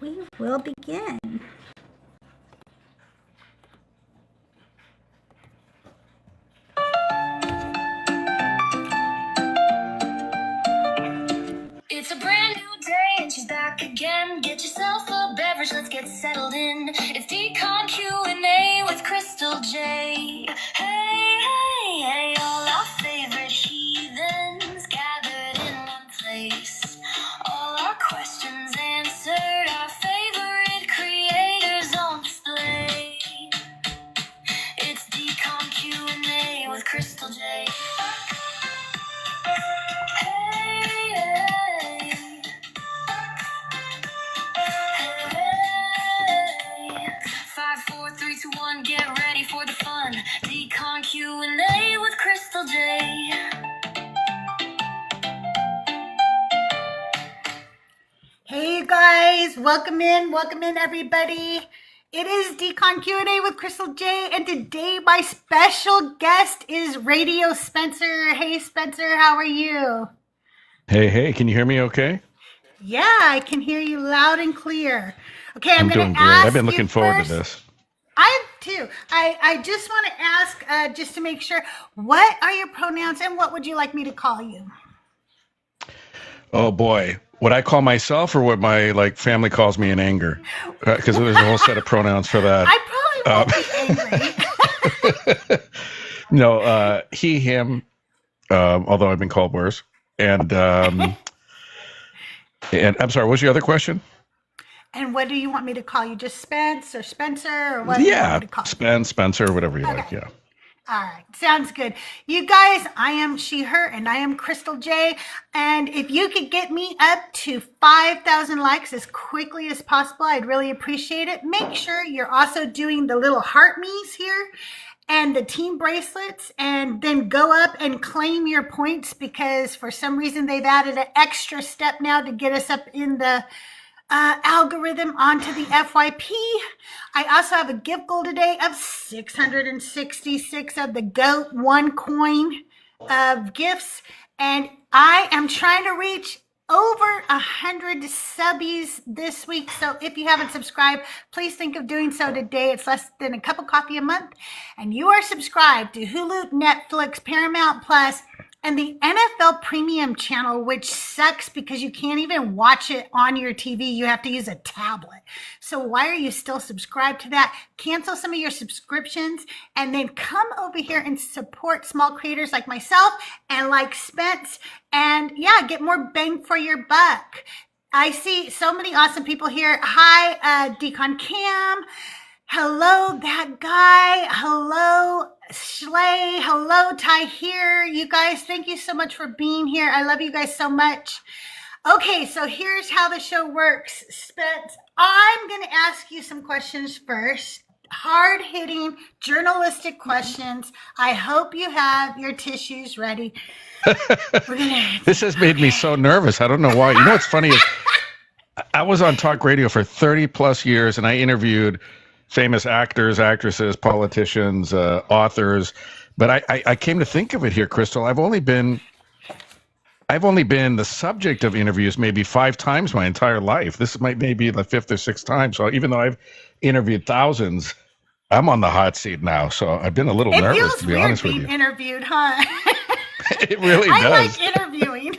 we will begin. It's a brand new day and she's back again. Get yourself a beverage, let's get settled in. It's Decon Q&A with CrystalJae. Hey, hey, hey, all our favorite heathens gathered in one place. All our questions answered, our favorite creators on display. It's Decon Q&A with CrystalJae. Five, four, three, two, one, get ready for the fun. Decon Q&A with CrystalJae. Hey you guys, welcome in everybody. It is Decon Q&A with CrystalJae, and today my special guest is Radio Spencer. Hey Spencer, how are you? Hey, can you hear me okay? Yeah, I can hear you loud and clear. Okay, I'm doing going to great. ask I've been looking forward first. to this. I too. I just want to ask, just to make sure, what are your pronouns and what would you like me to call you? Oh boy, what I call myself or what my family calls me in anger? Because there's a whole set of pronouns for that. I probably won't be angry. No, he, him. Although I've been called worse. And I'm sorry. What's your other question? And what do you want me to call you? Just Spence or Spencer or what do you want me to call you? Spencer, whatever you like. Yeah. All right, sounds good. You guys, I am she, her, and I am CrystalJae. And if you could get me up to 5,000 likes as quickly as possible, I'd really appreciate it. Make sure you're also doing the little heart me's here and the team bracelets, and then go up and claim your points, because for some reason they've added an extra step now to get us up in the algorithm onto the FYP. I also have a gift goal today of 666 of the GOAT one coin of gifts, and I am trying to reach over 100 subbies this week. So if you haven't subscribed, please think of doing so today. It's less than a cup of coffee a month, and you are subscribed to Hulu, Netflix, Paramount Plus, and the NFL Premium channel, which sucks because you can't even watch it on your TV. You have to use a tablet. So why are you still subscribed to that? Cancel some of your subscriptions and then come over here and support small creators like myself and like Spence, and yeah, get more bang for your buck. I see so many awesome people here. Hi, Decon Cam. Hello, that guy. Hello, Schley. Hello, Tahir. You guys, thank you so much for being here. I love you guys so much. Okay, so here's how the show works. Spence, I'm going to ask you some questions first. Hard-hitting, journalistic questions. I hope you have your tissues ready. This has made me so nervous. I don't know why. You know what's funny is I was on talk radio for 30 plus years, and I interviewed famous actors, actresses, politicians, authors. But I came to think of it here, Crystal. I've only been the subject of interviews maybe 5 times my entire life. This might maybe the 5th or 6th time. So even though I've interviewed thousands, I'm on the hot seat now. So I've been a little nervous, to be honest with you. It feels weird being interviewed, huh? It really does. I like interviewing.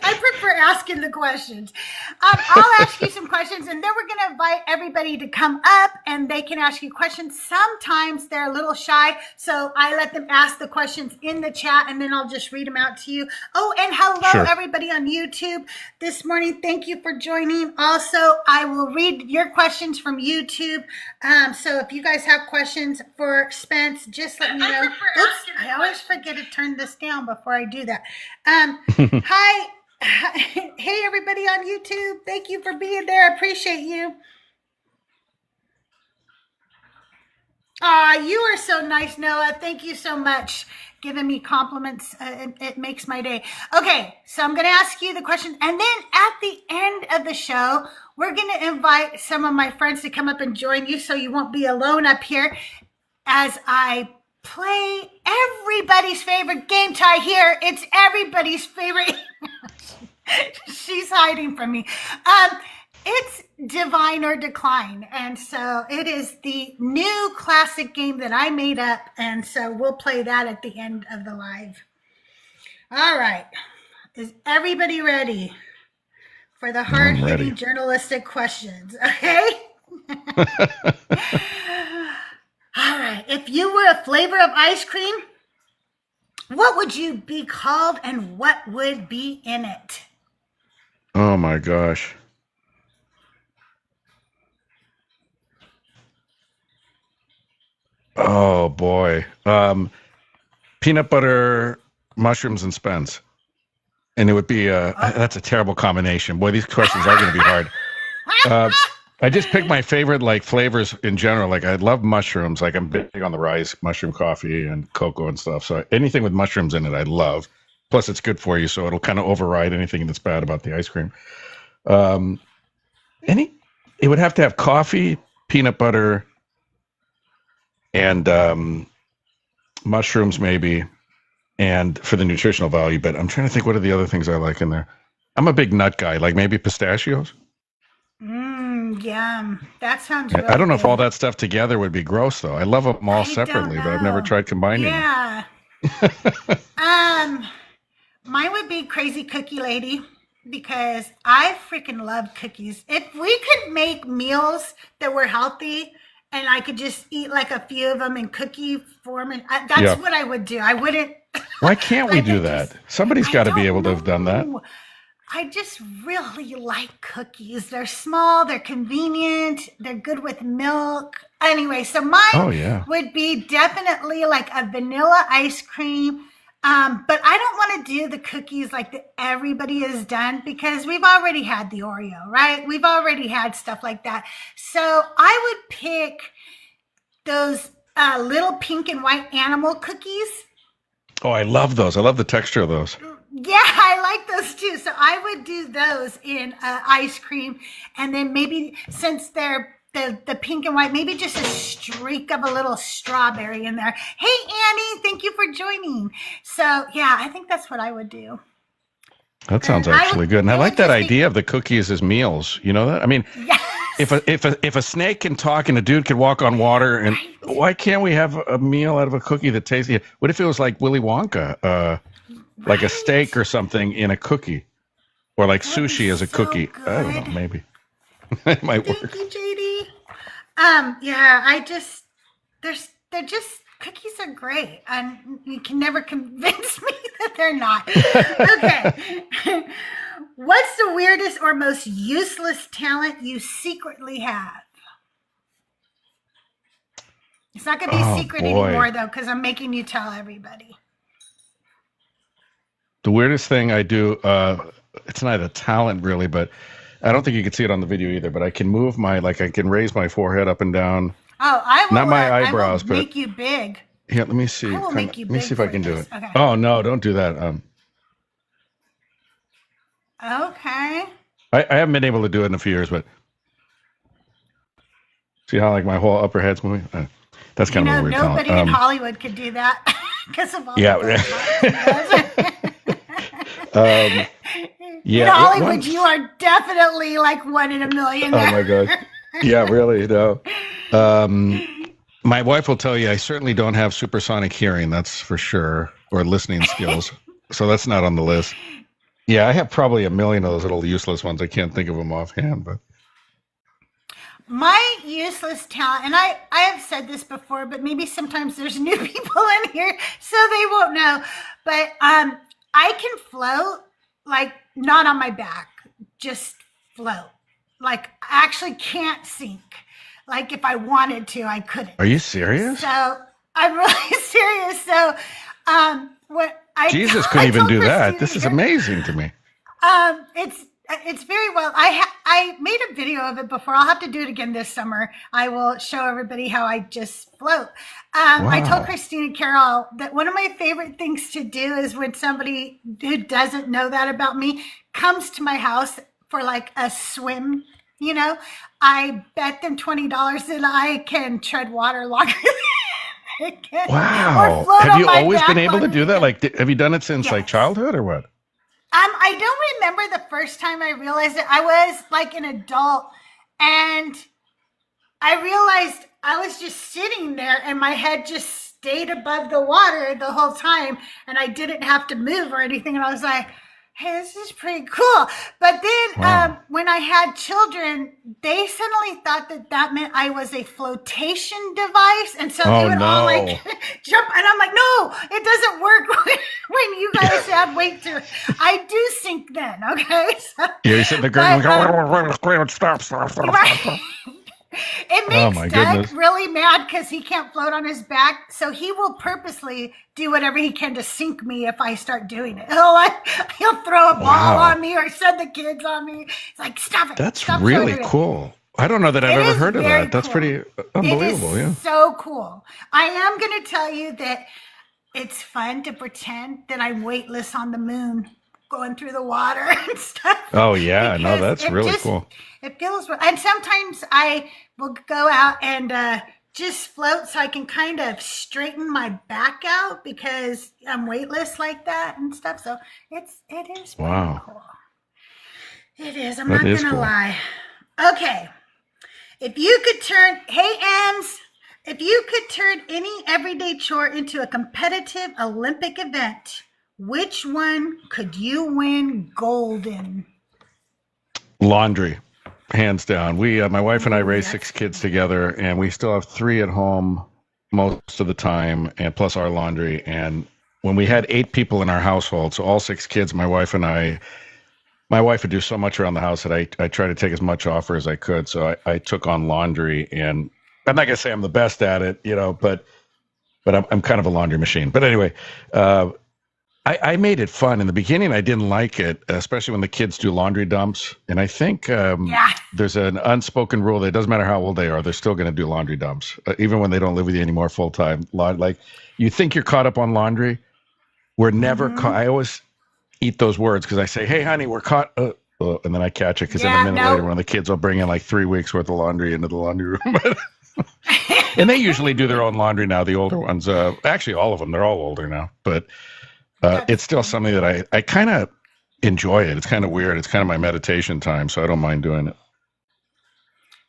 I prefer asking the questions. I'll ask you some questions, and then we're going to invite everybody to come up, and they can ask you questions. Sometimes they're a little shy, so I let them ask the questions in the chat, and then I'll just read them out to you. Oh, and hello, everybody on YouTube this morning. Thank you for joining. Also, I will read your questions from YouTube. So if you guys have questions for Spence, just let me know. Oops, I always forget to turn this down before I do that. Hi. Hey, everybody on YouTube. Thank you for being there. I appreciate you. You are so nice, Noah. Thank you so much. Giving me compliments. It makes my day. Okay, so I'm going to ask you the question. And then at the end of the show, we're going to invite some of my friends to come up and join you so you won't be alone up here as I play everybody's favorite game. Tie here. It's everybody's favorite. She's hiding from me. It's Divine or Decline. And so it is the new classic game that I made up. And so we'll play that at the end of the live. All right. Is everybody ready for the hard-hitting journalistic questions? Okay? All right. If you were a flavor of ice cream, what would you be called and what would be in it? Oh my gosh. Oh boy. Peanut butter, mushrooms, and Spence. And it would be that's a terrible combination. Boy, these questions are going to be hard. I just picked my favorite like flavors in general. Like I love mushrooms. Like I'm big on the rice, mushroom coffee, and cocoa and stuff. So anything with mushrooms in it, I love. Plus, it's good for you, so it'll kind of override anything that's bad about the ice cream. It would have to have coffee, peanut butter, and mushrooms maybe, and for the nutritional value. But I'm trying to think what are the other things I like in there. I'm a big nut guy, like maybe pistachios. Yum. That sounds really I don't know good. if all that stuff together would be gross, though. I love them all separately, but I've never tried combining them. Yeah. Mine would be Crazy Cookie Lady because I freaking love cookies. If we could make meals that were healthy and I could just eat like a few of them in cookie form, and that's what I would do. I wouldn't. Why can't we do that? Somebody's got to be able to have done that. I just really like cookies. They're small, they're convenient, they're good with milk. Anyway, so mine would be definitely like a vanilla ice cream. But I don't want to do the cookies like that everybody has done because we've already had the Oreo, right? We've already had stuff like that. So I would pick those little pink and white animal cookies. Oh, I love those. I love the texture of those. Yeah, I like those too. So I would do those in ice cream. And then maybe since they're the pink and white, maybe just a streak of a little strawberry in there. Hey, Annie, thank you for joining. So, yeah, I think that's what I would do. That sounds actually good. And I like that idea of the cookies as meals. You know that? I mean, if a snake can talk and a dude can walk on water, and why can't we have a meal out of a cookie that tastes? What if it was like Willy Wonka, like a steak or something in a cookie, or like sushi as a cookie? Good. I don't know, maybe. It might work. Thank you, JD. They're just cookies are great, and you can never convince me that they're not. Okay. What's the weirdest or most useless talent you secretly have? It's not going to be a secret anymore, though, because I'm making you tell everybody. The weirdest thing I do, it's not a talent really, but I don't think you can see it on the video either, but I can move I can raise my forehead up and down. Oh, I will. Not my eyebrows, but make you big. Yeah, let me see. I will make you big. Let me see if I can do it. Okay. Oh, no, don't do that. Okay. I haven't been able to do it in a few years, but see how like my whole upper head's moving? That's kind of a weird nobody talent. in Hollywood could do that because of all in Hollywood, you are definitely like 1 in a million. Oh my God. Yeah, really, no. My wife will tell you I certainly don't have supersonic hearing, that's for sure, or listening skills. So that's not on the list. Yeah, I have probably a million of those little useless ones. I can't think of them offhand, but my useless talent, and I have said this before, but maybe sometimes there's new people in here, so they won't know. But I can float, like not on my back, just float. Like I actually can't sink. Like if I wanted to, I couldn't. Are you serious? So I'm really serious. So Jesus couldn't even do that. This is amazing to me. It's very well. I made a video of it before. I'll have to do it again this summer. I will show everybody how I just float. Wow. I told Christina Carroll that one of my favorite things to do is when somebody who doesn't know that about me comes to my house for like a swim, I bet them $20 that I can tread water longer than they can. Wow. Have you always been able to do that? Like, have you done it since like childhood or what? I don't remember the first time I realized it. I was like an adult, and I realized I was just sitting there and my head just stayed above the water the whole time, and I didn't have to move or anything. And I was like, hey, this is pretty cool. But then when I had children, they suddenly thought that meant I was a flotation device. And so they would all like jump. And I'm like, no, it doesn't work when you guys add weight to it. I do sink then, okay? So, you sit in the ground and stop. Right. It makes Doug really mad because he can't float on his back, so he will purposely do whatever he can to sink me if I start doing it. He'll throw a ball on me or send the kids on me. It's like, stop it. That's really cool. I don't know that I've ever heard of that. That's pretty unbelievable. It is so cool. I am going to tell you that it's fun to pretend that I'm weightless on the moon, going through the water and stuff. Oh yeah, no, that's really cool. It feels, and sometimes I will go out and just float so I can kind of straighten my back out because I'm weightless like that and stuff. So it is pretty cool. It is. I'm not gonna lie. Okay, if you could turn, if you could turn any everyday chore into a competitive Olympic event, which one could you win gold in? Laundry, hands down. We, my wife and I raised 6 kids together, and we still have 3 at home most of the time, and plus our laundry. And when we had 8 people in our household, so all 6 kids, my wife would do so much around the house that I tried to take as much off her as I could. So I took on laundry, and I'm not gonna say I'm the best at it, but I'm kind of a laundry machine. But anyway, I made it fun. In the beginning, I didn't like it, especially when the kids do laundry dumps. And I think there's an unspoken rule that it doesn't matter how old they are, they're still going to do laundry dumps, even when they don't live with you anymore full time. Like, you think you're caught up on laundry. We're never caught. I always eat those words because I say, hey, honey, we're caught. And then I catch it because then a minute later, one of the kids will bring in like 3 weeks worth of laundry into the laundry room. And they usually do their own laundry now, the older ones. Actually, all of them. They're all older now. But it's still something that I kind of enjoy it. It's kind of weird. It's kind of my meditation time, so I don't mind doing it.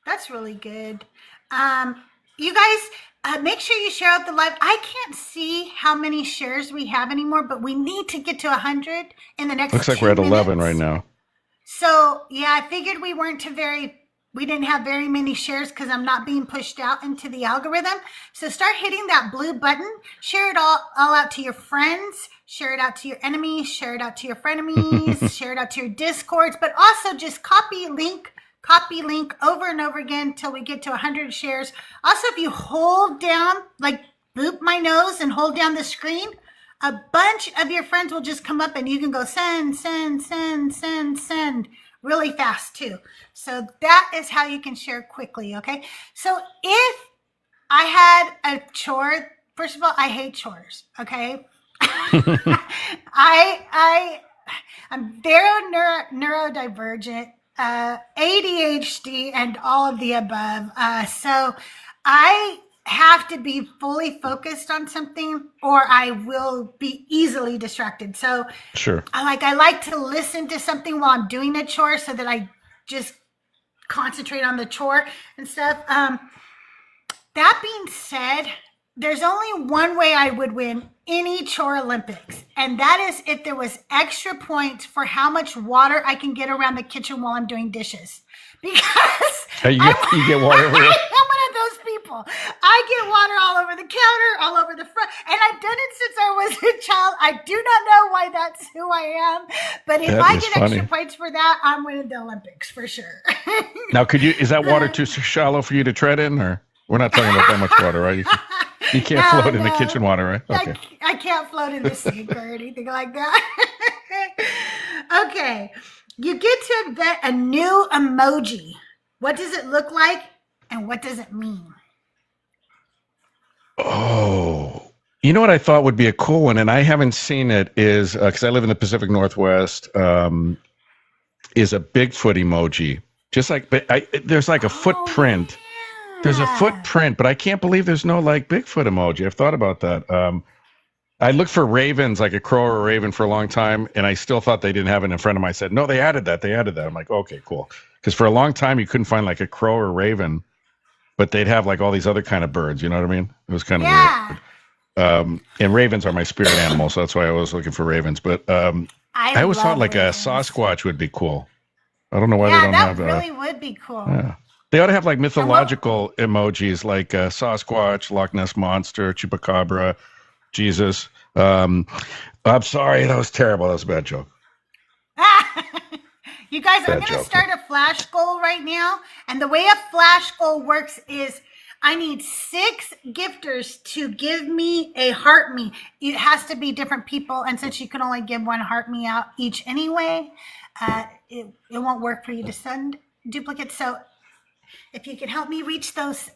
That's really good. You guys, make sure you share out the live. I can't see how many shares we have anymore, but we need to get to 100 in the next 2 minutes. Looks like we're at 11 right now. So, yeah, I figured we didn't have very many shares because I'm not being pushed out into the algorithm. So start hitting that blue button. Share it all out to your friends. Share it out to your enemies. Share it out to your frenemies. Share it out to your discords. But also just copy link over and over again until we get to 100 shares. Also, if you hold down, like boop my nose and hold down the screen, a bunch of your friends will just come up and you can go send really fast too. So that is how you can share quickly, okay? So if I had a chore, first of all, I hate chores, okay? I'm very neurodivergent, ADHD, and all of the above. So I have to be fully focused on something or I will be easily distracted. So sure. I like to listen to something while I'm doing a chore so that I just concentrate on the chore and stuff. That being said, there's only one way I would win any chore Olympics, and that is if there was extra points for how much water I can get around the kitchen while I'm doing dishes. Because you get water everywhere. I'm one of those people. I get water all over the counter, all over the front, and I've done it since I was a child. I do not know why that's who I am, but if I get extra points for that, I'm winning the Olympics for sure. Now, is that water too shallow for you to tread in, or we're not talking about that much water, right? You can't float in the kitchen water, right? Okay. I can't float in the sink or anything like that. Okay. You get to invent a new emoji. What does it look like and what does it mean? Oh, you know what I thought would be a cool one, and I haven't seen it, is because I live in the Pacific Northwest, is a Bigfoot emoji. Just like, there's like a footprint. Yeah. There's a footprint, but I can't believe there's no like Bigfoot emoji. I've thought about that. I looked for ravens, like a crow or a raven, for a long time, and I still thought they didn't have it. And a friend of mine said, no, they added that. They added that. I'm like, okay, cool. Because for a long time, you couldn't find like a crow or raven, but they'd have like all these other kind of birds. You know what I mean? It was kind of weird. And ravens are my spirit animal, so that's why I was looking for ravens. But I always thought like ravens. A Sasquatch would be cool. I don't know why they don't have that. Yeah, that really would be cool. Yeah. They ought to have like mythological emojis like Sasquatch, Loch Ness Monster, Chupacabra, Jesus. I'm sorry, that was terrible. That was a bad joke. You guys, I'm going to start a flash goal right now. And the way a flash goal works is I need 6 gifters to give me a heart me. It has to be different people. And since you can only give 1 heart me out each anyway, it won't work for you to send duplicates. So if you could help me reach those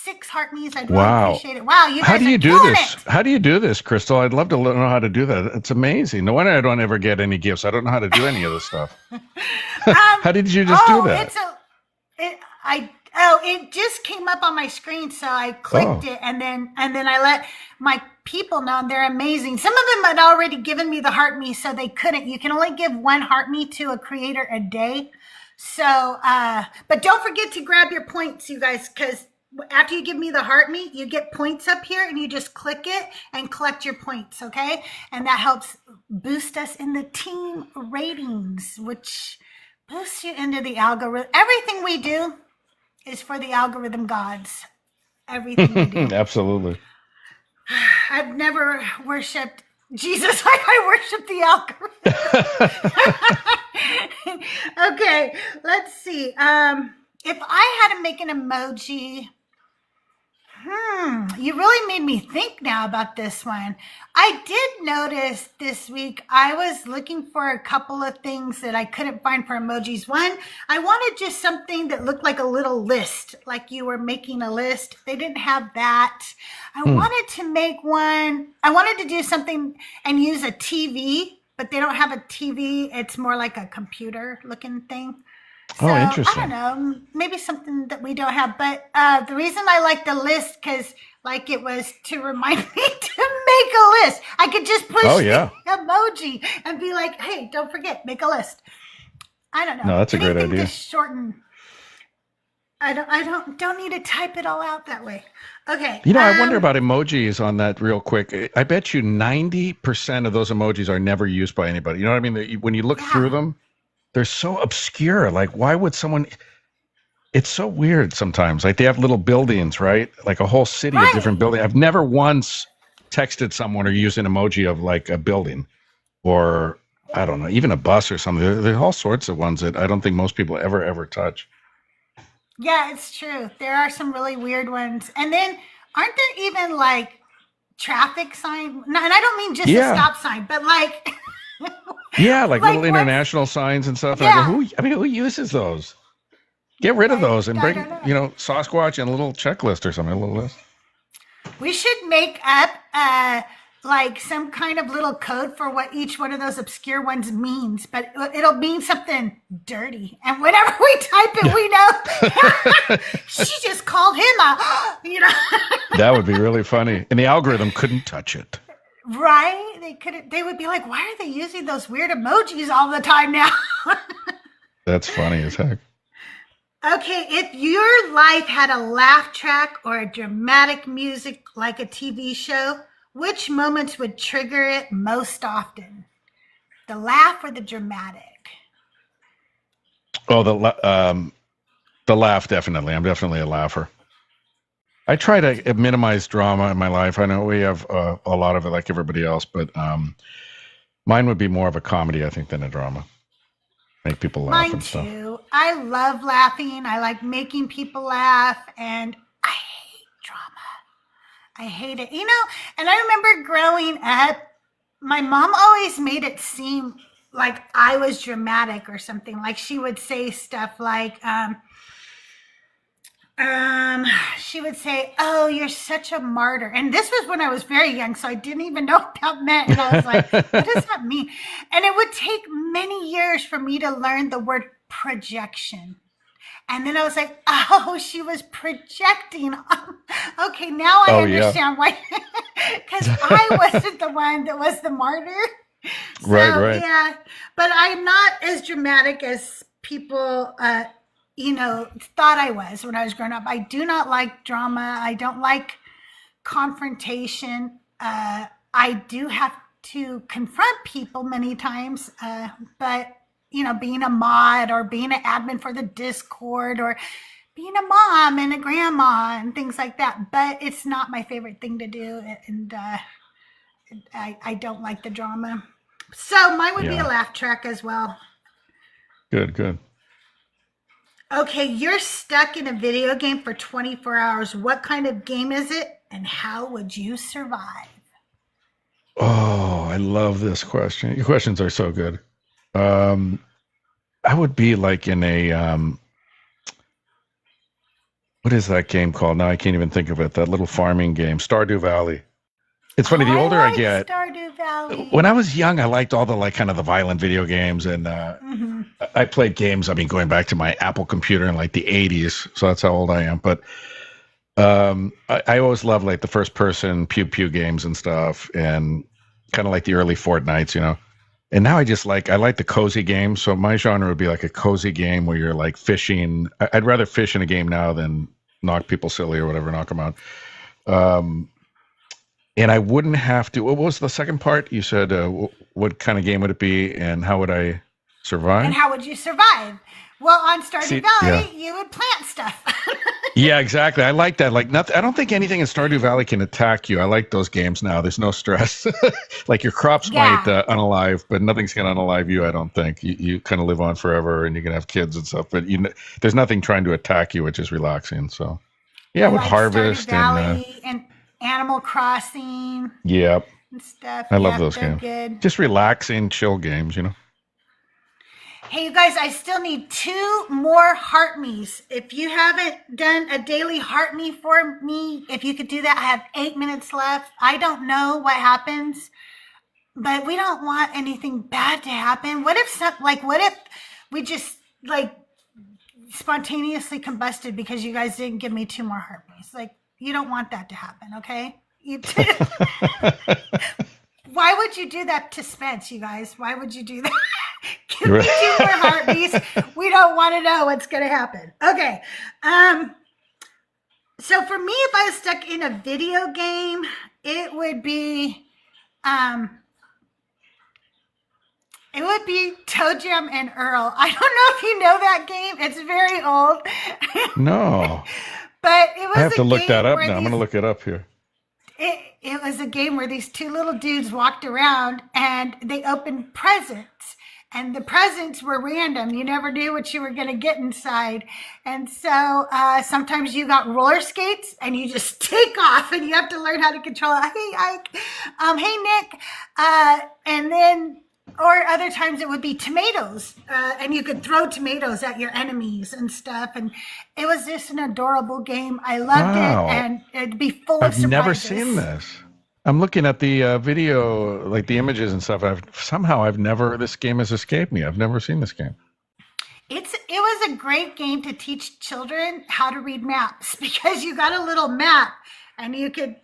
6 heart me's, I'd really appreciate it. Wow, you guys How do you do this? It. How do you do this, Crystal? I'd love to know how to do that. It's amazing. No wonder I don't ever get any gifts. I don't know how to do any of this stuff. How did you just do that? It just came up on my screen, so I clicked it, and then I let my people know, and they're amazing. Some of them had already given me the heart me, so they couldn't. You can only give 1 heart me to a creator a day. So, but don't forget to grab your points, you guys, because after you give me the heart me, you get points up here, and you just click it and collect your points, okay? And that helps boost us in the team ratings, which boosts you into the algorithm. Everything we do is for the algorithm gods. Everything we do. Absolutely. I've never worshipped Jesus like I worship the algorithm. Okay, let's see. If I had to make an emoji, you really made me think now about this one. I did notice this week I was looking for a couple of things that I couldn't find for emojis. One, I wanted just something that looked like a little list, like you were making a list. They didn't have that. I wanted to make one. I wanted to do something and use a TV, but they don't have a TV. It's more like a computer looking thing. So, interesting. I don't know, maybe something that we don't have. But the reason I like the list, because like it was to remind me to make a list. I could just push the emoji and be like, hey, don't forget, make a list. I don't know. No, that's a great idea. To shorten. I don't need to type it all out that way. Okay. You know, I wonder about emojis on that real quick. I bet you 90% of those emojis are never used by anybody. You know what I mean? When you look through them, they're so obscure. Like, why would someone? It's so weird sometimes. Like, they have little buildings, right? Like a whole city of different buildings. I've never once texted someone or used an emoji of like a building or, I don't know, even a bus or something. There's all sorts of ones that I don't think most people ever touch. Yeah, it's true. There are some really weird ones. And then aren't there even like traffic signs? No, and I don't mean just a stop sign, but like... like little international signs and stuff. Yeah. And I go, who uses those? Get rid of those and bring, Sasquatch and a little checklist or something, a little list. We should make up like some kind of little code for what each one of those obscure ones means, but it'll mean something dirty. And whenever we type it, we know she just called him out, That would be really funny. And the algorithm couldn't touch it. Right? They would be like, why are they using those weird emojis all the time now? That's funny as heck. Okay, if your life had a laugh track or a dramatic music like a TV show, which moments would trigger it most often? The laugh or the dramatic? Oh, the laugh, definitely. I'm definitely a laugher. I try to minimize drama in my life. I know we have a lot of it like everybody else, but mine would be more of a comedy, I think, than a drama. Make people laugh. Mine and stuff. Too. I love laughing. I like making people laugh, and I hate drama. I hate it. And I remember growing up, my mom always made it seem like I was dramatic or something. Like she would say stuff like, she would say, oh, you're such a martyr. And this was when I was very young, so I didn't even know what that meant. And I was like, what does that mean? And it would take many years for me to learn the word projection. And then I was like, oh, she was projecting. Okay, now I understand why. Because I wasn't the one that was the martyr. So, Right. Yeah, but I'm not as dramatic as people, thought I was when I was growing up. I do not like drama. I don't like confrontation. I do have to confront people many times, but being a mod or being an admin for the Discord or being a mom and a grandma and things like that. But it's not my favorite thing to do, and I don't like the drama. So mine would be a laugh track as well. Good. Okay, you're stuck in a video game for 24 hours. What kind of game is it, and how would you survive? Oh, I love this question. Your questions are so good. I would be like in a what is that game called? Now I can't even think of it. That little farming game, Stardew Valley. It's funny. The older I get, Stardew Valley. When I was young, I liked all the like kind of the violent video games, and I played games. I mean, going back to my Apple computer in like the '80s, so that's how old I am. But I always loved like the first person pew pew games and stuff, and kind of like the early Fortnites, And now I like the cozy games. So my genre would be like a cozy game where you're like fishing. I'd rather fish in a game now than knock people silly or whatever, knock them out. And I wouldn't have to. What was the second part? You said, what kind of game would it be, and how would I survive? And how would you survive? Well, on Stardew Valley, you would plant stuff. Yeah, exactly. I like that. Like nothing. I don't think anything in Stardew Valley can attack you. I like those games now. There's no stress. Like your crops might unalive, but nothing's gonna unalive you. I don't think. You kind of live on forever, and you can have kids and stuff. But there's nothing trying to attack you, which is relaxing. So, yeah, I would harvest Stardew Valley and Animal Crossing. Yep. And stuff. I love those games. Good. Just relaxing, chill games. Hey, you guys, I still need 2 more heart me's. If you haven't done a daily heart me for me, if you could do that, I have 8 minutes left. I don't know what happens, but we don't want anything bad to happen. What if we just like spontaneously combusted because you guys didn't give me 2 more heart me's? Like, you don't want that to happen, okay? Why would you do that to Spence, you guys? Why would you do that? Give me 2 more heartbeats. We don't want to know what's going to happen. Okay. So for me, if I was stuck in a video game, it would be Toe Jam and Earl. I don't know if you know that game. It's very old. No. But it was I have to look that up now. I'm going to look it up here. It was a game where these 2 little dudes walked around and they opened presents. And the presents were random. You never knew what you were going to get inside. And so sometimes you got roller skates and you just take off and you have to learn how to control it. Hey, Ike. Hey, Nick. And then, or other times it would be tomatoes. And you could throw tomatoes at your enemies and stuff. And it was just an adorable game. I loved it. And it'd be full of surprises. I've never seen this. I'm looking at the video, like the images and stuff. This game has escaped me. I've never seen this game. It was a great game to teach children how to read maps because you got a little map and you could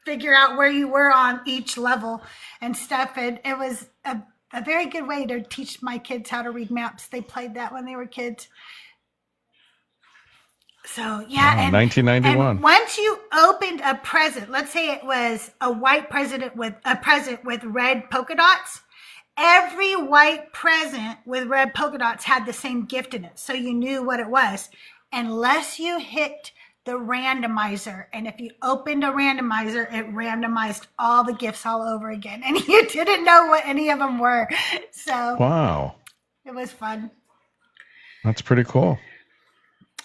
figure out where you were on each level and stuff. And it was a very good way to teach my kids how to read maps. They played that when they were kids. So, yeah. And 1991. And once you opened a present, let's say it was a white present with red polka dots, every white present with red polka dots had the same gift in it. So you knew what it was, unless you hit the randomizer. And if you opened a randomizer, it randomized all the gifts all over again. And you didn't know what any of them were. So, wow. It was fun. That's pretty cool.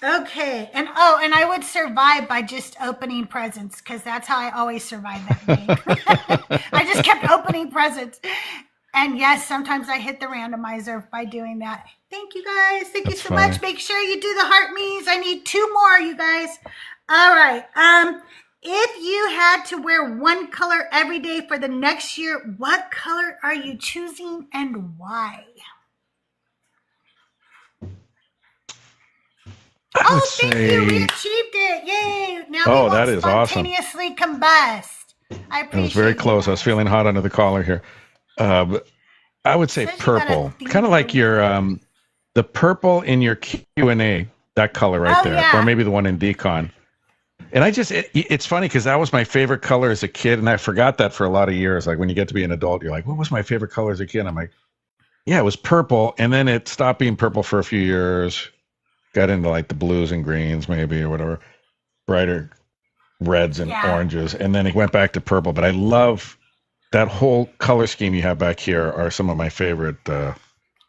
Okay. And I would survive by just opening presents because that's how I always survived that game. I just kept opening presents. And yes, sometimes I hit the randomizer by doing that. Thank you guys. Thank you so much. Make sure you do the heart me's. I need 2 more, you guys. All right. If you had to wear one color every day for the next year, what color are you choosing and why? I would Oh, thank you. We say, achieved it. Yay. Now we oh, won't that is awesome. spontaneously combust. I It appreciate was very you close. I was guys. feeling hot under the collar here. But I would say Says you got a purple, theme kind of for like your the purple in your Q&A, that color right Oh, there, yeah. or maybe the one in Decon. And it's funny because that was my favorite color as a kid, and I forgot that for a lot of years. Like when you get to be an adult, you're like, what was my favorite color as a kid? I'm like, yeah, it was purple, and then it stopped being purple for a few years, got into like the blues and greens maybe or whatever, brighter reds and Yeah. oranges, and then it went back to purple. But I love that whole color scheme you have back here are some of my favorite.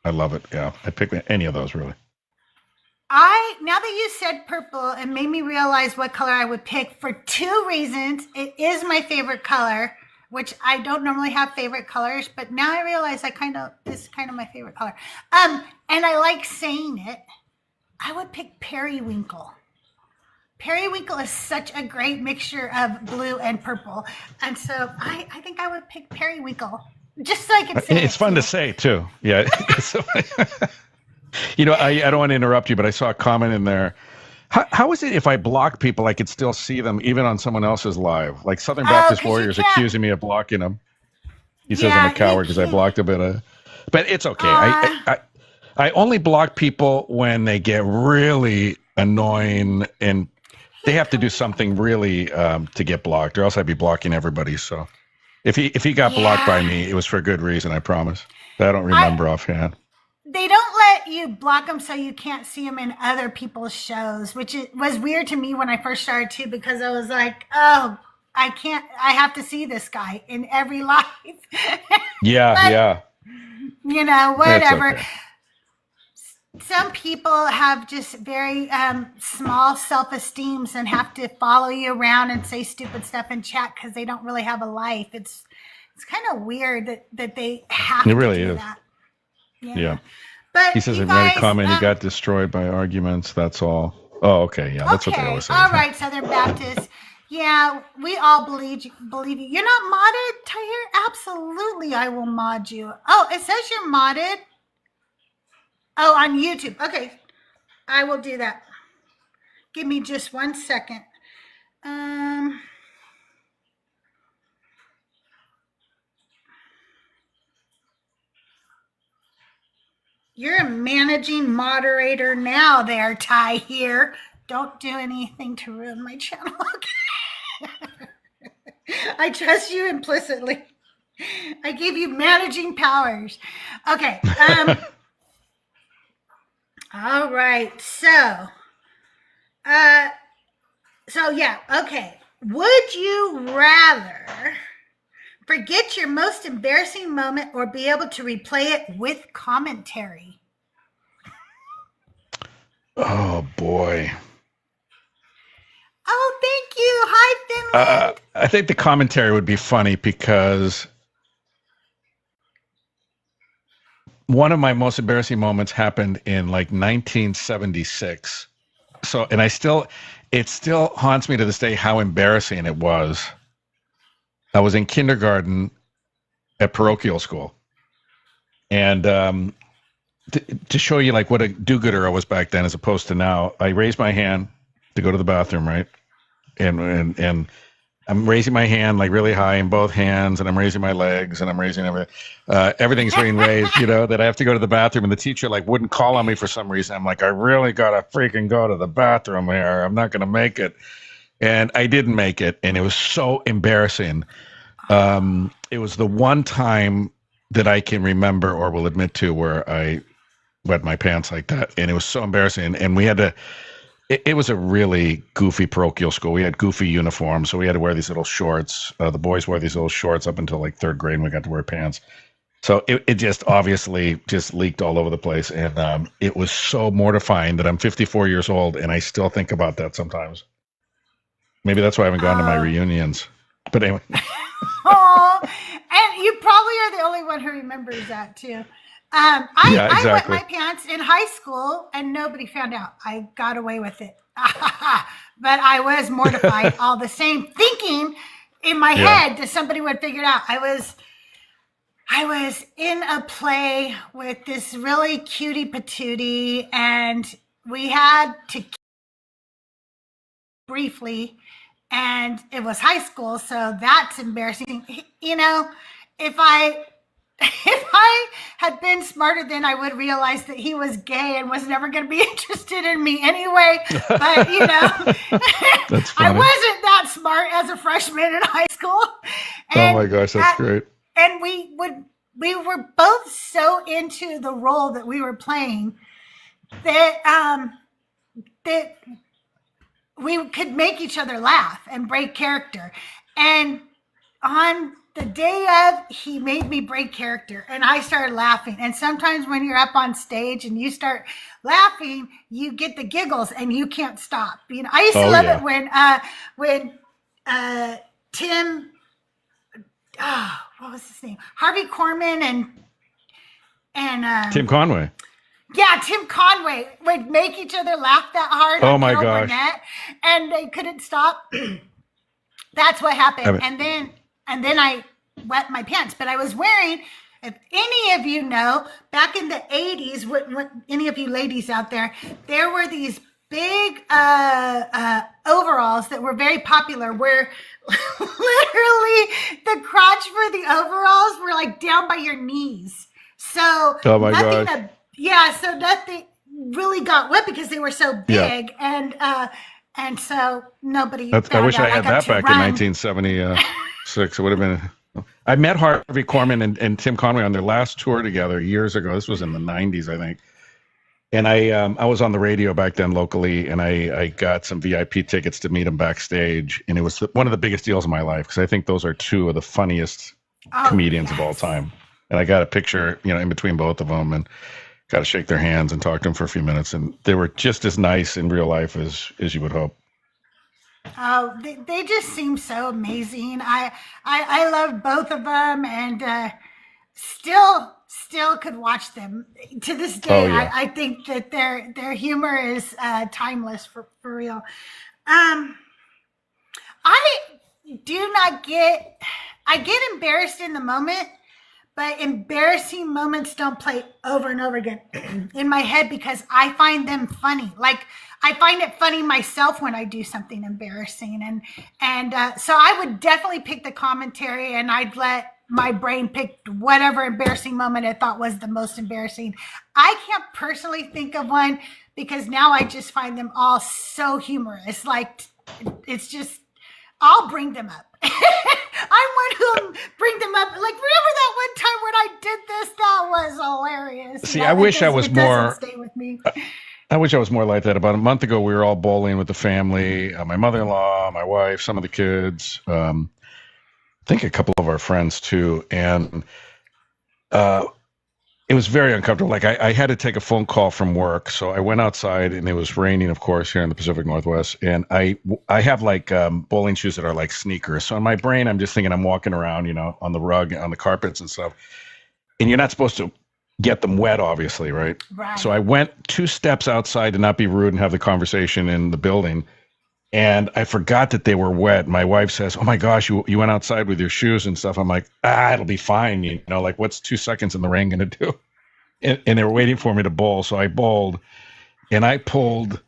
I love it. Yeah, I'd pick any of those really. Now that you said purple, it made me realize what color I would pick for two reasons. It is my favorite color, which I don't normally have favorite colors, but now I realize this is kind of my favorite color. And I like saying it. I would pick periwinkle. Periwinkle is such a great mixture of blue and purple. And so I think I would pick periwinkle. Just so I can say it's fun to say too. Yeah. You know, I don't want to interrupt you, but I saw a comment in there. How is it if I block people, I could still see them even on someone else's live? Like Southern Baptist 'cause you Warriors can't- accusing me of blocking them. He says Yeah, I'm a coward you because I can't. blocked a bit of. But it's okay. I only block people when they get really annoying and they have to do something really to get blocked, or else I'd be blocking everybody. So if he got blocked by me, it was for a good reason. I promise. But I don't remember offhand. They don't let you block them so you can't see them in other people's shows, which was weird to me when I first started too, because I was like, oh, I have to see this guy in every live. Yeah, But, yeah. You know, whatever. Okay. Some people have just very small self-esteems and have to follow you around and say stupid stuff in chat because they don't really have a life. It's kind of weird that they have It to really do is. that. Yeah. But He says you I made a guys, comment. He got destroyed by arguments. That's all. Oh, okay. Yeah, that's what they always say. All right, Southern Baptist. Yeah, we all believe you. You're not modded, Tahir? Absolutely, I will mod you. Oh, it says you're modded. Oh, on YouTube. Okay, I will do that. Give me just 1 second. You're a managing moderator now there, Ty here. Don't do anything to ruin my channel. I trust you implicitly. I gave you managing powers. Okay. All right. So yeah. Okay. Would you rather forget your most embarrassing moment or be able to replay it with commentary? Oh boy. Oh, thank you. Hi, Finland. I think the commentary would be funny because one of my most embarrassing moments happened in like 1976. So, and it still haunts me to this day how embarrassing it was. I was in kindergarten at parochial school. And to show you like what a do-gooder I was back then as opposed to now, I raised my hand to go to the bathroom, right? And I'm raising my hand like really high in both hands, and I'm raising my legs, and I'm raising everything's being raised, you know, that I have to go to the bathroom. And the teacher like wouldn't call on me for some reason. I'm like, I really gotta freaking go to the bathroom here. I'm not gonna make it. And I didn't make it, and it was so embarrassing. It was the one time that I can remember or will admit to where I wet my pants like that, and it was so embarrassing. And we had to. It was a really goofy parochial school. We had goofy uniforms, so we had to wear these little shorts. The boys wore these little shorts up until like third grade, and we got to wear pants. So it just obviously just leaked all over the place, and it was so mortifying that I'm 54 years old, and I still think about that sometimes. Maybe that's why I haven't gone to my reunions. But anyway. Oh, and you probably are the only one who remembers that too. I wet my pants in high school and nobody found out. I got away with it. But I was mortified all the same, thinking in my head that somebody would figure it out. I was in a play with this really cutie patootie, and we had to briefly, and it was high school, so that's embarrassing. You know, if I had been smarter, then I would realize that he was gay and was never going to be interested in me anyway. But you know, I wasn't that smart as a freshman in high school. And oh my gosh, that's great. And we were both so into the role that we were playing that that we could make each other laugh and break character. And on the day of, he made me break character and I started laughing. And sometimes when you're up on stage and you start laughing, you get the giggles and you can't stop. You know, I used to love it when Tim, what was his name? Harvey Korman and Tim Conway. Yeah, Tim Conway would make each other laugh that hard. Oh my gosh. And they couldn't stop. That's what happened. And then I wet my pants. But I was wearing, if any of you know, back in the 80s, what any of you ladies out there were these big overalls that were very popular, where literally the crotch for the overalls were like down by your knees. So oh my gosh. So nothing really got wet because they were so big. Yeah. And so nobody. I wish I had that back in 1976. It would have been. I met Harvey Korman and Tim Conway on their last tour together years ago. This was in the 90s, I think. And I was on the radio back then locally, and I got some VIP tickets to meet him backstage. And it was one of the biggest deals of my life, because I think those are two of the funniest comedians of all time. And I got a picture, you know, in between both of them, and got to shake their hands and talk to them for a few minutes. And they were just as nice in real life as you would hope. Oh, they just seem so amazing. I love both of them, and still could watch them to this day. Oh, yeah. I think that their humor is timeless for real. I get embarrassed in the moment, but embarrassing moments don't play over and over again in my head because I find them funny. Like, I find it funny myself when I do something embarrassing. And so I would definitely pick the commentary, and I'd let my brain pick whatever embarrassing moment I thought was the most embarrassing. I can't personally think of one because now I just find them all so humorous. Like, it's just, I'll bring them up. I'm one who'll bring them up. Like, remember that one time when I did this? That was hilarious. See, I wish I was more. Stay with me. I wish I was more like that. About a month ago, we were all bowling with the family. My mother-in-law, my wife, some of the kids. I think a couple of our friends too, and it was very uncomfortable. Like, I had to take a phone call from work, so I went outside, and it was raining, of course, here in the Pacific Northwest. And I have like bowling shoes that are like sneakers. So in my brain, I'm just thinking I'm walking around, you know, on the rug, on the carpets and stuff. And you're not supposed to get them wet, obviously, right? Right. So I went 2 steps outside to not be rude and have the conversation in the building. And I forgot that they were wet. My wife says, "Oh my gosh, you went outside with your shoes and stuff." I'm like, it'll be fine. You know, like, what's 2 seconds in the rain going to do? And they were waiting for me to bowl. So I bowled, and I pulled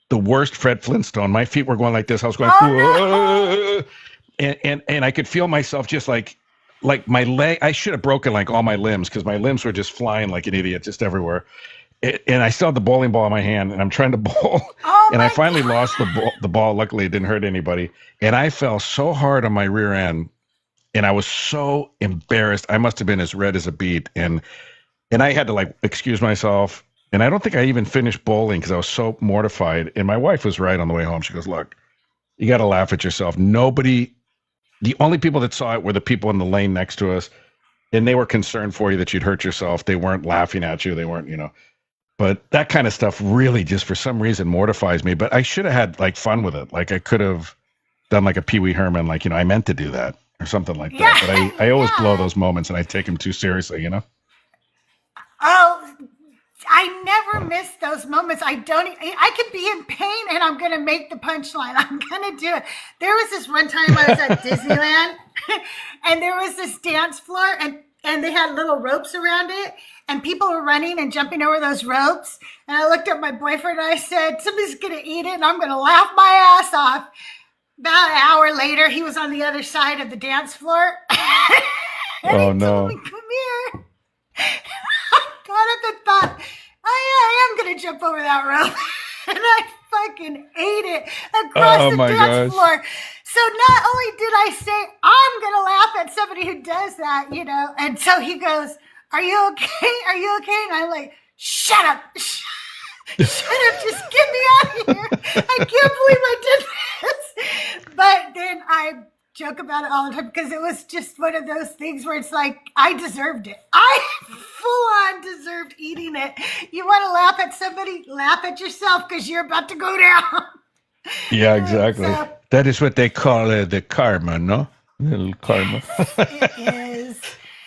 the worst Fred Flintstone. My feet were going like this. I was going, no. and I could feel myself just like my leg. I should have broken like all my limbs, because my limbs were just flying like an idiot, just everywhere. And I still had the bowling ball in my hand, and I'm trying to bowl. And I finally lost the ball. Luckily, it didn't hurt anybody. And I fell so hard on my rear end, and I was so embarrassed. I must have been as red as a beet. And I had to like excuse myself. And I don't think I even finished bowling because I was so mortified. And my wife was right on the way home. She goes, "Look, you got to laugh at yourself." The only people that saw it were the people in the lane next to us. And they were concerned for you that you'd hurt yourself. They weren't laughing at you. They weren't, you know. But that kind of stuff really just for some reason mortifies me. But I should have had like fun with it. Like, I could have done like a Pee Wee Herman, like, you know, I meant to do that or something like that. But I always blow those moments, and I take them too seriously, you know? Oh, I never miss those moments. I could be in pain and I'm going to make the punchline. I'm going to do it. There was this one time I was at Disneyland and there was this dance floor, and and they had little ropes around it, and people were running and jumping over those ropes. And I looked at my boyfriend and I said, somebody's going to eat it and I'm going to laugh my ass off. About an hour later, he was on the other side of the dance floor. And Oh, he no. told me, come here. I got up and thought, oh yeah, I am going to jump over that rope. And I fucking ate it across the dance floor. So not only did I say, I'm going to laugh at somebody who does that, you know, and so he goes, are you okay? Are you okay? And I'm like, shut up. Shut up. Just get me out of here. I can't believe I did this. But then I joke about it all the time because it was just one of those things where it's like, I deserved it. I full on deserved eating it. You want to laugh at somebody? Laugh at yourself because you're about to go down. Yeah, exactly. So, that is what they call the karma, no? Little karma. it is.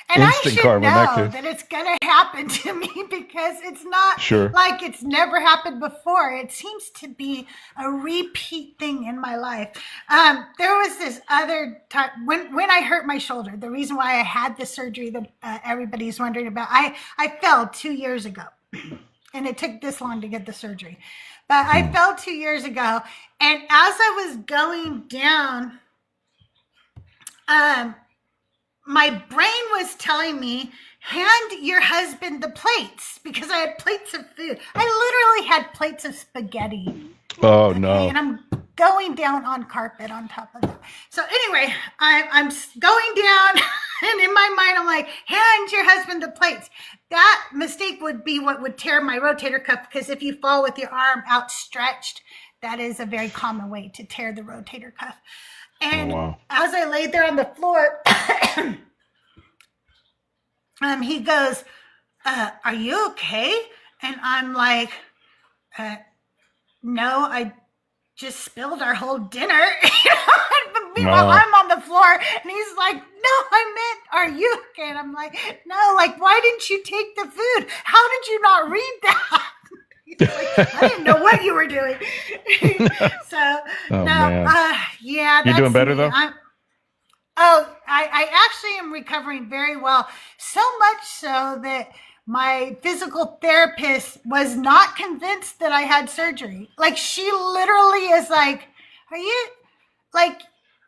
And Instant I should karma in that know case. that it's going to happen to me because it's not Sure. like it's never happened before. It seems to be a repeat thing in my life. There was this other time when I hurt my shoulder, the reason why I had the surgery that everybody's wondering about, I fell 2 years ago and it took this long to get the surgery. But I fell 2 years ago, and as I was going down, my brain was telling me, hand your husband the plates, because I had plates of food. I literally had plates of spaghetti. Oh, no. And I'm going down on carpet on top of that. So anyway, I'm going down, and in my mind, I'm like, hand your husband the plates. That mistake would be what would tear my rotator cuff, because if you fall with your arm outstretched, that is a very common way to tear the rotator cuff. And as I laid there on the floor, he goes, are you okay? And I'm like, no, I just spilled our whole dinner. Meanwhile, I'm on the floor, and he's like, no, I meant, are you okay? And I'm like, no, like, why didn't you take the food? How did you not read that? Like, I didn't know what you were doing. So, yeah. You doing better, though? I actually am recovering very well. So much so that my physical therapist was not convinced that I had surgery. Like, she literally is like, are you, like,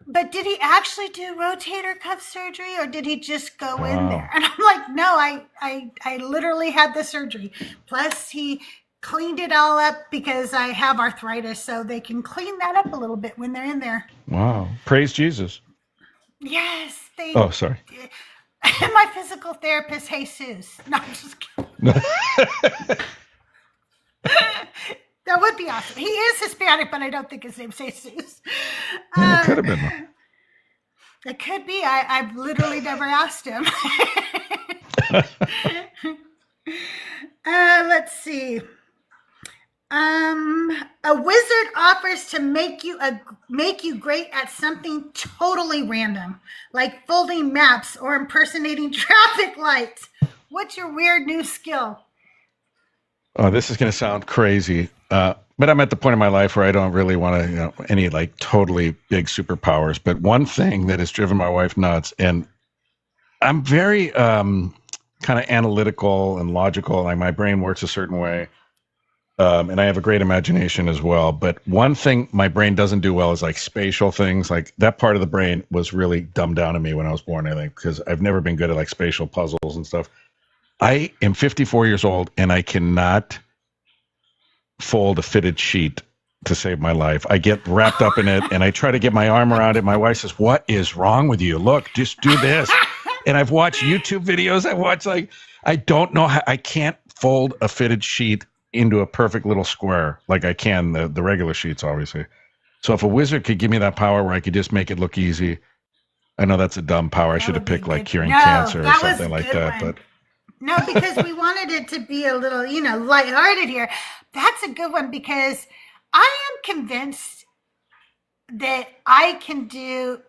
but did he actually do rotator cuff surgery, or did he just go in there? And I'm like, no, I literally had the surgery. Plus, he cleaned it all up because I have arthritis, so they can clean that up a little bit when they're in there. Wow. Praise Jesus. Yes. Sorry. My physical therapist, Jesus. No, I'm just kidding. That would be awesome. He is Hispanic, but I don't think his name's Jesus. It could have been. It could be. I've literally never asked him. Let's see. A wizard offers to make you great at something totally random, like folding maps or impersonating traffic lights. What's your weird new skill? Oh, this is going to sound crazy, but I'm at the point in my life where I don't really want to, any like totally big superpowers. But one thing that has driven my wife nuts, and I'm very kind of analytical and logical. Like, my brain works a certain way. And I have a great imagination as well. But one thing my brain doesn't do well is like spatial things. Like, that part of the brain was really dumbed down to me when I was born, I think, because I've never been good at like spatial puzzles and stuff. I am 54 years old, and I cannot fold a fitted sheet to save my life. I get wrapped up in it, and I try to get my arm around it. My wife says, what is wrong with you? Look, just do this. And I've watched YouTube videos. I don't know how, I can't fold a fitted sheet into a perfect little square like I can the regular sheets, obviously. So if a wizard could give me that power where I could just make it look easy, I know that's a dumb power. I should have picked like curing cancer or something like that. But no, because we wanted it to be a little, lighthearted here. That's a good one, because I am convinced that I can do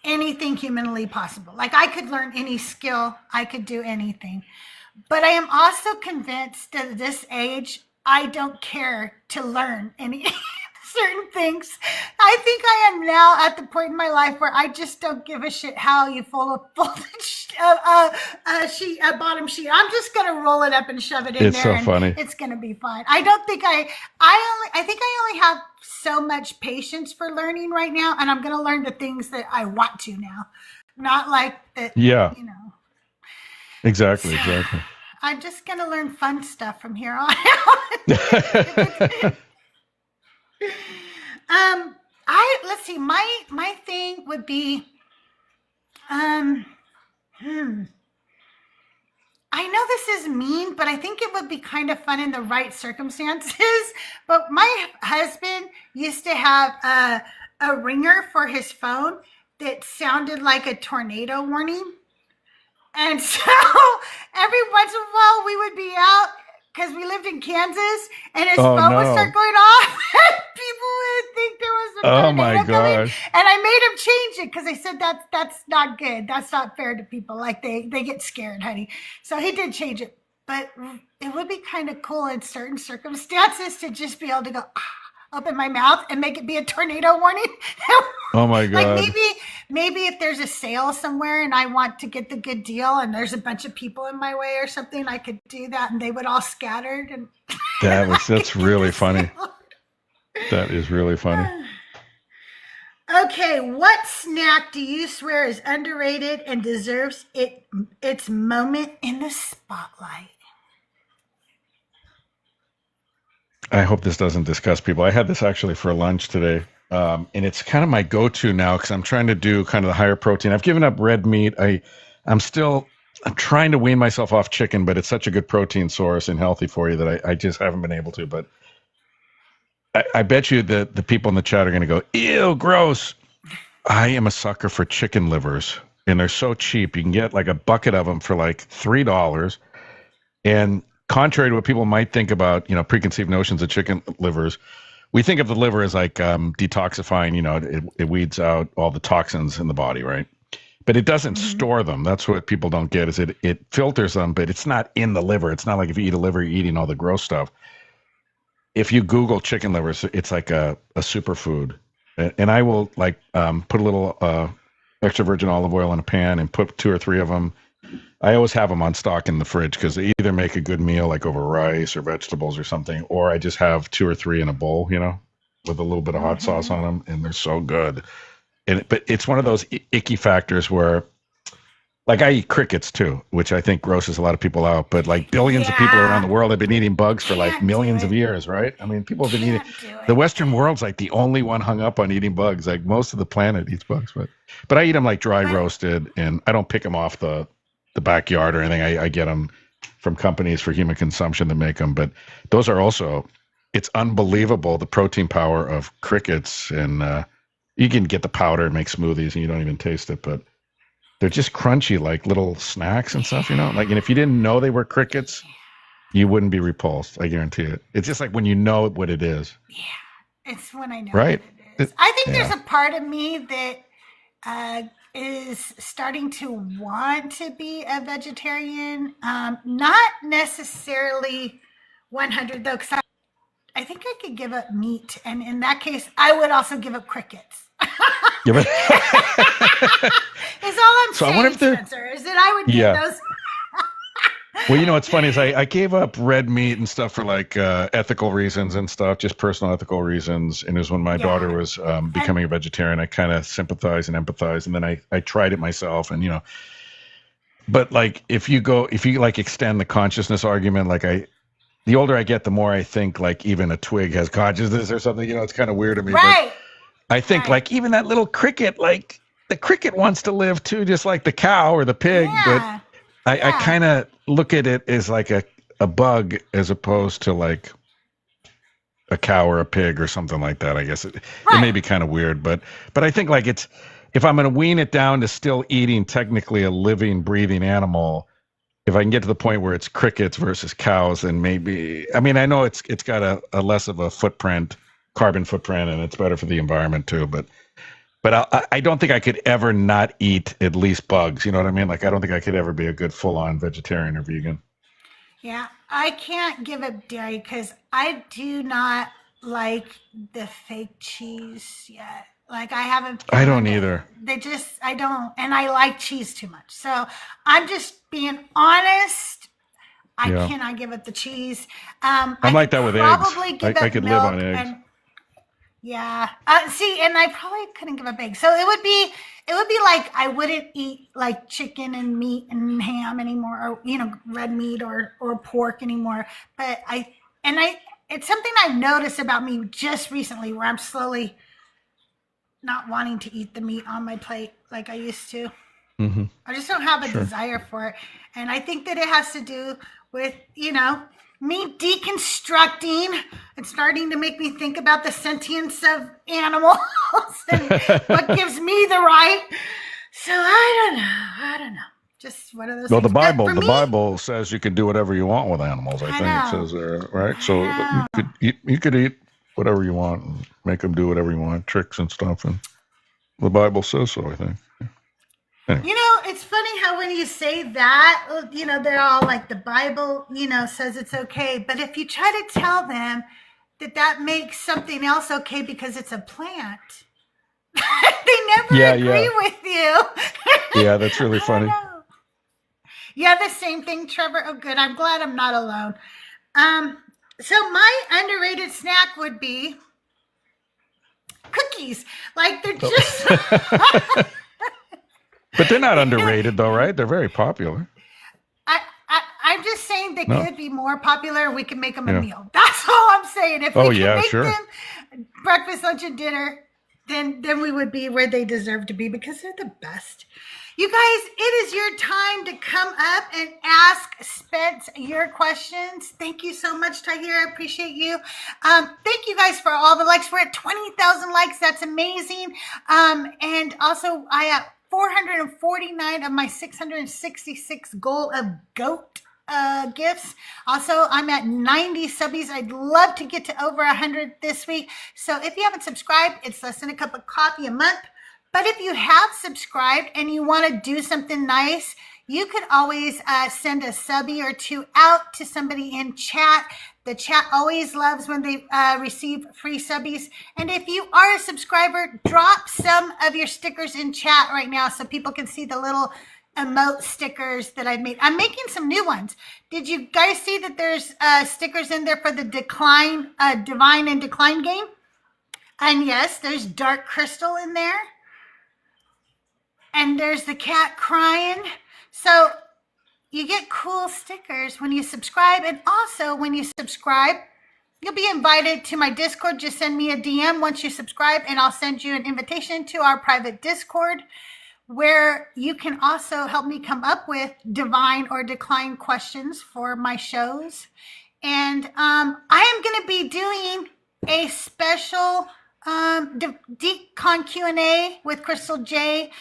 anything humanly possible. Like, I could learn any skill. I could do anything. But I am also convinced that at this age, I don't care to learn any certain things. I think I am now at the point in my life where I just don't give a shit how you fold a bottom sheet. I'm just gonna roll it up and shove it in It's there. so funny. It's gonna be fine. I think I only have so much patience for learning right now, and I'm gonna learn the things that I want to now, not like that. Yeah. You know. Exactly. I'm just gonna learn fun stuff from here on out. Let's see. My thing would be, I know this is mean, but I think it would be kind of fun in the right circumstances. But my husband used to have a ringer for his phone that sounded like a tornado warning. And so every once in a while we would be out because we lived in Kansas and his phone would start going off and people would think there was a tornado coming. And I made him change it because I said that's not good. That's not fair to people. Like they get scared, honey. So he did change it. But it would be kind of cool in certain circumstances to just be able to go open my mouth and make it be a tornado warning. Oh my God. Like maybe if there's a sale somewhere and I want to get the good deal and there's a bunch of people in my way or something, I could do that and they would all scattered. And that's really funny. That is really funny. Okay, what snack do you swear is underrated and deserves its moment in the spotlight? I hope this doesn't disgust people. I had this actually for lunch today, and it's kind of my go-to now because I'm trying to do kind of the higher protein. I've given up red meat. I'm trying to wean myself off chicken, but it's such a good protein source and healthy for you that I just haven't been able to. But I bet you that the people in the chat are going to go, ew, gross. I am a sucker for chicken livers, and they're so cheap. You can get like a bucket of them for like $3, and contrary to what people might think about, preconceived notions of chicken livers, we think of the liver as like detoxifying, it weeds out all the toxins in the body, right? But it doesn't store them. That's what people don't get is it filters them, but it's not in the liver. It's not like if you eat a liver, you're eating all the gross stuff. If you Google chicken livers, it's like a superfood. And I will like put a little extra virgin olive oil in a pan and put 2 or 3 of them. I always have them on stock in the fridge because they either make a good meal like over rice or vegetables or something, or I just have 2 or 3 in a bowl, with a little bit of hot sauce on them, and they're so good. But it's one of those icky factors where, like, I eat crickets too, which I think grosses a lot of people out. But like billions of people around the world have been eating bugs for like millions of years, right? I mean, people have been eating. The Western world's like the only one hung up on eating bugs. Like most of the planet eats bugs, but I eat them like dry roasted, and I don't pick them off the backyard or anything. I get them from companies for human consumption that make them. But those are also, it's unbelievable the protein power of crickets. And you can get the powder and make smoothies and you don't even taste it. But they're just crunchy, like little snacks and stuff, Like, and if you didn't know they were crickets, you wouldn't be repulsed. I guarantee it. It's just like when you know what it is. Yeah, it's when I know right? what it is. I think there's a part of me that is starting to want to be a vegetarian. Not necessarily 100 though, because I think I could give up meat, and in that case, I would also give up crickets. Yeah, but Is all I'm so saying, I wonder if Spencer, is that I would give those. Well, what's funny is I gave up red meat and stuff for like ethical reasons and stuff, just personal ethical reasons. And it was when my daughter was becoming a vegetarian. I kind of sympathized and empathized, and then I tried it myself, and But like if you like extend the consciousness argument, like the older I get, the more I think like even a twig has consciousness or something. It's kind of weird to me. Right. But I think like even that little cricket, like the cricket wants to live too, just like the cow or the pig. Yeah. But I kind of look at it as like a bug as opposed to like a cow or a pig or something like that. I guess it may be kind of weird, but I think like if I'm going to wean it down to still eating technically a living, breathing animal, if I can get to the point where it's crickets versus cows, then maybe, I mean, I know it's got a less of a carbon footprint, and it's better for the environment too, but I don't think I could ever not eat at least bugs. You know what I mean? Like, I don't think I could ever be a good full-on vegetarian or vegan. Yeah, I can't give up dairy because I do not like the fake cheese yet. Like I haven't. I don't found it. either. I don't, and I like cheese too much. So I'm just being honest. I Yeah. cannot give up the cheese. I'm I like could that with probably eggs. give I up could live on milk eggs. and yeah. See, and I probably couldn't give up eggs. So it would be like I wouldn't eat like chicken and meat and ham anymore, or red meat or pork anymore. But it's something I've noticed about me just recently, where I'm slowly not wanting to eat the meat on my plate like I used to. Mm-hmm. I just don't have a Sure. desire for it. And I think that it has to do with, me deconstructing and starting to make me think about the sentience of animals and what gives me the right. So I don't know. Just one of those Well, things. the Bible says you can do whatever you want with animals. I think know. it says there, right? So you could eat whatever you want and make them do whatever you want, tricks and stuff. And the Bible says so, I think. Anyway. It's funny how when you say that, they're all like the Bible, says it's okay. But if you try to tell them that makes something else okay because it's a plant, they never agree with you. Yeah, that's really funny. Yeah, the same thing, Trevor. Oh, good. I'm glad I'm not alone. So my underrated snack would be cookies. Like they're just... But they're not underrated, though, right? They're very popular. I'm just saying they could be more popular. We can make them a meal. That's all I'm saying. If we can make them breakfast, lunch, and dinner, then we would be where they deserve to be because they're the best. You guys, it is your time to come up and ask Spence your questions. Thank you so much, Tahir. I appreciate you. Thank you guys for all the likes. We're at 20,000 likes. That's amazing. And also, I have 449 of my 666 goal of GOAT gifts. Also, I'm at 90 subbies. I'd love to get to over 100 this week. So if you haven't subscribed, it's less than a cup of coffee a month. But if you have subscribed and you want to do something nice, you could always send a subby or two out to somebody in chat. The chat always loves when they receive free subbies. And if you are a subscriber, drop some of your stickers in chat right now so people can see the little emote stickers that I've made. I'm making some new ones. Did you guys see that there's stickers in there for the Divine and Decline game? And yes, there's Dark Crystal in there. And there's the cat crying. So you get cool stickers when you subscribe. And also when you subscribe, you'll be invited to my Discord. Just send me a DM once you subscribe and I'll send you an invitation to our private Discord where you can also help me come up with divine or decline questions for my shows. And I am going to be doing a special Decon Q&A with CrystalJae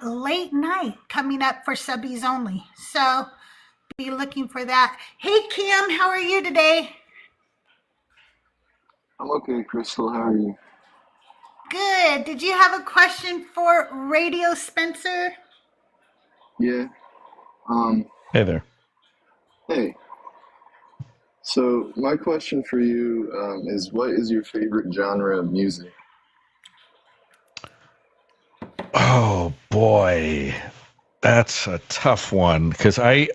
late night coming up for subbies only. So be looking for that. Hey, Kim, how are you today? I'm okay, Crystal. How are you? Good. Did you have a question for Radio Spencer? Yeah. Hey there. Hey. So my question for you is, what is your favorite genre of music? Oh boy, that's a tough one because I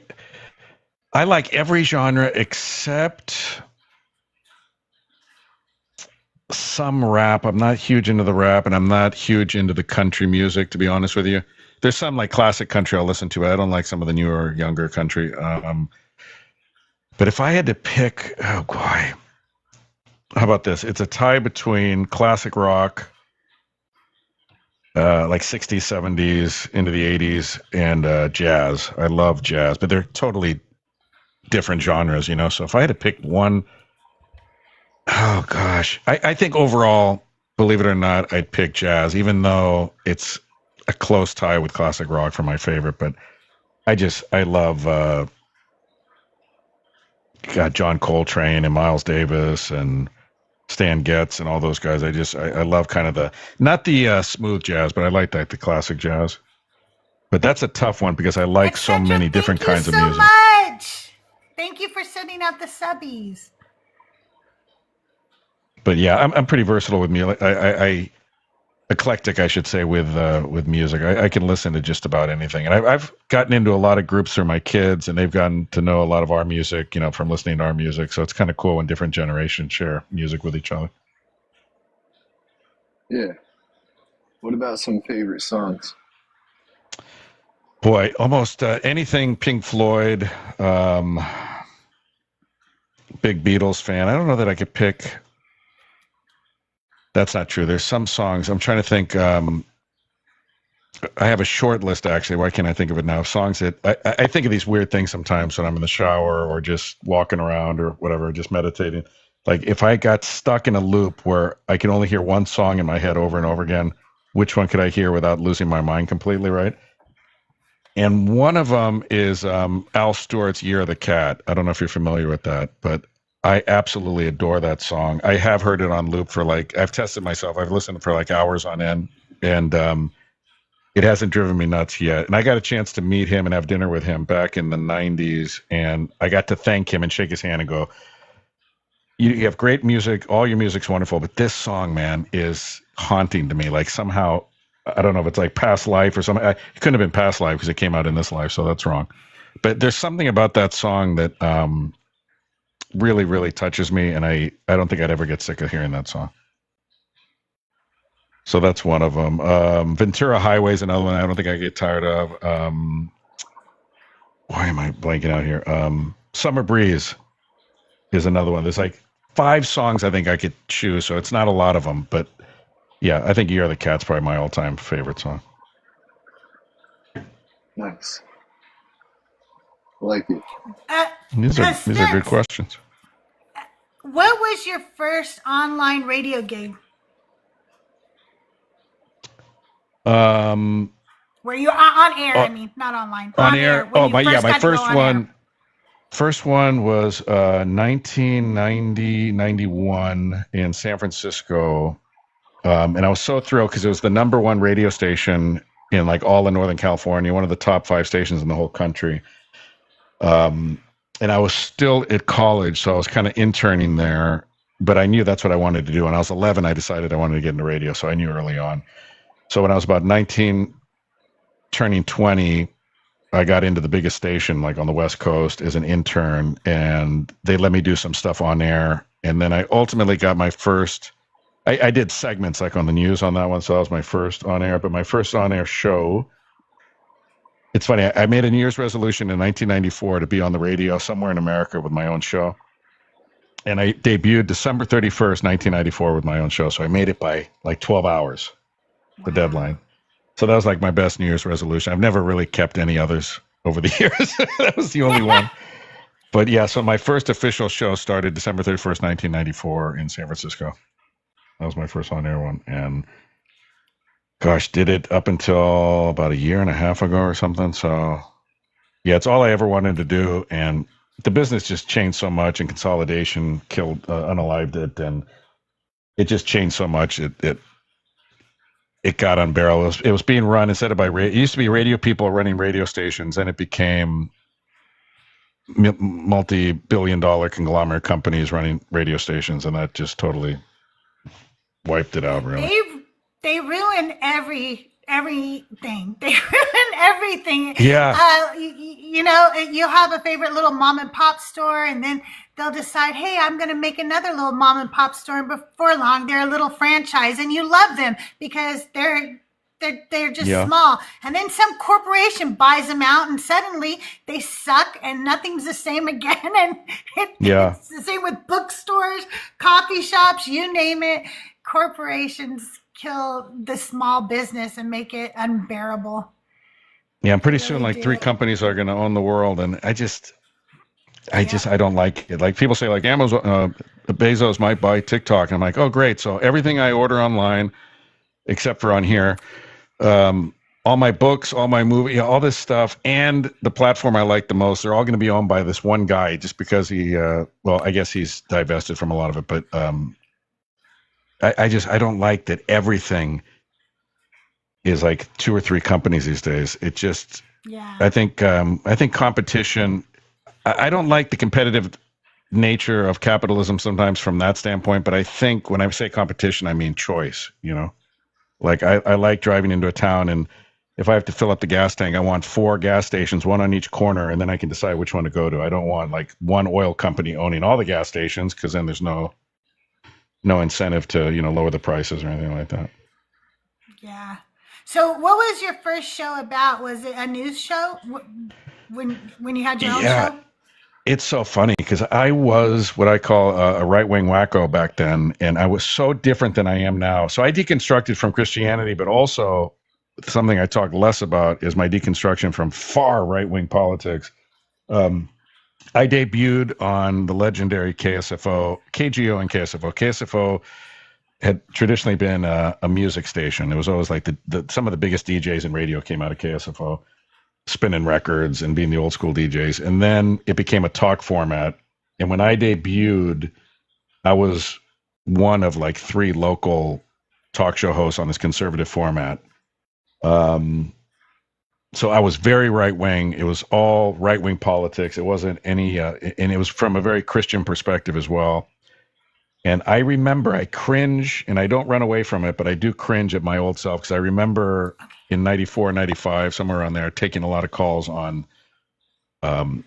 like every genre except some rap. I'm not huge into the rap, and I'm not huge into the country music, to be honest with you. There's some like classic country I'll listen to. I don't like some of the newer, younger country. But if I had to pick, oh boy, how about this? It's a tie between classic rock, like 60s, 70s, into the 80s, and jazz. I love jazz, but they're totally different genres, you know? So if I had to pick one, oh gosh, I think overall, believe it or not, I'd pick jazz, even though it's a close tie with classic rock for my favorite. But I love John Coltrane and Miles Davis and Stan Getz and all those guys. I love kind of not the smooth jazz, but I like the classic jazz. But that's a tough one because I like so many different kinds of music. Thank you so much. Thank you for sending out the subbies. but yeah, I'm pretty versatile with music. I eclectic, I should say, with music. I can listen to just about anything, and I've gotten into a lot of groups through my kids, and they've gotten to know a lot of our music, from listening to our music. So it's kind of cool when different generations share music with each other. Yeah. What about some favorite songs? Boy, almost anything Pink Floyd. Big Beatles fan. I don't know that I could pick. That's not true. There's some songs. I'm trying to think. I have a short list, actually. Why can't I think of it now? Songs that I think of these weird things sometimes when I'm in the shower or just walking around or whatever, just meditating. Like if I got stuck in a loop where I can only hear one song in my head over and over again, which one could I hear without losing my mind completely, right? And one of them is Al Stewart's Year of the Cat. I don't know if you're familiar with that, but I absolutely adore that song. I have heard it on loop for I've tested myself. I've listened for hours on end, and it hasn't driven me nuts yet. And I got a chance to meet him and have dinner with him back in the 90s, and I got to thank him and shake his hand and go, you have great music. All your music's wonderful, but this song, man, is haunting to me. Like somehow, I don't know if it's like past life or something. It couldn't have been past life because it came out in this life, so that's wrong. But there's something about that song that really, really touches me, and I don't think I'd ever get sick of hearing that song. So that's one of them. Ventura Highway is another one I don't think I get tired of. Why am I blanking out here? Summer Breeze is another one. There's 5 songs I think I could choose, so it's not a lot of them, but yeah, I think Year of the Cat's probably my all-time favorite song. Nice. I like it. These are good questions. What was your first online radio gig? Were you on air? I mean, not online. On air. My first one. First one was 1991 in San Francisco. And I was so thrilled because it was the #1 radio station in all of Northern California, one of the top 5 stations in the whole country. And I was still at college, so I was kind of interning there, but I knew that's what I wanted to do. When I was 11, I decided I wanted to get into radio, so I knew early on. So when I was about 19, turning 20, I got into the biggest station, on the West Coast, as an intern, and they let me do some stuff on air. And then I ultimately got my first. I did segments on the news on that one, so that was my first on air. But my first on air show, it's funny, I made a New Year's resolution in 1994 to be on the radio somewhere in America with my own show. And I debuted December 31st, 1994 with my own show. So I made it by 12 hours, the deadline. So that was my best New Year's resolution. I've never really kept any others over the years. That was the only one. But yeah, so my first official show started December 31st, 1994 in San Francisco. That was my first on-air one. And gosh, did it up until about a year and a half ago or something. So yeah, it's all I ever wanted to do. And the business just changed so much, and consolidation unalived it. And it just changed so much. It got unbearable. It was being run instead of by radio. It used to be radio people running radio stations, and it became multi-billion-dollar conglomerate companies running radio stations, and that just totally wiped it out. Really, they ruin everything. They ruin everything. Yeah. You'll have a favorite little mom and pop store, and then they'll decide, hey, I'm going to make another little mom and pop store. And before long, they're a little franchise, and you love them because they're just small. And then some corporation buys them out, and suddenly they suck, and nothing's the same again. And it's the same with bookstores, coffee shops, you name it. Corporations kill the small business and make it unbearable. Yeah, and pretty soon, 3 companies are going to own the world, and I don't like it. People say, Amazon, Bezos might buy TikTok, and I'm like, oh, great. So everything I order online, except for on here, all my books, all my movie, all this stuff, and the platform I like the most, they're all going to be owned by this one guy, just because he, I guess he's divested from a lot of it, but I don't like that everything is 2 or 3 companies these days. It just, I think competition. I don't like the competitive nature of capitalism sometimes from that standpoint, but I think when I say competition, I mean choice, you know? Like I like driving into a town, and if I have to fill up the gas tank, I want 4 gas stations, one on each corner, and then I can decide which one to go to. I don't want like one oil company owning all the gas stations, because then there's no incentive to, you know, lower the prices or anything like that. Yeah. So what was your first show about? Was it a news show when you had your own show? It's so funny because I was what I call a right-wing wacko back then, and I was so different than I am now. So I deconstructed from Christianity, but also something I talk less about is my deconstruction from far right-wing politics. I debuted on the legendary KSFO, KGO and KSFO. KSFO had traditionally been a music station. It was always like some of the biggest DJs in radio came out of KSFO, spinning records and being the old school DJs. And then it became a talk format. And when I debuted, I was one of like 3 local talk show hosts on this conservative format. So I was very right wing. It was all right wing politics. It wasn't any, and it was from a very Christian perspective as well. And I remember I cringe, and I don't run away from it, but I do cringe at my old self, because I remember in 94, 95, somewhere around there, taking a lot of calls on, and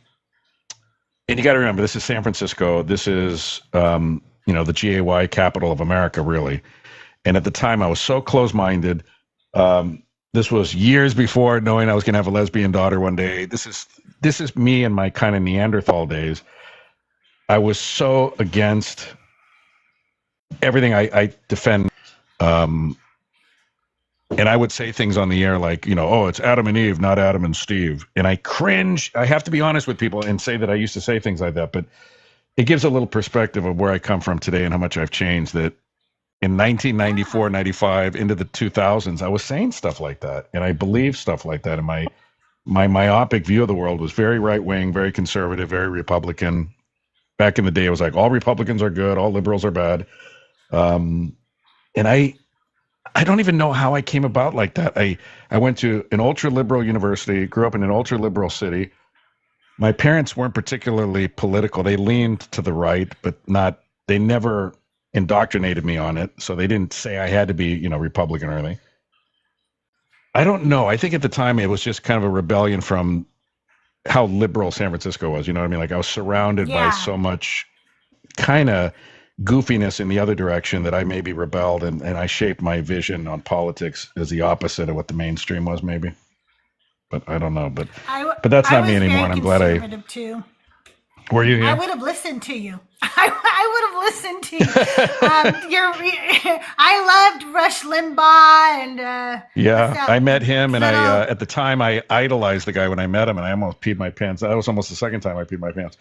you got to remember, this is San Francisco. This is, you know, the GAY capital of America, really. And at the time, I was so close-minded. This was years before knowing I was going to have a lesbian daughter one day. This is me in my kind of Neanderthal days. I was so against everything I defend. And I would say things on the air like, you know, oh, it's Adam and Eve, not Adam and Steve. And I cringe. I have to be honest with people and say that I used to say things like that, but it gives a little perspective of where I come from today and how much I've changed. That in 1994, 95, into the 2000s, I was saying stuff like that. And I believed stuff like that. And my myopic view of the world was very right-wing, very conservative, very Republican. Back in the day, it was like, all Republicans are good, all liberals are bad. And I don't even know how I came about like that. I went to an ultra-liberal university, grew up in an ultra-liberal city. My parents weren't particularly political. They leaned to the right, but they never indoctrinated me on it. So they didn't say I had to be, you know, Republican or anything. I don't know. I think at the time it was just kind of a rebellion from how liberal San Francisco was. You know what I mean? Like I was surrounded by so much kind of goofiness in the other direction that I maybe rebelled, and I shaped my vision on politics as the opposite of what the mainstream was, maybe. But I don't know. But that's not me anymore. And I'm glad too. Were you here? I would have listened to you. I would have listened to you. I loved Rush Limbaugh and I met him, and I at the time I idolized the guy when I met him, and I almost peed my pants. That was almost the second time I peed my pants.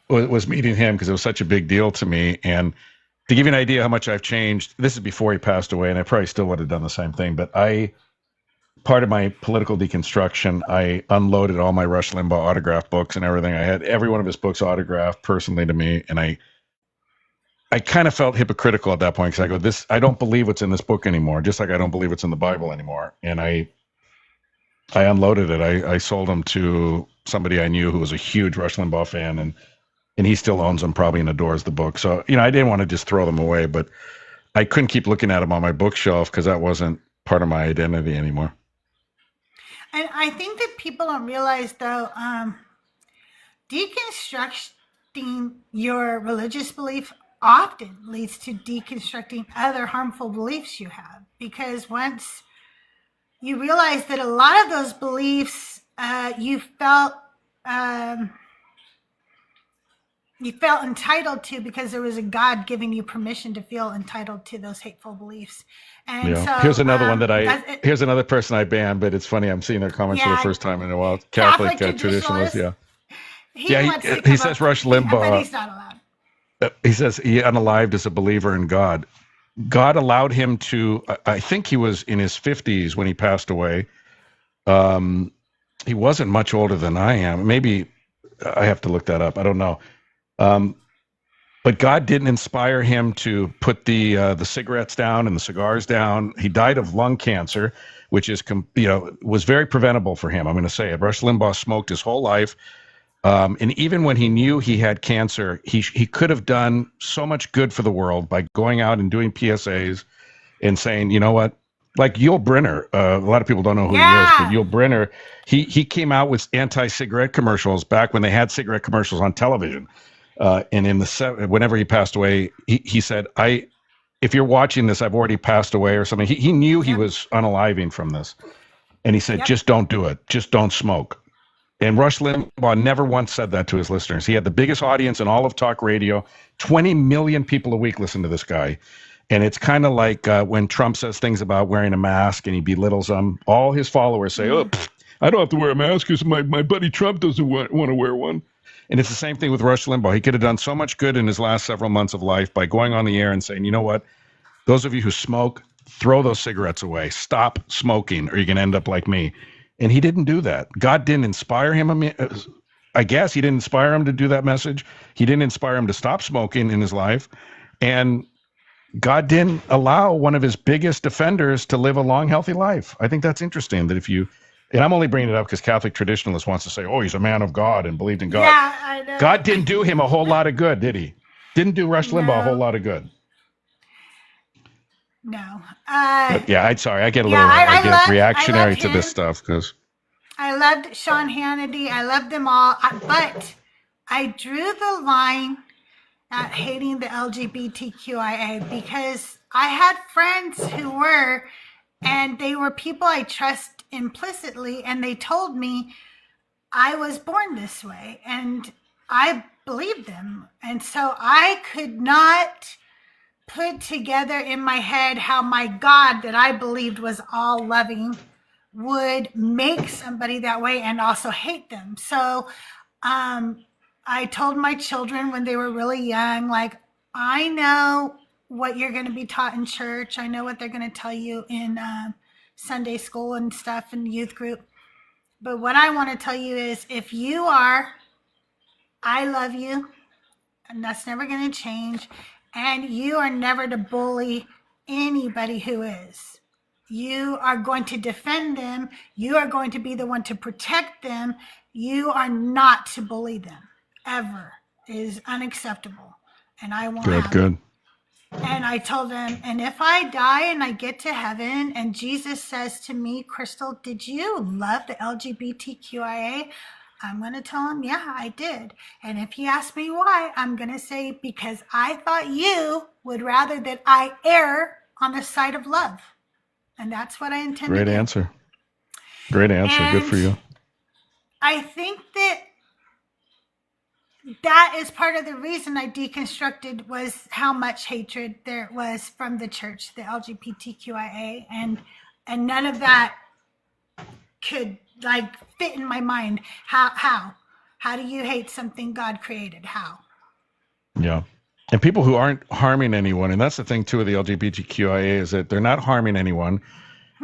Was meeting him because it was such a big deal to me. And to give you an idea how much I've changed, this is before he passed away, and I probably still would have done the same thing. But part of my political deconstruction, I unloaded all my Rush Limbaugh autograph books and everything. I had every one of his books autographed personally to me, and I kind of felt hypocritical at that point, because I go, I don't believe what's in this book anymore, just like I don't believe what's in the Bible anymore. And I unloaded it. I sold them to somebody I knew who was a huge Rush Limbaugh fan, and he still owns them probably and adores the book. So, you know, I didn't want to just throw them away, but I couldn't keep looking at them on my bookshelf because that wasn't part of my identity anymore. And I think that people don't realize, though, deconstructing your religious belief often leads to deconstructing other harmful beliefs you have. Because once you realize that a lot of those beliefs you felt entitled to because there was a God giving you permission to feel entitled to those hateful beliefs. And so here's another one here's another person I banned, but it's funny. I'm seeing their comments for the first time in a while. Catholic traditionalist. He says Rush Limbaugh. But he's not allowed. He says he unalived as a believer in God. God allowed him to, I think he was in his 50s when he passed away. He wasn't much older than I am. Maybe I have to look that up. I don't know. But God didn't inspire him to put the cigarettes down and the cigars down. He died of lung cancer, which is, was very preventable for him. I'm going to say it. Rush Limbaugh smoked his whole life. And even when he knew he had cancer, he could have done so much good for the world by going out and doing PSAs and saying, you know what, like Yul Brynner, a lot of people don't know who he is, but Yul Brynner, he came out with anti-cigarette commercials back when they had cigarette commercials on television. And in whenever he passed away, he said, if you're watching this, I've already passed away or something. He knew he was unaliving from this. And he said, just don't do it. Just don't smoke. And Rush Limbaugh never once said that to his listeners. He had the biggest audience in all of talk radio. 20 million people a week listen to this guy. And it's kind of like when Trump says things about wearing a mask and he belittles them. All his followers say, I don't have to wear a mask because my buddy Trump doesn't want to wear one. And it's the same thing with Rush Limbaugh. He could have done so much good in his last several months of life by going on the air and saying, you know what? Those of you who smoke, throw those cigarettes away. Stop smoking or you're going to end up like me. And he didn't do that. God didn't inspire him. I mean, I guess he didn't inspire him to do that message. He didn't inspire him to stop smoking in his life. And God didn't allow one of his biggest defenders to live a long, healthy life. I think that's interesting that and I'm only bringing it up because Catholic traditionalists wants to say, oh, he's a man of God and believed in God. Yeah, I know. God didn't do him a whole lot of good, did he? Didn't do Rush Limbaugh a whole lot of good. No. Yeah, sorry. I get a little I get reactionary to this stuff because I loved Sean Hannity. I loved them all. But I drew the line at hating the LGBTQIA because I had friends who were, and they were people I trust implicitly, and they told me I was born this way, and I believed them. And so I could not put together in my head how my God that I believed was all loving would make somebody that way and also hate them. So I told my children when they were really young, like, I know what you're going to be taught in church. I know what they're going to tell you in Sunday school and stuff and youth group. But what I want to tell you is if you are, I love you, and that's never going to change. And you are never to bully anybody who is. You are going to defend them. You are going to be the one to protect them. You are not to bully them, ever. It is unacceptable. And I won't have good. And I told them, and if I die and I get to heaven and Jesus says to me, Crystal, did you love the LGBTQIA? I'm going to tell him, yeah, I did. And if he asks me why, I'm going to say, because I thought you would rather that I err on the side of love. And that's what I intend to do. Great answer. Great answer. And good for you. I think that is part of the reason I deconstructed was how much hatred there was from the church, the LGBTQIA, and none of that could fit in my mind. How do you hate something God created? How? Yeah. And people who aren't harming anyone, and that's the thing too with the LGBTQIA, is that they're not harming anyone.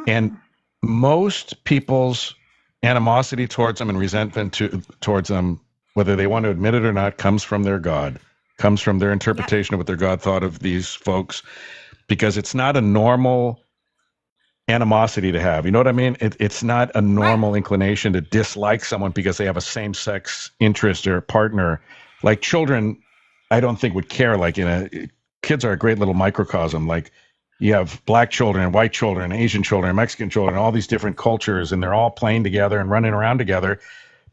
And most people's animosity towards them and resentment towards them, whether they want to admit it or not, comes from their God, comes from their interpretation of what their God thought of these folks, because it's not a normal animosity to have. You know what I mean? It's not a normal inclination to dislike someone because they have a same-sex interest or partner. Like children, I don't think would care. Kids are a great little microcosm. Like you have black children and white children, Asian children, Mexican children, all these different cultures, and they're all playing together and running around together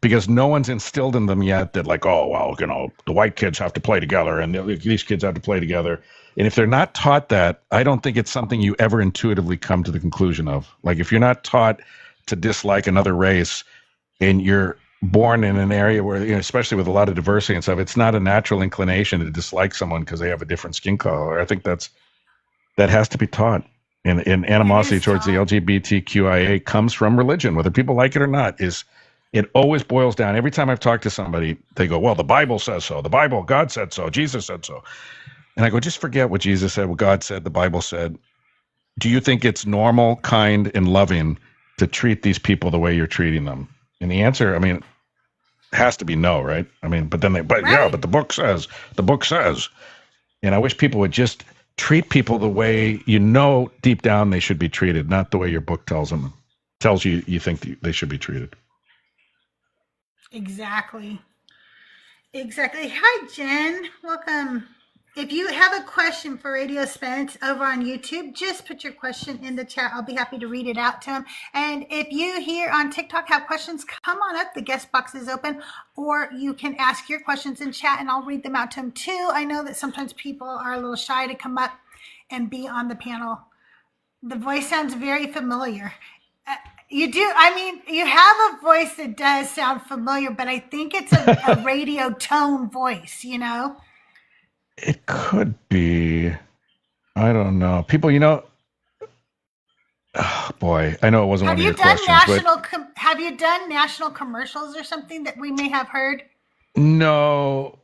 because no one's instilled in them yet that the white kids have to play together and these kids have to play together. And if they're not taught that, I don't think it's something you ever intuitively come to the conclusion of. Like if you're not taught to dislike another race and you're born in an area where, especially with a lot of diversity and stuff, it's not a natural inclination to dislike someone because they have a different skin color. I think that has to be taught. And animosity towards the LGBTQIA comes from religion, whether people like it or not. It always boils down. Every time I've talked to somebody, they go, well, the Bible says so. The Bible, God said so. Jesus said so. And I go, just forget what Jesus said, what God said, the Bible said. Do you think it's normal, kind, and loving to treat these people the way you're treating them? And the answer, has to be no, right? But the book says. And I wish people would just treat people the way deep down they should be treated, not the way your book tells you you think they should be treated. Exactly. Exactly. Hi, Jen. Welcome. If you have a question for Radio Spence over on YouTube, just put your question in the chat. I'll be happy to read it out to him. And if you here on TikTok have questions, come on up. The guest box is open, or you can ask your questions in chat and I'll read them out to him too. I know that sometimes people are a little shy to come up and be on the panel. The voice sounds very familiar. You do. I mean, you have a voice that does sound familiar, but I think it's a radio tone voice, you know? It could be. I don't know. People, oh boy, I know it wasn't one of your questions, but have you done national commercials or something that we may have heard? No,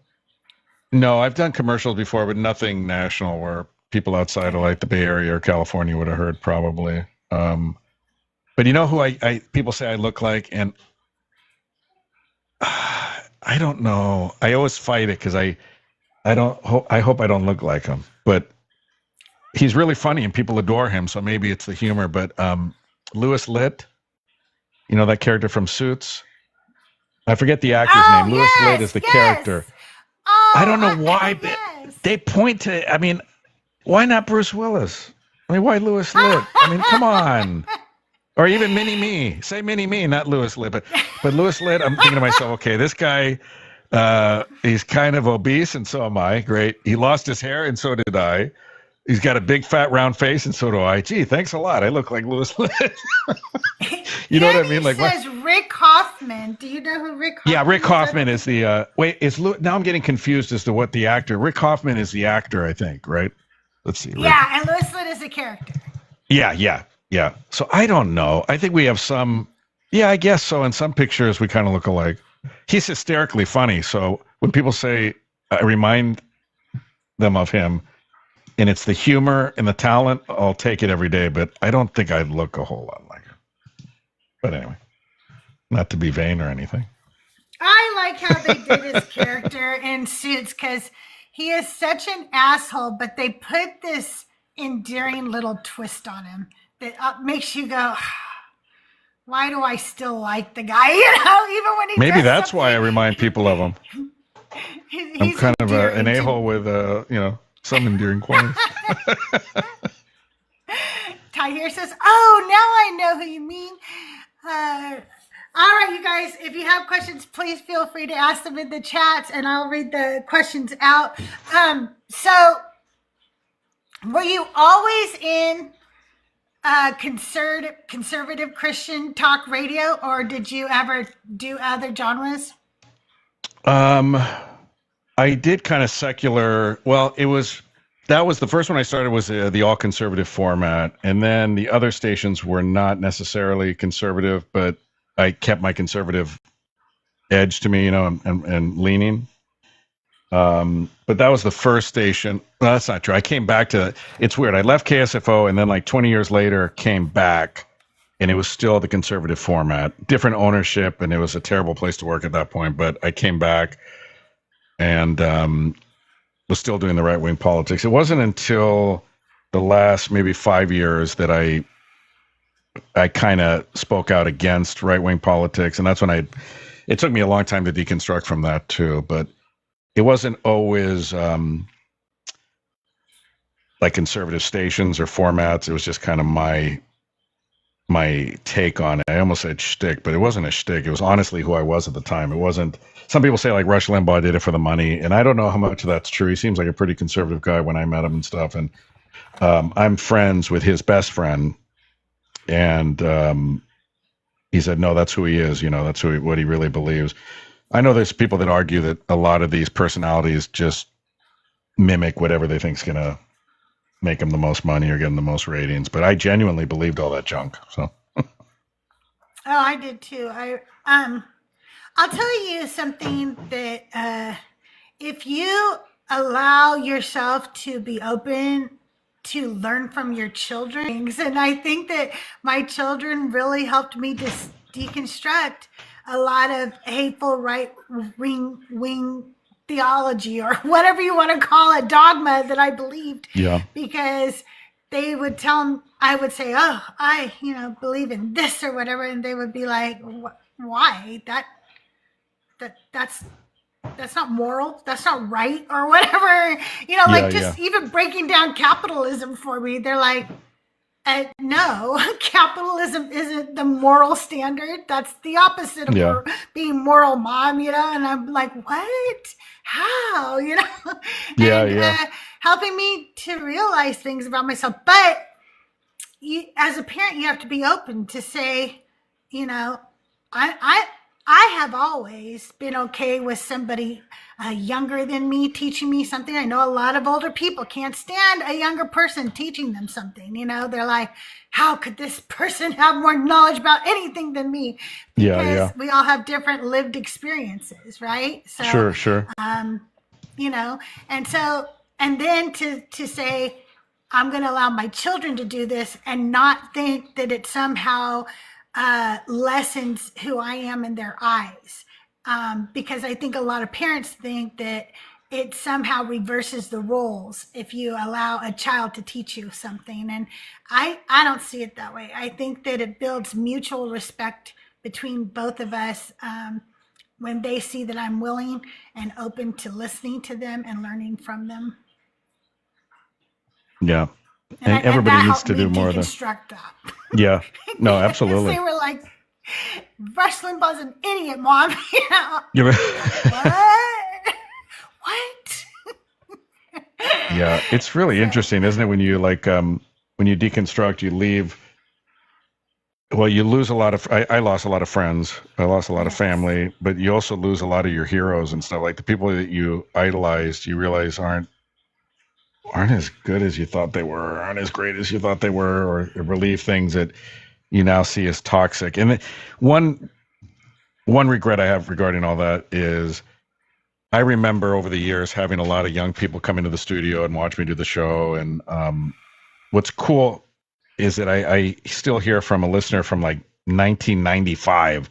I've done commercials before, but nothing national where people outside of like the Bay Area or California would have heard probably. But you know who I people say I look like, and I don't know. I always fight it because I hope I don't look like him, but he's really funny and people adore him. So maybe it's the humor. But Louis Litt, you know that character from Suits. I forget the actor's name. Louis Litt is the character. Oh, I don't know why they point to. I mean, why not Bruce Willis? I mean, why Louis Litt? I mean, come on. Or even Mini Me. Say Mini Me, not Louis Litt. But Louis Litt, I'm thinking to myself, okay, this guy, he's kind of obese, and so am I. Great. He lost his hair, and so did I. He's got a big, fat, round face, and so do I. Gee, thanks a lot. I look like Louis Litt. You know what I mean? Like, says Rick Hoffman. Do you know who Rick Hoffman is? Yeah, Rick Hoffman is the, now I'm getting confused as to what the actor, Rick Hoffman is the actor, I think, right? Let's see. Yeah, and Louis Litt is the character. Yeah. So I don't know. I think we have some, I guess so. In some pictures, we kind of look alike. He's hysterically funny. So when people say, I remind them of him, and it's the humor and the talent, I'll take it every day. But I don't think I look a whole lot like him. But anyway, not to be vain or anything. I like how they did his character in Suits because he is such an asshole, but they put this endearing little twist on him that makes you go, why do I still like the guy? You know, even when he maybe that's why I remind people of him. I'm kind of an a-hole with some endearing qualities. Tahir says, oh, now I know who you mean. All right, you guys, if you have questions, please feel free to ask them in the chats and I'll read the questions out. So were you always in conservative Christian talk radio, or did you ever do other genres? I did kind of secular. Well, that was the first one I started was the all conservative format. And then the other stations were not necessarily conservative, but I kept my conservative edge to me, and leaning. But that was the first station. No, that's not true. I came back to, it's weird. I left KSFO and then like 20 years later came back and it was still the conservative format, different ownership. And it was a terrible place to work at that point, but I came back and, was still doing the right wing politics. It wasn't until the last maybe 5 years that I kind of spoke out against right wing politics. And that's when it took me a long time to deconstruct from that too, but it wasn't always like conservative stations or formats. It was just kind of my take on it. I almost said shtick, but it wasn't a shtick. It was honestly who I was at the time. It wasn't. Some people say like Rush Limbaugh did it for the money, and I don't know how much of that's true. He seems like a pretty conservative guy when I met him and stuff. And I'm friends with his best friend, and he said, no, that's who he is. That's what he really believes. I know there's people that argue that a lot of these personalities just mimic whatever they think is going to make them the most money or get them the most ratings. But I genuinely believed all that junk. So. Oh, I did too. I'll tell you something that if you allow yourself to be open to learn from your children, and I think that my children really helped me to deconstruct a lot of hateful right-wing theology or whatever you want to call it, dogma that I believed. Yeah. Because they would tell them, I would say, oh, I, believe in this or whatever. And they would be like, why? That's that's not moral, that's not right, or whatever. Like just even breaking down capitalism for me, they're like, no, capitalism isn't the moral standard. That's the opposite of being moral, Mom. And I'm like, what? How? Helping me to realize things about myself. But as a parent, you have to be open to say, I have always been okay with somebody younger than me teaching me something. I know a lot of older people can't stand a younger person teaching them something. They're like, how could this person have more knowledge about anything than me? Because we all have different lived experiences, right? So, sure. And then to say, I'm going to allow my children to do this and not think that it somehow lessens who I am in their eyes. Because I think a lot of parents think that it somehow reverses the roles if you allow a child to teach you something. And I don't see it that way. I think that it builds mutual respect between both of us when they see that I'm willing and open to listening to them and learning from them. Yeah. And everybody needs to do more of that. Yeah. No, absolutely. They were like, Rush Limbaugh's an idiot, Mom. What? Yeah, it's really interesting, isn't it? When you when you deconstruct, you leave. Well, you lose a lot of. I lost a lot of friends. I lost a lot of family, but you also lose a lot of your heroes and stuff. Like the people that you idolized, you realize aren't as good as you thought they were, aren't as great as you thought they were, or believe things that you now see as toxic. And one regret I have regarding all that is I remember over the years having a lot of young people come into the studio and watch me do the show. And what's cool is that I still hear from a listener from like 1995,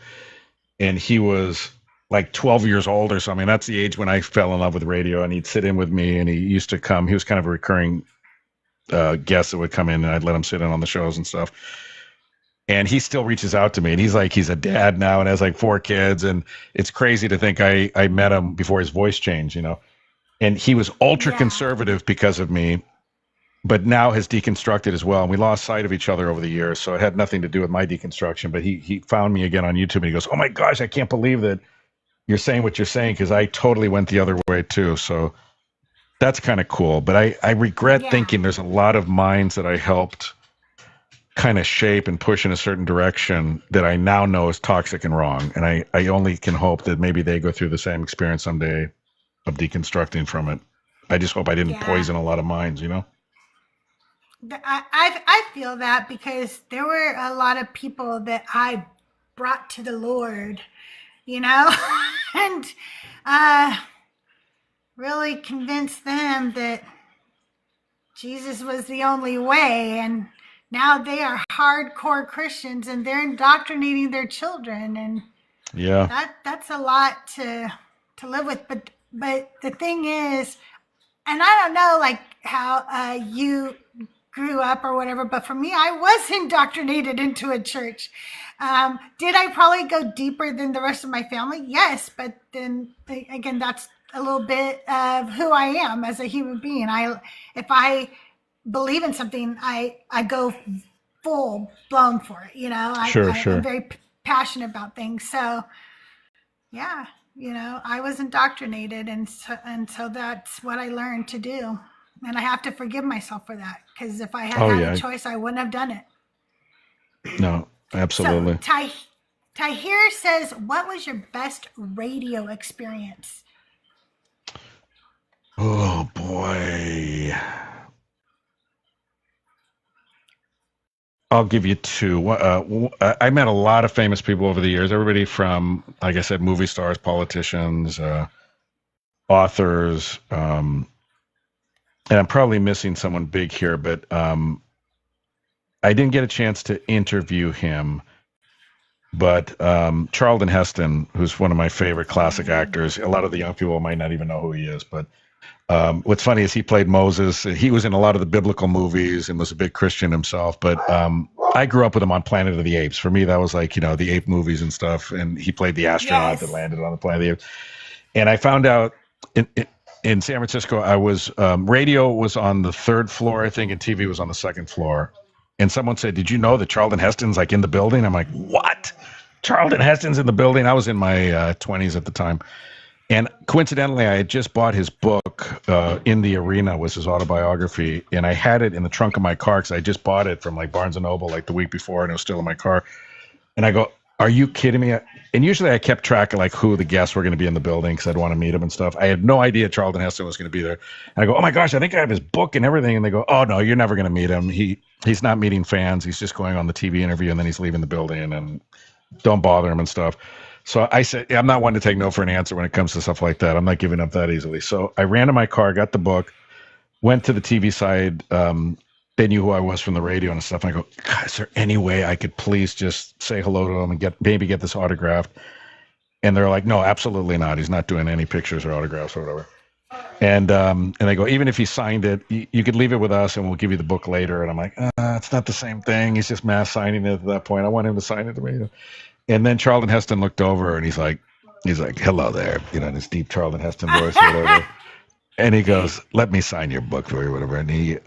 and he was like 12 years old or something. That's the age when I fell in love with radio, and he'd sit in with me, and he used to come. He was kind of a recurring guest that would come in, and I'd let him sit in on the shows and stuff. And he still reaches out to me, and he's a dad now and has like 4 kids. And it's crazy to think I met him before his voice changed, and he was ultra conservative because of me, but now has deconstructed as well. And we lost sight of each other over the years. So it had nothing to do with my deconstruction, but he found me again on YouTube, and he goes, "Oh my gosh, I can't believe that you're saying what you're saying, because I totally went the other way too." So that's kind of cool. But I regret thinking there's a lot of minds that I helped kind of shape and push in a certain direction that I now know is toxic and wrong. And I only can hope that maybe they go through the same experience someday of deconstructing from it. I just hope I didn't poison a lot of minds, I feel that, because there were a lot of people that I brought to the Lord, and really convinced them that Jesus was the only way. And now they are hardcore Christians, and they're indoctrinating their children. And that's a lot to live with. But the thing is, and I don't know like how you grew up or whatever, but for me, I was indoctrinated into a church. Did I probably go deeper than the rest of my family? Yes, but then again, that's a little bit of who I am as a human being. If I believe in something, I go full blown for it. I'm very passionate about things. So I was indoctrinated, and so that's what I learned to do. And I have to forgive myself for that, because if I had a choice, I wouldn't have done it. No, absolutely. So Tahir says, what was your best radio experience? Oh, boy. I'll give you 2. I met a lot of famous people over the years, everybody from, like I said, movie stars, politicians, authors, and I'm probably missing someone big here, but I didn't get a chance to interview him. But Charlton Heston, who's one of my favorite classic actors, a lot of the young people might not even know who he is. But what's funny is he played Moses. He was in a lot of the biblical movies and was a big Christian himself. But I grew up with him on Planet of the Apes. For me, that was like, the ape movies and stuff. And he played the astronaut that landed on the Planet of the Apes. And I found out in San Francisco, I was radio was on the third floor, I think, and TV was on the second floor. And someone said, "Did you know that Charlton Heston's like in the building?" I'm like, "What? Charlton Heston's in the building?" I was in my 20s at the time. And coincidentally, I had just bought his book, In the Arena, was his autobiography. And I had it in the trunk of my car because I just bought it from like Barnes & Noble like the week before, and it was still in my car. And I go, "Are you kidding me?" And usually I kept track of like who the guests were going to be in the building because I'd want to meet them and stuff. I had no idea Charlton Heston was going to be there. And I go, "Oh my gosh, I think I have his book and everything." And they go, "Oh no, you're never going to meet him. He's not meeting fans. He's just going on the TV interview and then he's leaving the building, and don't bother him and stuff." So I said, I'm not one to take no for an answer when it comes to stuff like that. I'm not giving up that easily. So I ran to my car, got the book, went to the TV side. They knew who I was from the radio and stuff. And I go, "God, is there any way I could please just say hello to him and maybe get this autographed?" And they're like, "No, absolutely not. He's not doing any pictures or autographs or whatever." And they go, "Even if he signed it, you could leave it with us and we'll give you the book later." And I'm like, "It's not the same thing. He's just mass signing it at that point. I want him to sign it to me." And then Charlton Heston looked over and he's like, "Hello there," in his deep Charlton Heston voice or whatever. And he goes, "Let me sign your book for you," or whatever. And he,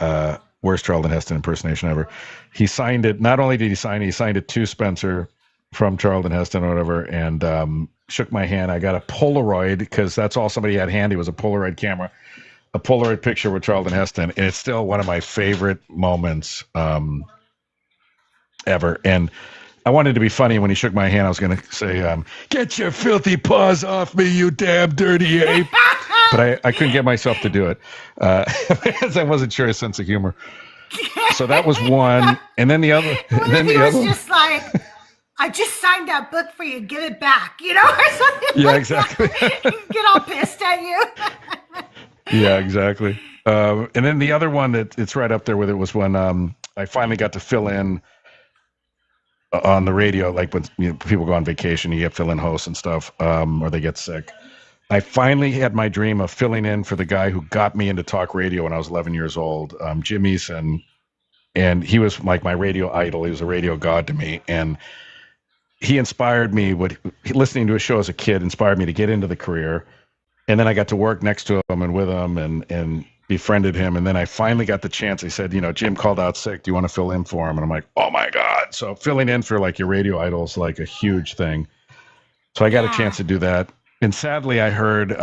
worst Charlton Heston impersonation ever. He signed it. Not only did he sign it, he signed it to Spencer from Charlton Heston or whatever, and shook my hand. I got a Polaroid because that's all somebody had handy was a Polaroid camera, a Polaroid picture with Charlton Heston. And it's still one of my favorite moments ever. And I wanted to be funny. When he shook my hand, I was going to say, "Get your filthy paws off me, you damn dirty ape." But I couldn't get myself to do it because I wasn't sure his sense of humor. So that was one. And then the other. What if he was just like, "I just signed that book for you. Give it back," or something. Yeah, like exactly. That. He'd get all pissed at you. Yeah, exactly. And then the other one that it's right up there with it was when I finally got to fill in on the radio, like when people go on vacation, you get fill-in hosts and stuff, or they get sick. I finally had my dream of filling in for the guy who got me into talk radio when I was 11 years old, Jim Eason. And he was like my radio idol. He was a radio god to me. And he inspired me. Listening to his show as a kid inspired me to get into the career. And then I got to work next to him and with him and befriended him. And then I finally got the chance. He said, "Jim called out sick. Do you want to fill in for him?" And I'm like, "Oh my God." So filling in for like your radio idol is like a huge thing. So I got a chance to do that. And sadly, I heard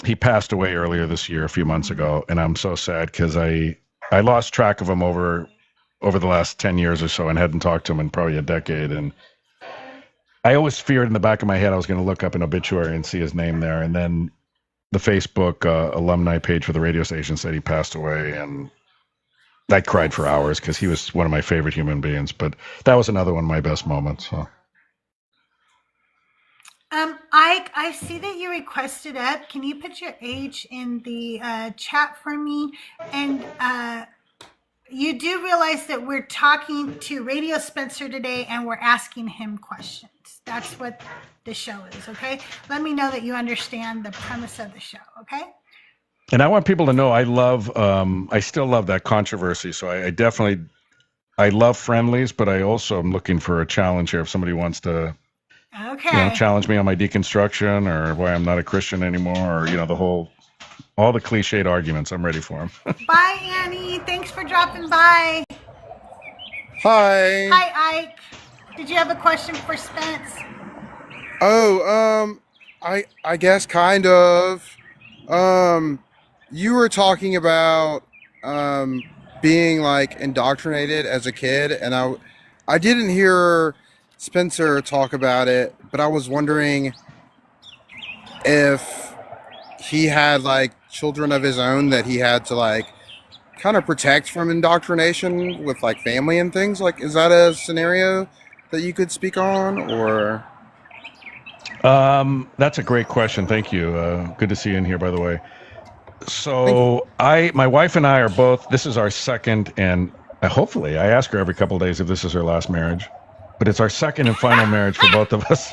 he passed away earlier this year, a few months ago. And I'm so sad because I lost track of him over the last 10 years or so and hadn't talked to him in probably a decade. And I always feared in the back of my head I was going to look up an obituary and see his name there. And then the Facebook alumni page for the radio station said he passed away. And I cried for hours because he was one of my favorite human beings. But that was another one of my best moments. So. I see that you requested up. Can you put your age in the chat for me? And you do realize that we're talking to Radio Spencer today and we're asking him questions. That's what the show is, okay? Let me know that you understand the premise of the show, okay? And I want people to know I still love that controversy. So I love friendlies, but I also am looking for a challenge here. If somebody wants to challenge me on my deconstruction or why I'm not a Christian anymore, or all the cliched arguments, I'm ready for them. Bye, Annie. Thanks for dropping by. Hi. Hi, Ike. Did you have a question for Spence? Oh, I guess kind of. You were talking about being like indoctrinated as a kid, and I didn't hear Spencer talk about it, but I was wondering if he had like children of his own that he had to like kind of protect from indoctrination with like family and things. Like, is that a scenario that you could speak on, or? That's a great question. Thank you. Good to see you in here, by the way. So my wife and I are both, this is our second, and hopefully I ask her every couple of days if this is her last marriage, but it's our second and final marriage for both of us.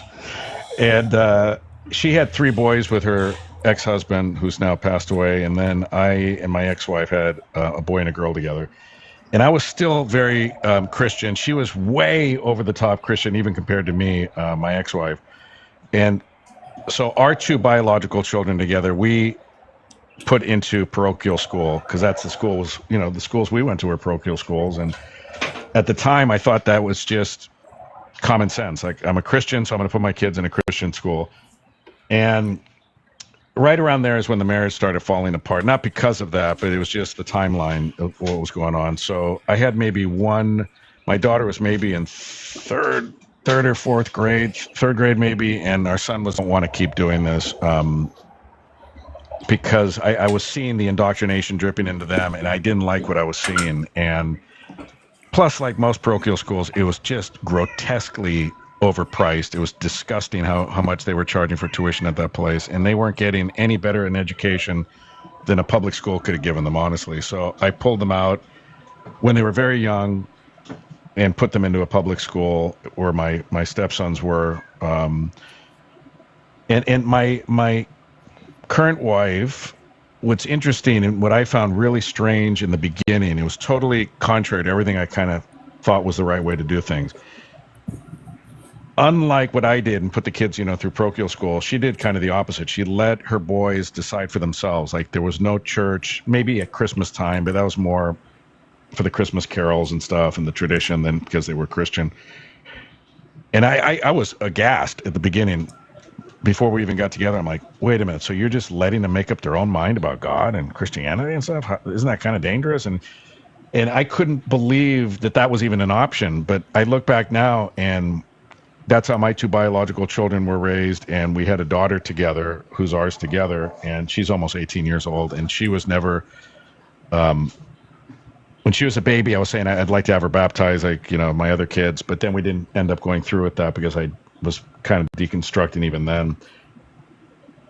And she had 3 boys with her ex-husband, who's now passed away. And then I and my ex-wife had a boy and a girl together. And I was still very Christian. She was way over the top Christian, even compared to me, my ex-wife. And So our two biological children together, we put into parochial school because that's the schools, the schools we went to were parochial schools. And at the time, I thought that was just common sense. Like, I'm a Christian, so I'm going to put my kids in a Christian school. And right around there is when the marriage started falling apart. Not because of that, but it was just the timeline of what was going on. So I had maybe my daughter was maybe in third or fourth grade, third grade maybe, and our son was, don't want to keep doing this because I was seeing the indoctrination dripping into them, and I didn't like what I was seeing. And plus, like most parochial schools, it was just grotesquely overpriced. It was disgusting how much they were charging for tuition at that place, and they weren't getting any better an education than a public school could have given them, honestly. So I pulled them out when they were very young and put them into a public school where my stepsons were. And my current wife, what's interesting and what I found really strange in the beginning, it was totally contrary to everything I kind of thought was the right way to do things. Unlike what I did and put the kids, through parochial school, she did kind of the opposite. She let her boys decide for themselves. Like, there was no church, maybe at Christmas time, but that was more for the Christmas carols and stuff and the tradition than because they were Christian. And I was aghast at the beginning. Before we even got together, I'm like, wait a minute. So you're just letting them make up their own mind about God and Christianity and stuff? Isn't that kind of dangerous? And I couldn't believe that was even an option. But I look back now, and that's how my two biological children were raised. And we had a daughter together who's ours together. And she's almost 18 years old. And she was never, when she was a baby, I was saying I'd like to have her baptized like, my other kids. But then we didn't end up going through with that because I was kind of deconstructing even then.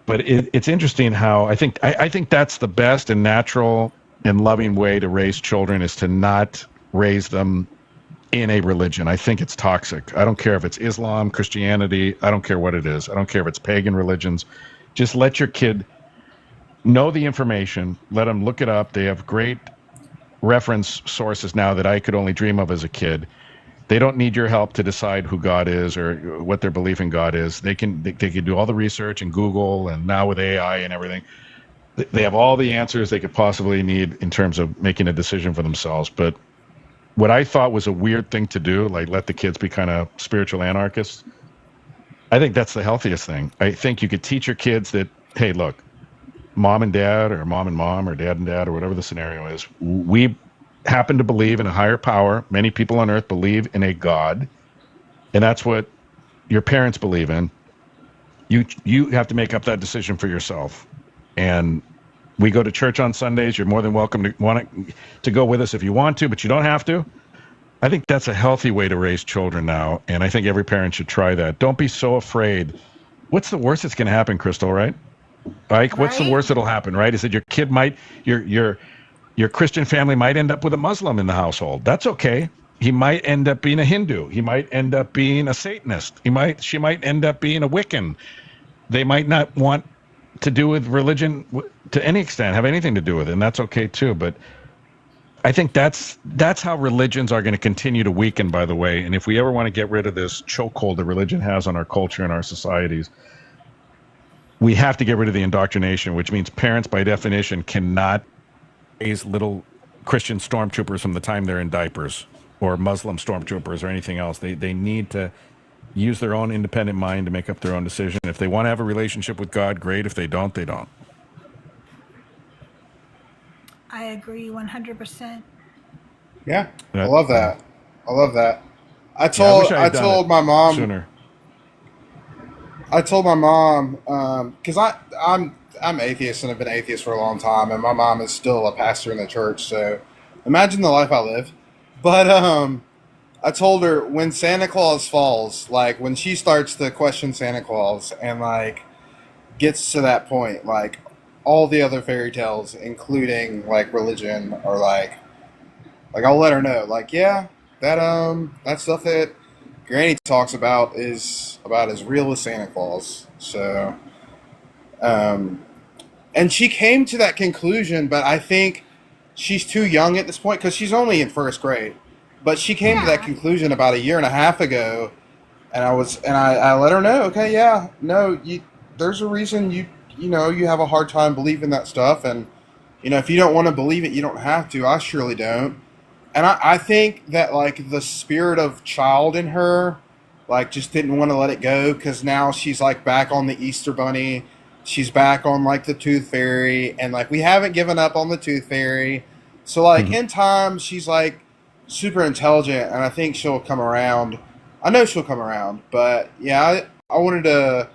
But it's interesting how I think that's the best and natural and loving way to raise children, is to not raise them in a religion. I think it's toxic. I don't care if it's Islam, Christianity, I don't care what it is. I don't care if it's pagan religions. Just let your kid know the information, let them look it up. They have great reference sources now that I could only dream of as a kid. They don't need your help to decide who God is or what their belief in God is. They can do all the research and Google, and now with AI and everything, they have all the answers they could possibly need in terms of making a decision for themselves. But what I thought was a weird thing to do, like let the kids be kind of spiritual anarchists, I think that's the healthiest thing. I think you could teach your kids that, hey, look, mom and dad, or mom and mom, or dad and dad, or whatever the scenario is, we happen to believe in a higher power. Many people on earth believe in a God, and that's what your parents believe in. You have to make up that decision for yourself. And we go to church on Sundays. You're more than welcome to go with us if you want to, but you don't have to. I think that's a healthy way to raise children now, and I think every parent should try that. Don't be so afraid. What's the worst that's going to happen, Crystal, right? Ike, what's the worst that'll happen, right? Is that your kid your Christian family might end up with a Muslim in the household. That's okay. He might end up being a Hindu. He might end up being a Satanist. She might end up being a Wiccan. They might not want to do with religion to any extent, have anything to do with it, and that's okay too. But I think that's how religions are going to continue to weaken, by the way. And if we ever want to get rid of this chokehold that religion has on our culture and our societies, we have to get rid of the indoctrination, which means parents, by definition, cannot raise little Christian stormtroopers from the time they're in diapers, or Muslim stormtroopers, or anything else. They need to use their own independent mind to make up their own decision. If they want to have a relationship with God, great. If they don't, they don't. I agree 100%. Yeah, I love that. I told my mom sooner. I told my mom, because I'm atheist and I've been atheist for a long time, and my mom is still a pastor in the church, so imagine the life I live. But I told her, when Santa Claus falls, like when she starts to question Santa Claus and like gets to that point, like all the other fairy tales, including like religion, are like I'll let her know, like, yeah, that stuff that Granny talks about is about as real as Santa Claus. So, and she came to that conclusion, but I think she's too young at this point because she's only in first grade. But she came to that conclusion about a year and a half ago, and I let her know, okay, yeah, no, there's a reason you have a hard time believing that stuff, and if you don't want to believe it, you don't have to. I surely don't. And I think that like the spirit of child in her, like just didn't want to let it go, because now she's like back on the Easter Bunny, she's back on like the Tooth Fairy, and like we haven't given up on the Tooth Fairy. So like in time, she's like super intelligent, and I think she'll come around. I know she'll come around, but yeah, I wanted to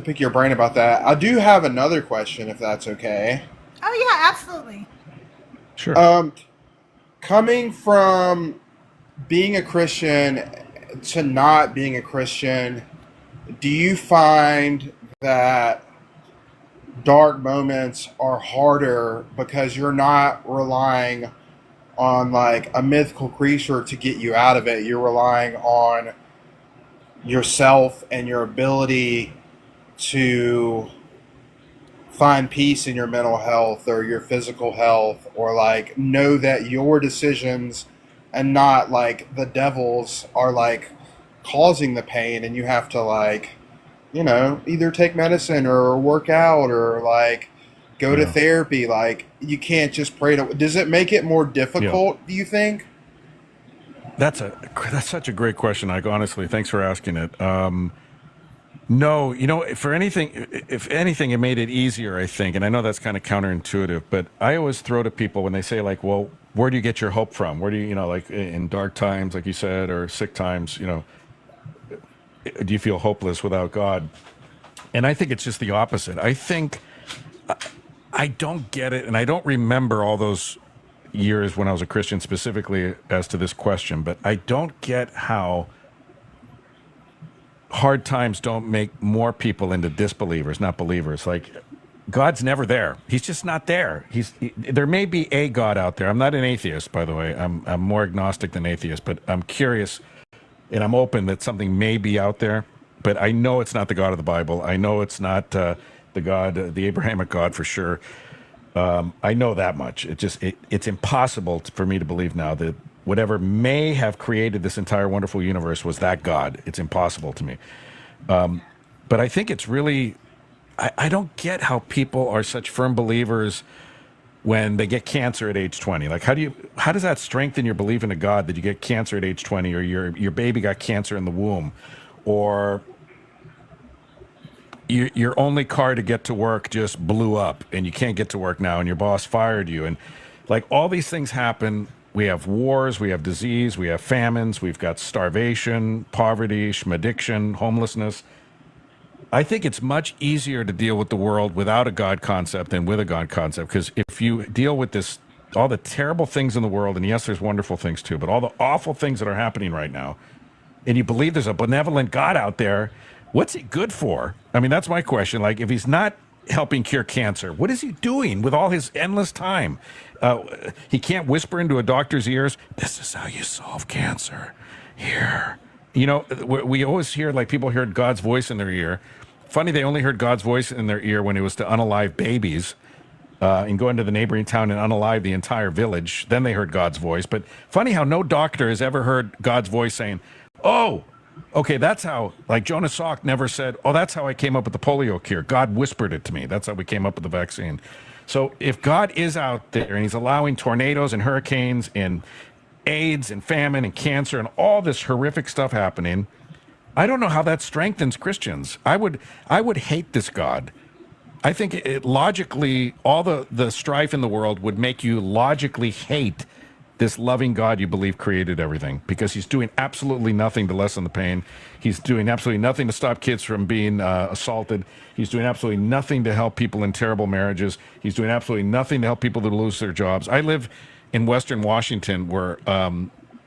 pick your brain about that. I do have another question, if that's okay. Oh yeah, absolutely. Sure. Coming from being a Christian to not being a Christian, do you find that dark moments are harder because you're not relying on like a mythical creature to get you out of it? You're relying on yourself and your ability to find peace in your mental health or your physical health, or like know that your decisions and not like the devil's are like causing the pain, and you have to like either take medicine or work out or like go to therapy. Like you can't just pray to. Does it make it more difficult, do you think? That's such a great question, Ike. Honestly, thanks for asking it. No, if anything, it made it easier, I think. And I know that's kind of counterintuitive, but I always throw to people when they say like, well, where do you get your hope from? Where do you, like in dark times, like you said, or sick times, do you feel hopeless without God? And I think it's just the opposite. I think I don't get it. And I don't remember all those years when I was a Christian specifically as to this question, but I don't get how hard times don't make more people into disbelievers, not believers. Like, God's never there. He's just not there. There may be a God out there. I'm not an atheist, by the way. I'm more agnostic than atheist, but I'm curious and I'm open that something may be out there. But I know it's not the God of the Bible. I know it's not the God, the Abrahamic God for sure. I know that much. It's impossible for me to believe now that whatever may have created this entire wonderful universe was that God. It's impossible to me. But I think it's really, I don't get how people are such firm believers when they get cancer at age 20. Like, how does that strengthen your belief in a God that you get cancer at age 20, or your baby got cancer in the womb, or your only car to get to work just blew up and you can't get to work now and your boss fired you. And like all these things happen. We have wars, we have disease, we have famines, we've got starvation, poverty, addiction, homelessness. I think it's much easier to deal with the world without a God concept than with a God concept, because if you deal with this, all the terrible things in the world, and yes, there's wonderful things too, but all the awful things that are happening right now, and you believe there's a benevolent God out there, what's he good for? I mean, that's my question. Like, if he's not helping cure cancer, what is he doing with all his endless time? He can't whisper into a doctor's ears, this is how you solve cancer. Here. We always hear, like, people heard God's voice in their ear. Funny, they only heard God's voice in their ear when it was to unalive babies and go into the neighboring town and unalive the entire village. Then they heard God's voice. But funny how no doctor has ever heard God's voice saying, oh, okay, that's how, like Jonas Salk never said, oh, that's how I came up with the polio cure. God whispered it to me. That's how we came up with the vaccine. So if God is out there and he's allowing tornadoes and hurricanes and AIDS and famine and cancer and all this horrific stuff happening, I don't know how that strengthens Christians. I would hate this God. I think it logically, all the strife in the world would make you logically hate this loving God you believe created everything, because he's doing absolutely nothing to lessen the pain. He's doing absolutely nothing to stop kids from being assaulted. He's doing absolutely nothing to help people in terrible marriages. He's doing absolutely nothing to help people to lose their jobs. I live in Western Washington, where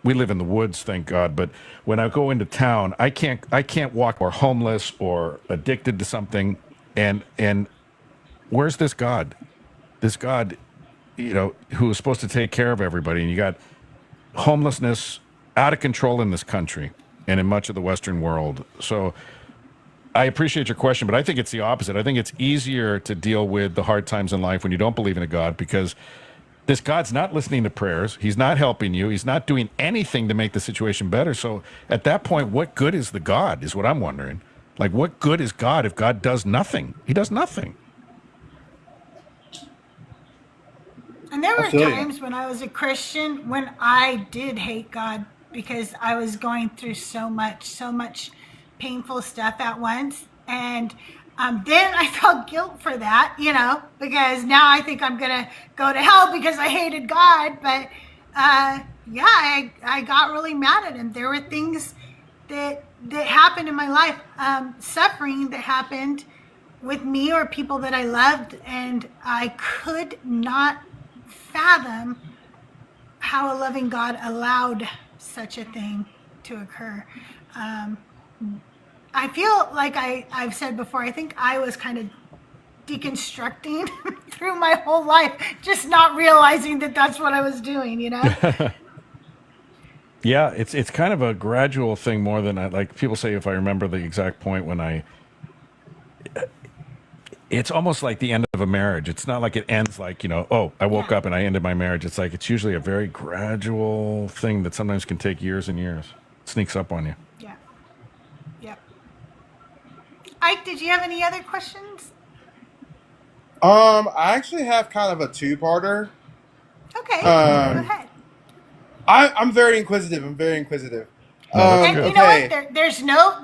we live in the woods, thank God. But when I go into town, I can't walk, or homeless or addicted to something. And where's this God? This God, who is supposed to take care of everybody. And you got homelessness out of control in this country and in much of the Western world. So I appreciate your question, but I think it's the opposite. I think it's easier to deal with the hard times in life when you don't believe in a God, because this God's not listening to prayers. He's not helping you. He's not doing anything to make the situation better. So at that point, what good is the God, is what I'm wondering. Like, what good is God if God does nothing? He does nothing. And there I were feel you. times when I was a Christian when I did hate God because I was going through so much painful stuff at once. And then I felt guilt for that, because now I think I'm going to go to hell because I hated God. But yeah, I got really mad at him. There were things that happened in my life, suffering that happened with me or people that I loved, and I could not fathom how a loving God allowed such a thing to occur. I feel like I've said before, I think I was kind of deconstructing through my whole life, just not realizing that that's what I was doing, Yeah, it's kind of a gradual thing more than like people say. If I remember the exact point when it's almost like the end of a marriage. It's not like it ends like, oh, I woke up and I ended my marriage. It's like it's usually a very gradual thing that sometimes can take years and years. It sneaks up on you. Yeah. Yep. Ike, did you have any other questions? I actually have kind of a two-parter. Okay, go ahead. I'm very inquisitive. No, that's And good. you know what?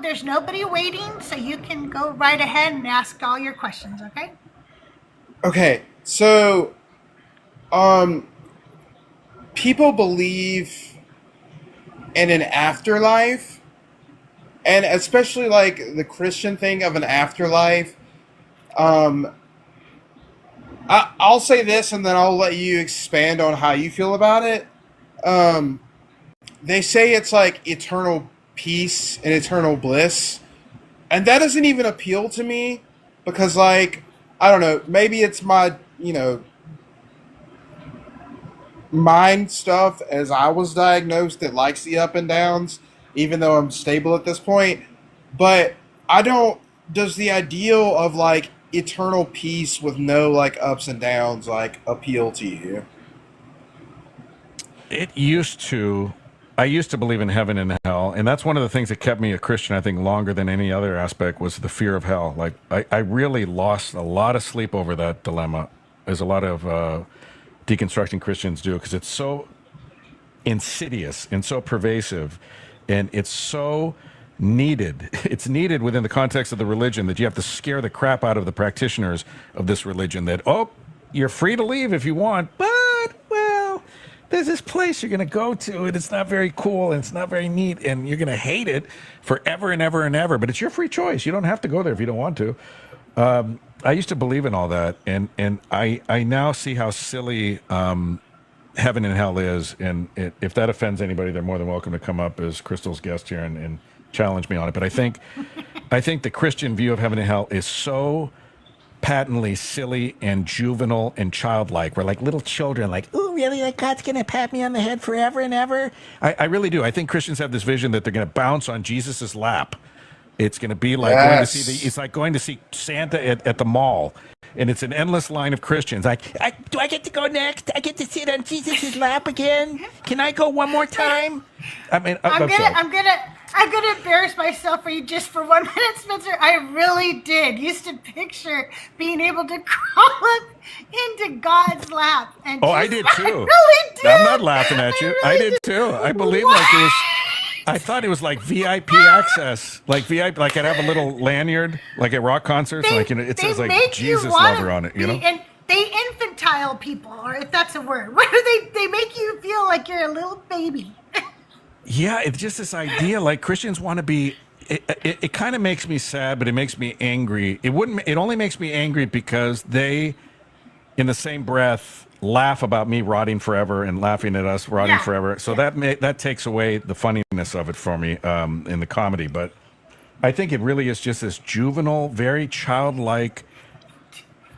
There's nobody waiting, so you can go right ahead and ask all your questions. Okay. Okay. So, people believe in an afterlife, and especially like the Christian thing of an afterlife. I'll say this, and then I'll let you expand on how you feel about it. They say it's like eternal peace and eternal bliss. And that doesn't even appeal to me because, like, I don't know, maybe it's my, mind stuff as I was diagnosed that likes the up and downs, even though I'm stable at this point. But does the ideal of, like, eternal peace with no, like, ups and downs, like, appeal to you? I used to believe in heaven and hell, and that's one of the things that kept me a Christian, I think, longer than any other aspect was the fear of hell. Like, I really lost a lot of sleep over that dilemma, as a lot of deconstructing Christians do, because it's so insidious and so pervasive, and it's so needed. It's needed within the context of the religion that you have to scare the crap out of the practitioners of this religion that, you're free to leave if you want, but, well, there's this place you're going to go to, and it's not very cool, and it's not very neat, and you're going to hate it forever and ever and ever. But it's your free choice. You don't have to go there if you don't want to. I used to believe in all that, and I now see how silly heaven and hell is. And if that offends anybody, they're more than welcome to come up as Crystal's guest here and challenge me on it. But I think the Christian view of heaven and hell is so patently silly and juvenile and childlike. We're like little children, like, oh, really? Like God's going to pat me on the head forever and ever? I really do. I think Christians have this vision that they're going to bounce on Jesus's lap. It's going to be like it's like going to see Santa at the mall. And it's an endless line of Christians. Do I get to go next? I get to sit on Jesus' lap again? Can I go one more time? I mean, I'm gonna embarrass myself for you just for 1 minute, Spencer. I really did used to picture being able to crawl up into God's lap. And I did too. I really did. I'm not laughing at you. I did too. I believe like it was. I thought it was like VIP access, like VIP. Like I'd have a little lanyard, like at rock concerts, it says like Jesus lover on it, And they infantile people, or if that's a word, where they make you feel like you're a little baby. Yeah, it's just this idea, like Christians want to be. It kind of makes me sad, but it makes me angry. It only makes me angry because they, in the same breath, laugh about me rotting forever and laughing at us rotting forever. So that takes away the funniness of it for me in the comedy. But I think it really is just this juvenile, very childlike,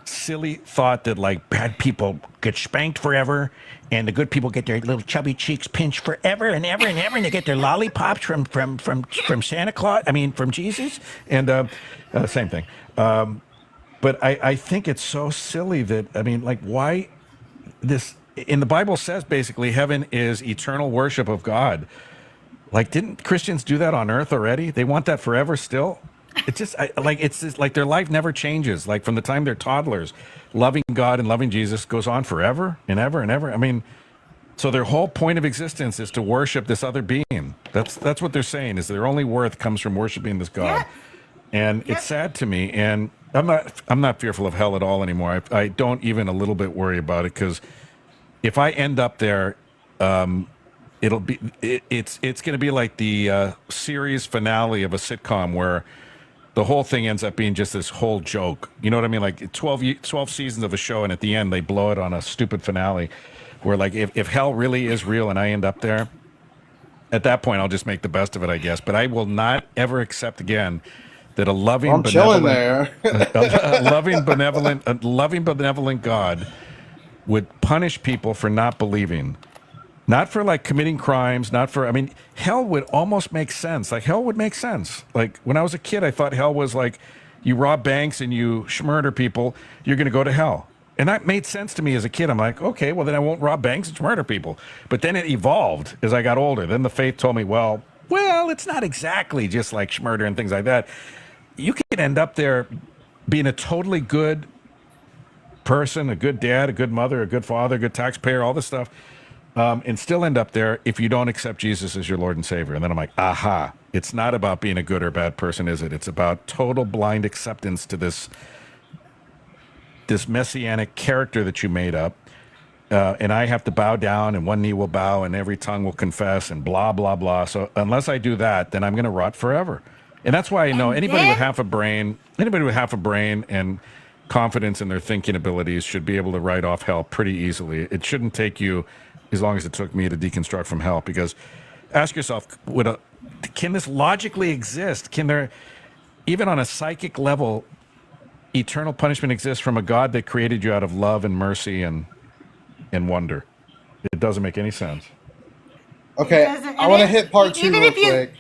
silly thought that like bad people get spanked forever and the good people get their little chubby cheeks pinched forever and ever and ever, and they get their lollipops from Santa Claus. I mean, from Jesus, and same thing. But I think it's so silly that, I mean, like, why this in the Bible says basically heaven is eternal worship of God. Like, didn't Christians do that on earth already? They want that forever still. It's just it's just like their life never changes. Like from the time they're toddlers, loving God and loving Jesus goes on forever and ever and ever. I mean, so their whole point of existence is to worship this other being. That's what they're saying, is their only worth comes from worshiping this God. And it's sad to me. And I'm not fearful of hell at all anymore. I don't even a little bit worry about it, because if I end up there, it's going to be like the series finale of a sitcom where the whole thing ends up being just this whole joke. You know what I mean? Like 12 seasons of a show, and at the end they blow it on a stupid finale where, like, if hell really is real and I end up there, at that point I'll just make the best of it, I guess. But I will not ever accept again that a loving, I'm chilling there. a loving, benevolent God would punish people for not believing. Not for like committing crimes, not for, I mean, hell would almost make sense. Like hell would make sense. Like when I was a kid, I thought hell was like you rob banks and you murder people, you're going to go to hell. And that made sense to me as a kid. I'm like, okay, well then I won't rob banks and murder people. But then it evolved as I got older. Then the faith told me, well, it's not exactly just like murder and things like that. You could end up there being a totally good person, a good dad, a good mother, a good father, a good taxpayer, all this stuff. And still end up there if you don't accept Jesus as your Lord and Savior. And then I'm like, aha, it's not about being a good or bad person, is it? It's about total blind acceptance to this messianic character that you made up. And I have to bow down, and one knee will bow, and every tongue will confess, and blah, blah, blah. So unless I do that, then I'm going to rot forever. And that's why I know anybody with half a brain and confidence in their thinking abilities should be able to write off hell pretty easily. It shouldn't take you as long as it took me to deconstruct from hell, because ask yourself, can this logically exist? Can there, even on a psychic level, eternal punishment exist from a God that created you out of love and mercy and wonder? It doesn't make any sense. Okay, I want to hit part two real quick.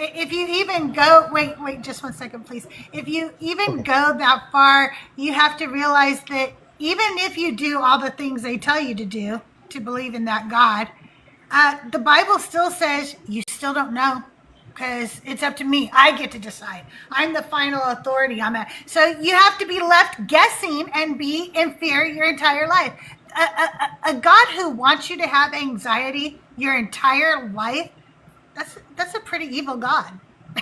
If you even go, wait, just 1 second, please. If you even go that far, you have to realize that even if you do all the things they tell you to do, to believe in that God, the Bible still says you still don't know, because it's up to me. I get to decide. I'm the final authority on that. So you have to be left guessing and be in fear your entire life. A God who wants you to have anxiety your entire life, that's a pretty evil God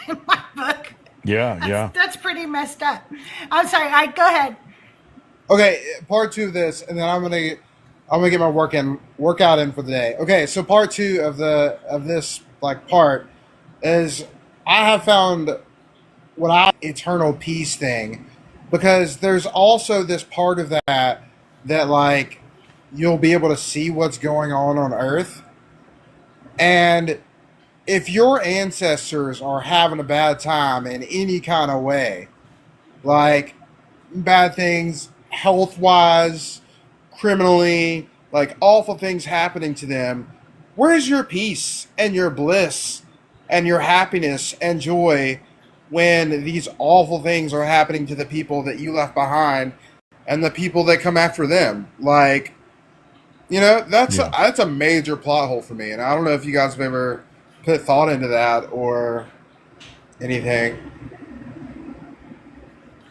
in my book. That's pretty messed up. I'm sorry. Go ahead. Okay, part two of this, and then I'm gonna get my workout in for the day. Okay, so part two of this part is I have found what I eternal peace thing, because there's also this part of that like you'll be able to see what's going on Earth, and if your ancestors are having a bad time in any kind of way, like bad things health-wise, criminally, like awful things happening to them, where's your peace and your bliss and your happiness and joy when these awful things are happening to the people that you left behind and the people that come after them? Like, you know, that's a major plot hole for me, and I don't know if you guys have ever put thought into that or anything.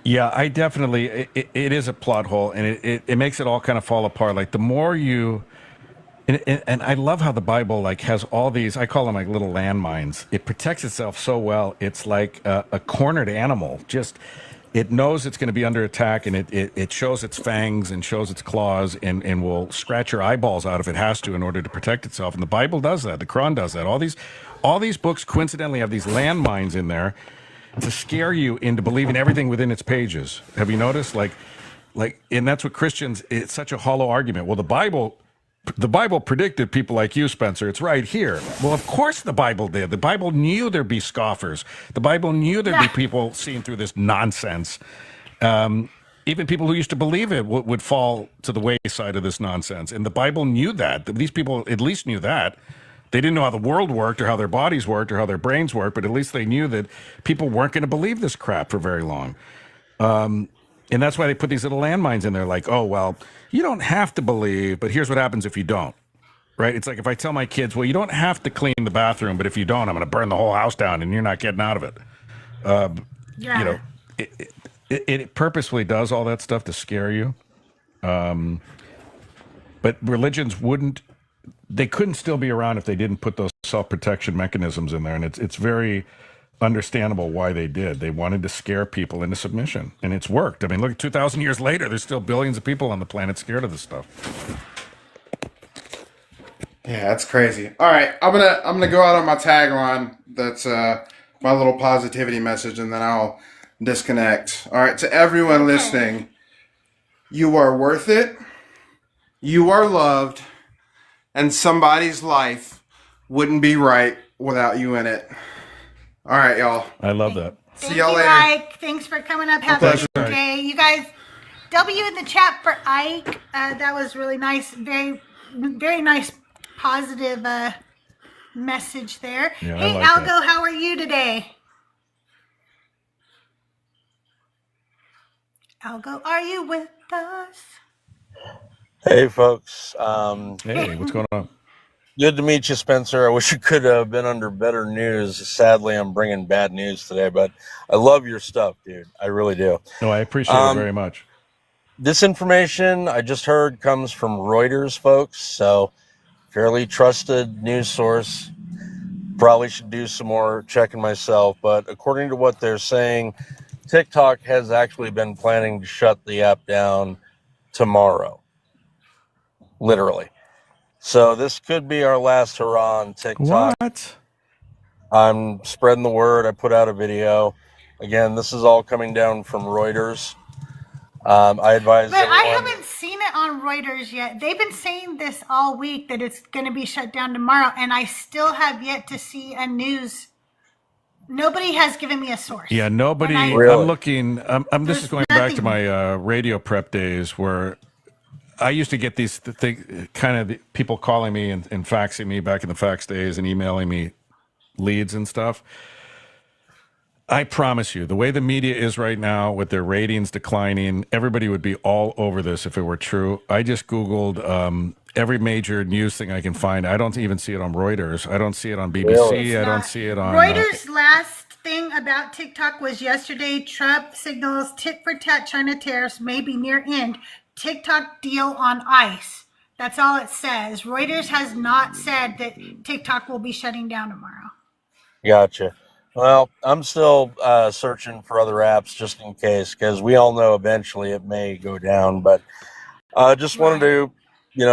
Yeah, I definitely, it is a plot hole, and it makes it all kind of fall apart. Like the more you, and I love how the Bible like has all these, I call them like little landmines. It protects itself so well. It's like a cornered animal. Just, it knows it's going to be under attack, and it shows its fangs and shows its claws and will scratch your eyeballs out if it has to in order to protect itself. And the Bible does that. The Quran does that. All these books coincidentally have these landmines in there to scare you into believing everything within its pages. Have you noticed? Like, and that's what Christians, it's such a hollow argument. Well, the Bible predicted people like you, Spencer. It's right here. Well, of course the Bible did. The Bible knew there'd be scoffers. The Bible knew there'd be people seeing through this nonsense. Even people who used to believe it would fall to the wayside of this nonsense. And the Bible knew that. These people at least knew that. They didn't know how the world worked or how their bodies worked or how their brains worked, but at least they knew that people weren't going to believe this crap for very long. And that's why they put these little landmines in there like, oh, well, you don't have to believe, but here's what happens if you don't, right? It's like if I tell my kids, well, you don't have to clean the bathroom, but if you don't, I'm going to burn the whole house down and you're not getting out of it. Yeah. you know, it purposefully does all that stuff to scare you. But religions they couldn't still be around if they didn't put those self-protection mechanisms in there. And it's very understandable why they did. They wanted to scare people into submission, and it's worked. I mean, look, 2,000 years later, there's still billions of people on the planet scared of this stuff. Yeah, that's crazy. All right, I'm gonna go out on my tagline. That's my little positivity message, and then I'll disconnect. All right, to everyone listening, you are worth it. You are loved, and somebody's life wouldn't be right without you in it. All right, y'all. I love that. Thank See y'all you, later. Ike. Thanks for coming up. Have a pleasure. good day. You guys, W in the chat for Ike. That was really nice. Very, very nice, positive message there. Yeah, hey, I like Algo, that. how are you today? Algo, are you with us? Hey, folks. Hey, what's going on? Good to meet you, Spencer. I wish you could have been under better news. Sadly, I'm bringing bad news today, but I love your stuff, dude. I really do. No, I appreciate it very much. This information I just heard comes from Reuters, folks, so fairly trusted news source. Probably should do some more checking myself, but according to what they're saying, TikTok has actually been planning to shut the app down tomorrow. Literally. So this could be our last hurrah on TikTok. What? I'm spreading the word. I put out a video. Again, this is all coming down from Reuters. I advise But I everyone. haven't seen it on Reuters yet. They've been saying this all week that it's going to be shut down tomorrow, and I still have yet to see a news. Nobody has given me a source. Yeah, nobody. Really? I'm looking. This is going back to my radio prep days where I used to get these people calling me and faxing me back in the fax days and emailing me leads and stuff. I promise you, the way the media is right now with their ratings declining, everybody would be all over this if it were true. I just Googled every major news thing I can find. I don't even see it on Reuters. I don't see it on BBC. Really? I don't see it on... Reuters' last thing about TikTok was yesterday. Trump signals tit-for-tat China tariffs may be near end. TikTok deal on ice. That's all it says. Reuters has not said that TikTok will be shutting down tomorrow. Gotcha. Well, I'm still searching for other apps just in case, because we all know eventually it may go down. But I just wanted to,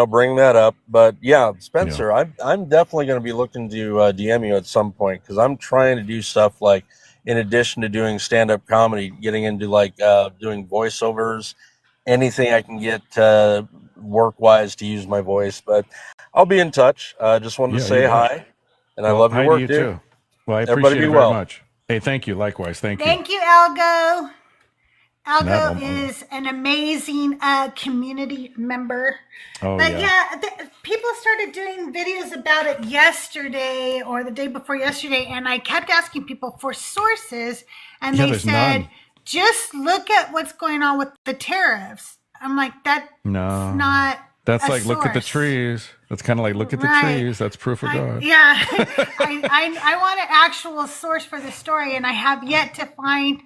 bring that up. But yeah, Spencer, I'm definitely going to be looking to DM you at some point, because I'm trying to do stuff like, in addition to doing stand-up comedy, getting into like doing voiceovers, anything I can get work-wise to use my voice. But I'll be in touch. Just wanted to say hi, and I love your work, you dude. too. Well, I Everybody appreciate be it well. very much. Hey, thank you. Likewise. Thank you. Thank you, Algo. Algo Not- is an amazing community member. Oh, But yeah. people started doing videos about it yesterday or the day before yesterday, and I kept asking people for sources, and Yeah, they there's said, none. just look at what's going on with the tariffs. I'm like, that's No. not That's a like, look at the source. trees. That's kind of like, look at the Right. trees. That's proof of God. Yeah, I want an actual source for the story, and I have yet to find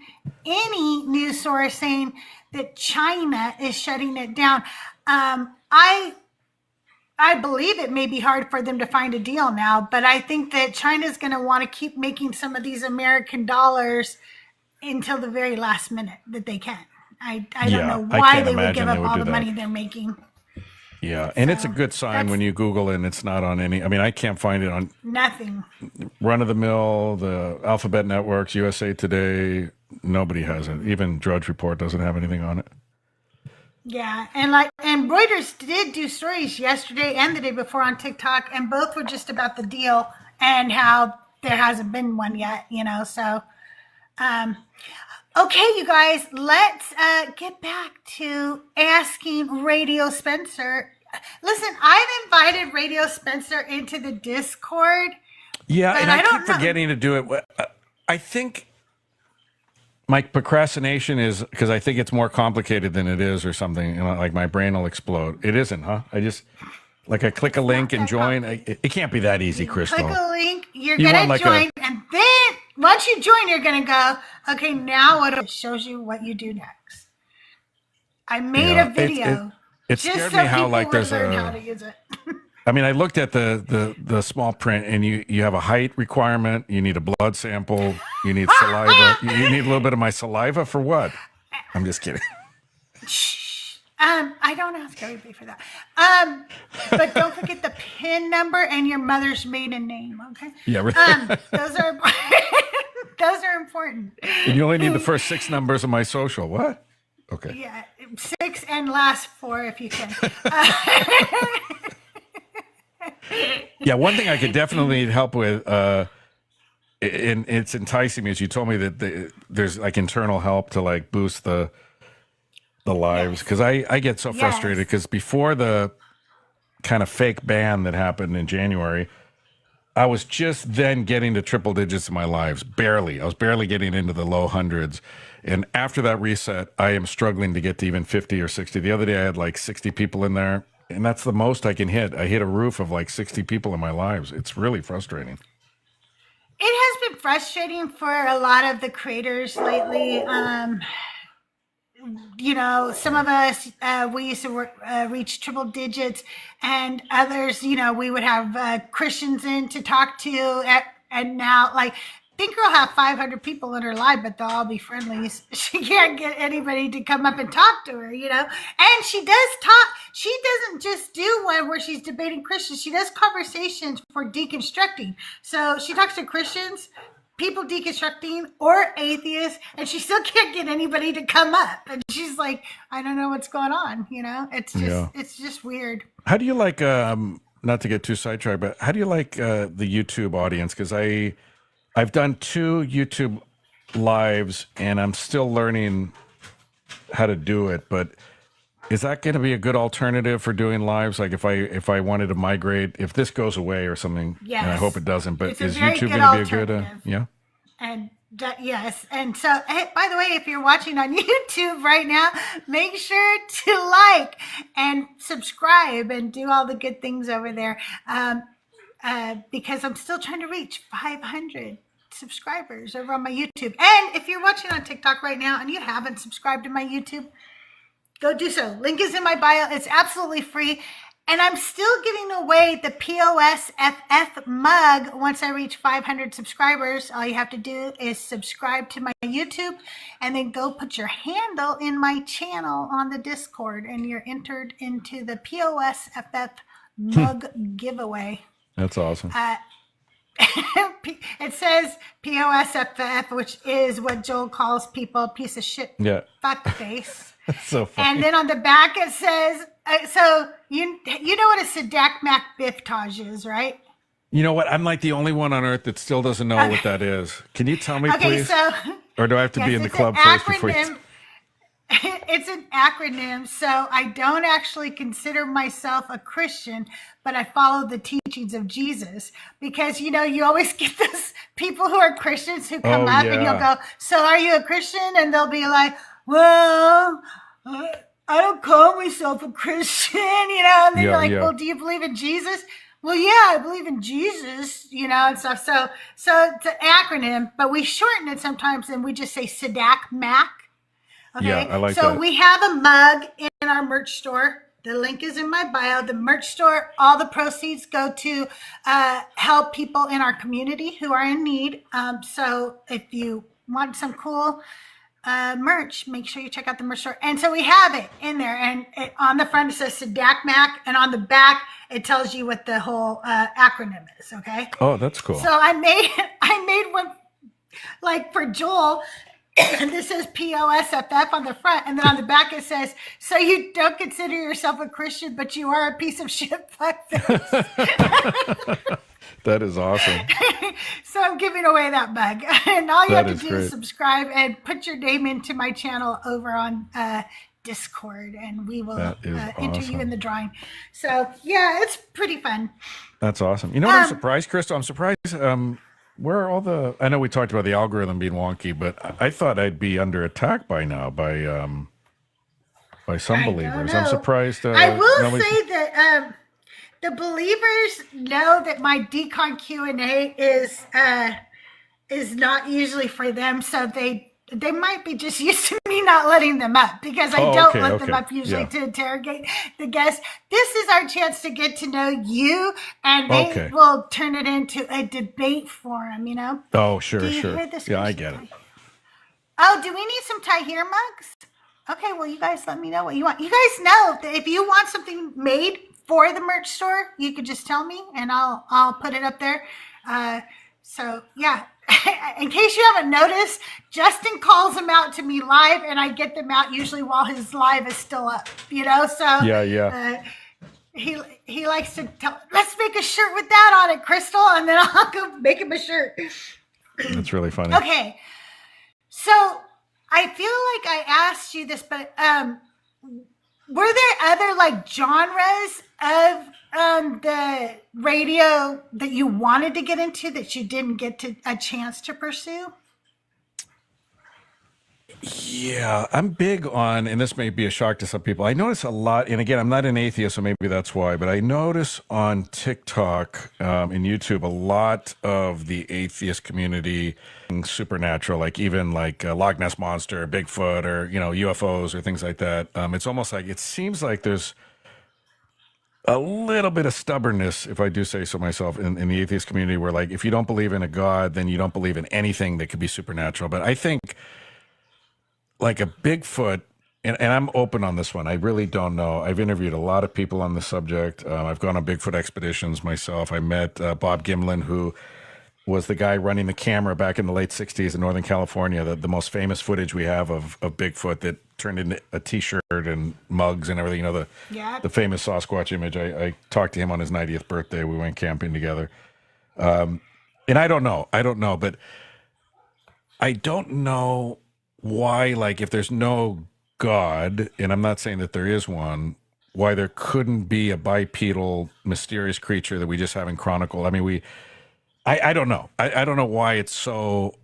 any news source saying that China is shutting it down. I believe it may be hard for them to find a deal now, but I think that China's going to want to keep making some of these American dollars until the very last minute that they can. I don't Yeah, know I why can't they would imagine give they up would all do the that. money they're making. Yeah. And it's a So, good sign that's- when you Google and it's not on any. I mean, I can't find it on Nothing. Run of the Mill, the Alphabet Networks, USA Today. Nobody has it. Even Drudge Report doesn't have anything on it. Yeah, and Reuters did do stories yesterday and the day before on TikTok, and both were just about the deal and how there hasn't been one yet, so okay, you guys, let's get back to asking Radio Spencer. Listen, I've invited Radio Spencer into the Discord. Yeah, But and I I don't keep know. forgetting to do it. I think my procrastination is because I think it's more complicated than it is or something. Like my brain will explode. It isn't, huh? I click a link and join. It can't be that easy, Crystal. Click a link, you're You going want to like join, and then, once you join, you're going to go, okay, now it shows you what you do next. I made a video. It scared me how like there's learn how to use it. I mean, I looked at the small print, and you have a height requirement. You need a blood sample. You need saliva. You need a little bit of my saliva for what? I'm just kidding. I don't ask everybody for that. But don't forget the PIN number and your mother's maiden name. Okay. Yeah. Those are those are important. And you only need the first 6 numbers of my social. What? Okay. Yeah, 6 and last 4 if you can. Yeah, one thing I could definitely need help with, and it's enticing me, as you told me that there's like internal help to like boost the lives, because I get so frustrated, because before the kind of fake ban that happened in January, I was just then getting to triple digits in my lives, barely. I was barely getting into the low hundreds. And after that reset, I am struggling to get to even 50 or 60. The other day I had like 60 people in there, and that's the most I can hit. I hit a roof of like 60 people in my lives. It's really frustrating. It has been frustrating for a lot of the creators lately. You know, some of us, we used to reach triple digits, and others, you know, we would have Christians in to talk to, and now, like, Think Girl have 500 people in her live, but they'll all be friendlies. She can't get anybody to come up and talk to her, you know? And she does talk. She doesn't just do one where she's debating Christians. She does conversations for deconstructing. So she talks to Christians, people deconstructing, or atheists, and she still can't get anybody to come up. And she's like, I don't know what's going on, you know? It's just it's just weird. How do you like, not to get too sidetracked, but how do you like the YouTube audience? Because I've done 2 YouTube lives, and I'm still learning how to do it. But is that going to be a good alternative for doing lives? Like if I wanted to migrate, if this goes away or something, Yes. and I hope it doesn't. But It's a is very YouTube good going to be a good? alternative. Yeah. And yes. And so, hey, by the way, if you're watching on YouTube right now, make sure to like and subscribe and do all the good things over there. Because I'm still trying to reach 500 subscribers over on my YouTube. And if you're watching on TikTok right now and you haven't subscribed to my YouTube, go do so. Link is in my bio. It's absolutely free. And I'm still giving away the POSFF mug once I reach 500 subscribers. All you have to do is subscribe to my YouTube and then go put your handle in my channel on the Discord, and you're entered into the POSFF mug giveaway. That's awesome. It says POSFF, which is what Joel calls people a piece of shit fuck face. So funny. And then on the back it says, so you know what a Sadakmak Biftage is, right? You know what? I'm like the only one on earth that still doesn't know what that is. Can you tell me, Okay, please? so Or do I have to be in the club first before you? It's an acronym, so I don't actually consider myself a Christian, but I follow the teachings of Jesus, because, you know, you always get those people who are Christians who come up and you'll go, so are you a Christian? And they'll be like, well, I don't call myself a Christian, you know, and then you're like, well, do you believe in Jesus? Well, yeah, I believe in Jesus, you know, and stuff. So it's an acronym, but we shorten it sometimes and we just say Sadakmak. Okay, yeah, I like so that. we have a mug in our merch store. The link is in my bio. The merch store, all the proceeds go to help people in our community who are in need. So if you want some cool merch, make sure you check out the merch store. And so we have it in there. And on the front it says Sadakmak, and on the back it tells you what the whole acronym is. Okay. Oh, that's cool. So I made one like for Joel. And this says POSFF on the front, and then on the back it says, so you don't consider yourself a Christian, but you are a piece of shit fuckface. That is awesome. So I'm giving away that mug. And all you have to do great. is subscribe and put your name into my channel over on Discord, and we will enter you in the drawing. So yeah, it's pretty fun. That's awesome. You know what I'm surprised, Crystal? I'm surprised. Where are all the? I know we talked about the algorithm being wonky, but I thought I'd be under attack by now by some believers. I'm surprised. I will say that the believers know that my Decon Q&A is not usually for them. So they might be just used to me not letting them up, because I don't let them up usually to interrogate the guests. This is our chance to get to know you, and they will turn it into a debate forum, you know? Oh, sure, Do you sure. hear this? Yeah, I get it. Oh, do we need some Tahir mugs? Okay, well, you guys let me know what you want. You guys know that if you want something made for the merch store, you could just tell me and I'll put it up there. So yeah, in case you haven't noticed, Justin calls them out to me live, and I get them out usually while his live is still up. You know, so yeah. He likes to tell. Let's make a shirt with that on it, Crystal, and then I'll go make him a shirt. That's really funny. Okay, so I feel like I asked you this, but were there other like genres of the radio that you wanted to get into that you didn't get to a chance to pursue? Yeah, I'm big on, and this may be a shock to some people, I notice a lot, and again, I'm not an atheist, so maybe that's why, but I notice on TikTok and YouTube a lot of the atheist community supernatural, like even like Loch Ness Monster, Bigfoot, or, you know, UFOs or things like that. It's almost like, it seems like there's a little bit of stubbornness, if I do say so myself, in the atheist community, where like, if you don't believe in a God, then you don't believe in anything that could be supernatural. But I think like a Bigfoot, and I'm open on this one, I really don't know. I've interviewed a lot of people on the subject. I've gone on Bigfoot expeditions myself. I met Bob Gimlin, who was the guy running the camera back in the late 60s in Northern California, the most famous footage we have of Bigfoot that turned into a t-shirt and mugs and everything, you know, the famous Sasquatch image. I talked to him on his 90th birthday. We went camping together. And I don't know, but I don't know why, like, if there's no God, and I'm not saying that there is one, why there couldn't be a bipedal mysterious creature that we just haven't chronicled. I mean, I don't know. I don't know why it's so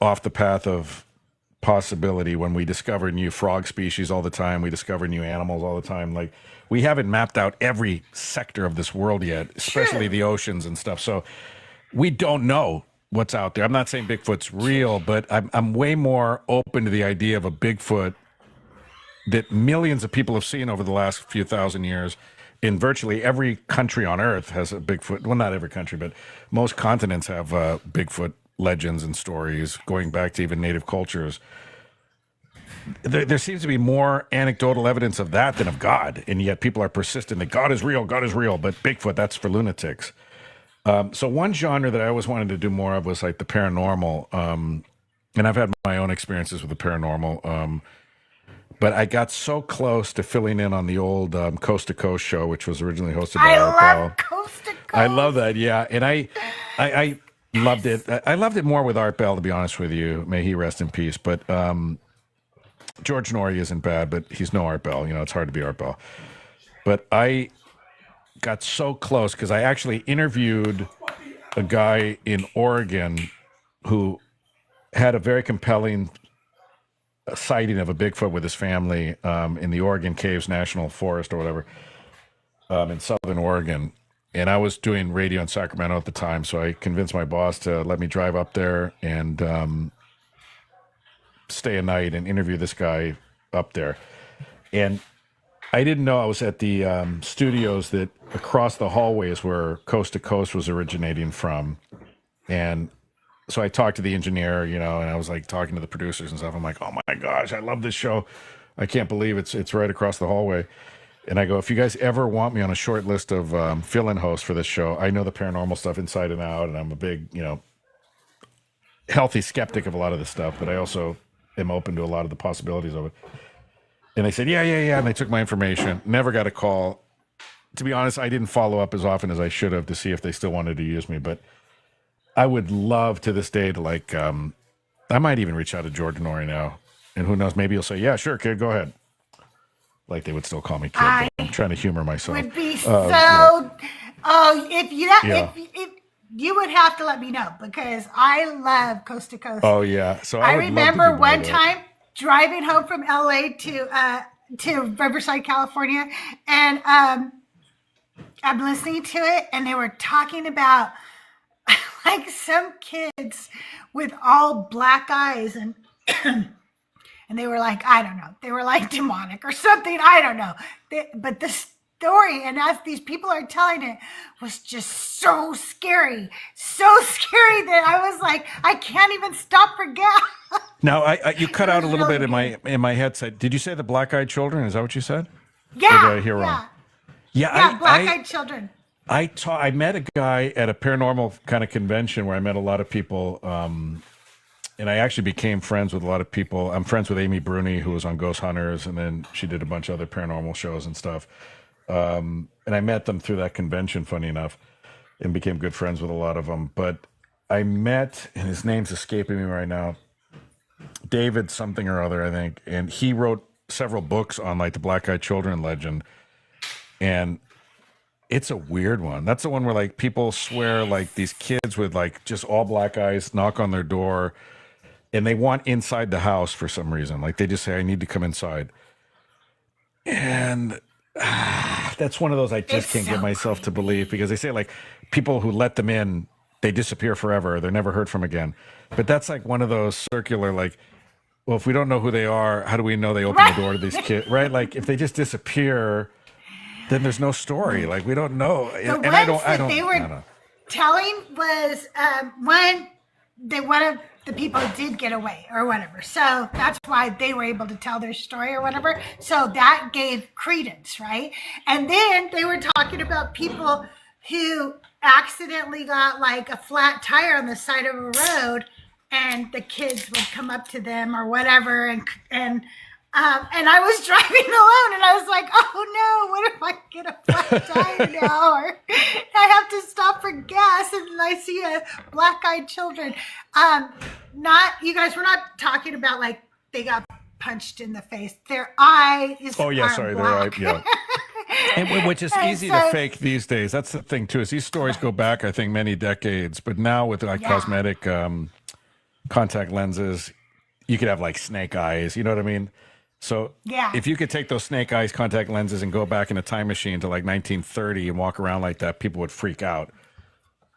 off the path of possibility when we discover new frog species all the time. We discover new animals all the time. Like, we haven't mapped out every sector of this world yet, especially the oceans and stuff. So we don't know what's out there. I'm not saying Bigfoot's real, but I'm way more open to the idea of a Bigfoot that millions of people have seen over the last few thousand years. In virtually every country on Earth has a Bigfoot. Well, not every country, but most continents have Bigfoot legends and stories going back to even native cultures. There seems to be more anecdotal evidence of that than of God, and yet people are persistent that God is real, but Bigfoot, that's for lunatics. So one genre that I always wanted to do more of was like the paranormal, and I've had my own experiences with the paranormal, but I got so close to filling in on the old Coast to Coast show, which was originally hosted by our pal. I love Coast to Coast. I love that, yeah, and I loved it. I loved it more with Art Bell, to be honest with you. May he rest in peace. But George Norrie isn't bad, but he's no Art Bell. You know, it's hard to be Art Bell. But I got so close because I actually interviewed a guy in Oregon who had a very compelling sighting of a Bigfoot with his family in the Oregon Caves National Forest or whatever in Southern Oregon. And I was doing radio in Sacramento at the time, so I convinced my boss to let me drive up there and stay a night and interview this guy up there. And I didn't know I was at the studios that across the hallway is where Coast to Coast was originating from. And so I talked to the engineer, you know, and I was like talking to the producers and stuff. I'm like, oh my gosh, I love this show. I can't believe it's right across the hallway. And I go, if you guys ever want me on a short list of fill-in hosts for this show, I know the paranormal stuff inside and out, and I'm a big, you know, healthy skeptic of a lot of this stuff, but I also am open to a lot of the possibilities of it. And they said, yeah. And they took my information. Never got a call. To be honest, I didn't follow up as often as I should have to see if they still wanted to use me. But I would love to this day to like, I might even reach out to George Norrie now. And who knows, maybe he'll say, yeah, sure, kid, go ahead. Like they would still call me kid, but I'm trying to humor myself. Would be so. Yeah. Oh, if you would have to let me know because I love Coast to Coast. Oh yeah. So I remember one time driving home from LA to Riverside, California, and I'm listening to it, and they were talking about like some kids with all black eyes and and they were like, I don't know, they were like demonic or something. I don't know. But the story, and as these people are telling it, was just so scary that I was like, I can't even stop for gas. Now, you cut It out a was little really bit in my headset. Did you say the black-eyed children? Is that what you said? Or Yeah, did I hear wrong? Yeah, black-eyed children. I met a guy at a paranormal kind of convention where I met a lot of people, and I actually became friends with a lot of people. I'm friends with Amy Bruni, who was on Ghost Hunters, and then she did a bunch of other paranormal shows and stuff. And I met them through that convention, funny enough, and became good friends with a lot of them. But I met, and his name's escaping me right now, David something or other, I think, and he wrote several books on like the black-eyed children legend, and it's a weird one. That's the one where like people swear like these kids with like just all black eyes knock on their door, and they want inside the house for some reason. Like they just say, "I need to come inside," and that's one of those I just can't get myself to believe, because they say like people who let them in, they disappear forever. They're never heard from again. But that's like one of those circular, like, well, if we don't know who they are, how do we know they open the door to these kids, right? Like if they just disappear, then there's no story. Like we don't know. The ones that they were telling was one of the people did get away or whatever. So that's why they were able to tell their story or whatever. So that gave credence, right? And then they were talking about people who accidentally got like a flat tire on the side of a road, and the kids would come up to them or whatever, and I was driving alone, and I was like, oh no, what if I get a flat tire now, or I have to stop for gas, and I see a black-eyed children. Not, you guys, we're not talking about like they got punched in the face. Their eye is their eye, yeah. And, which is easy to fake these days. That's the thing too, is these stories go back, I think, many decades, but now with like cosmetic contact lenses, you could have like snake eyes, you know what I mean? So if you could take those snake eyes contact lenses and go back in a time machine to like 1930 and walk around like that, people would freak out.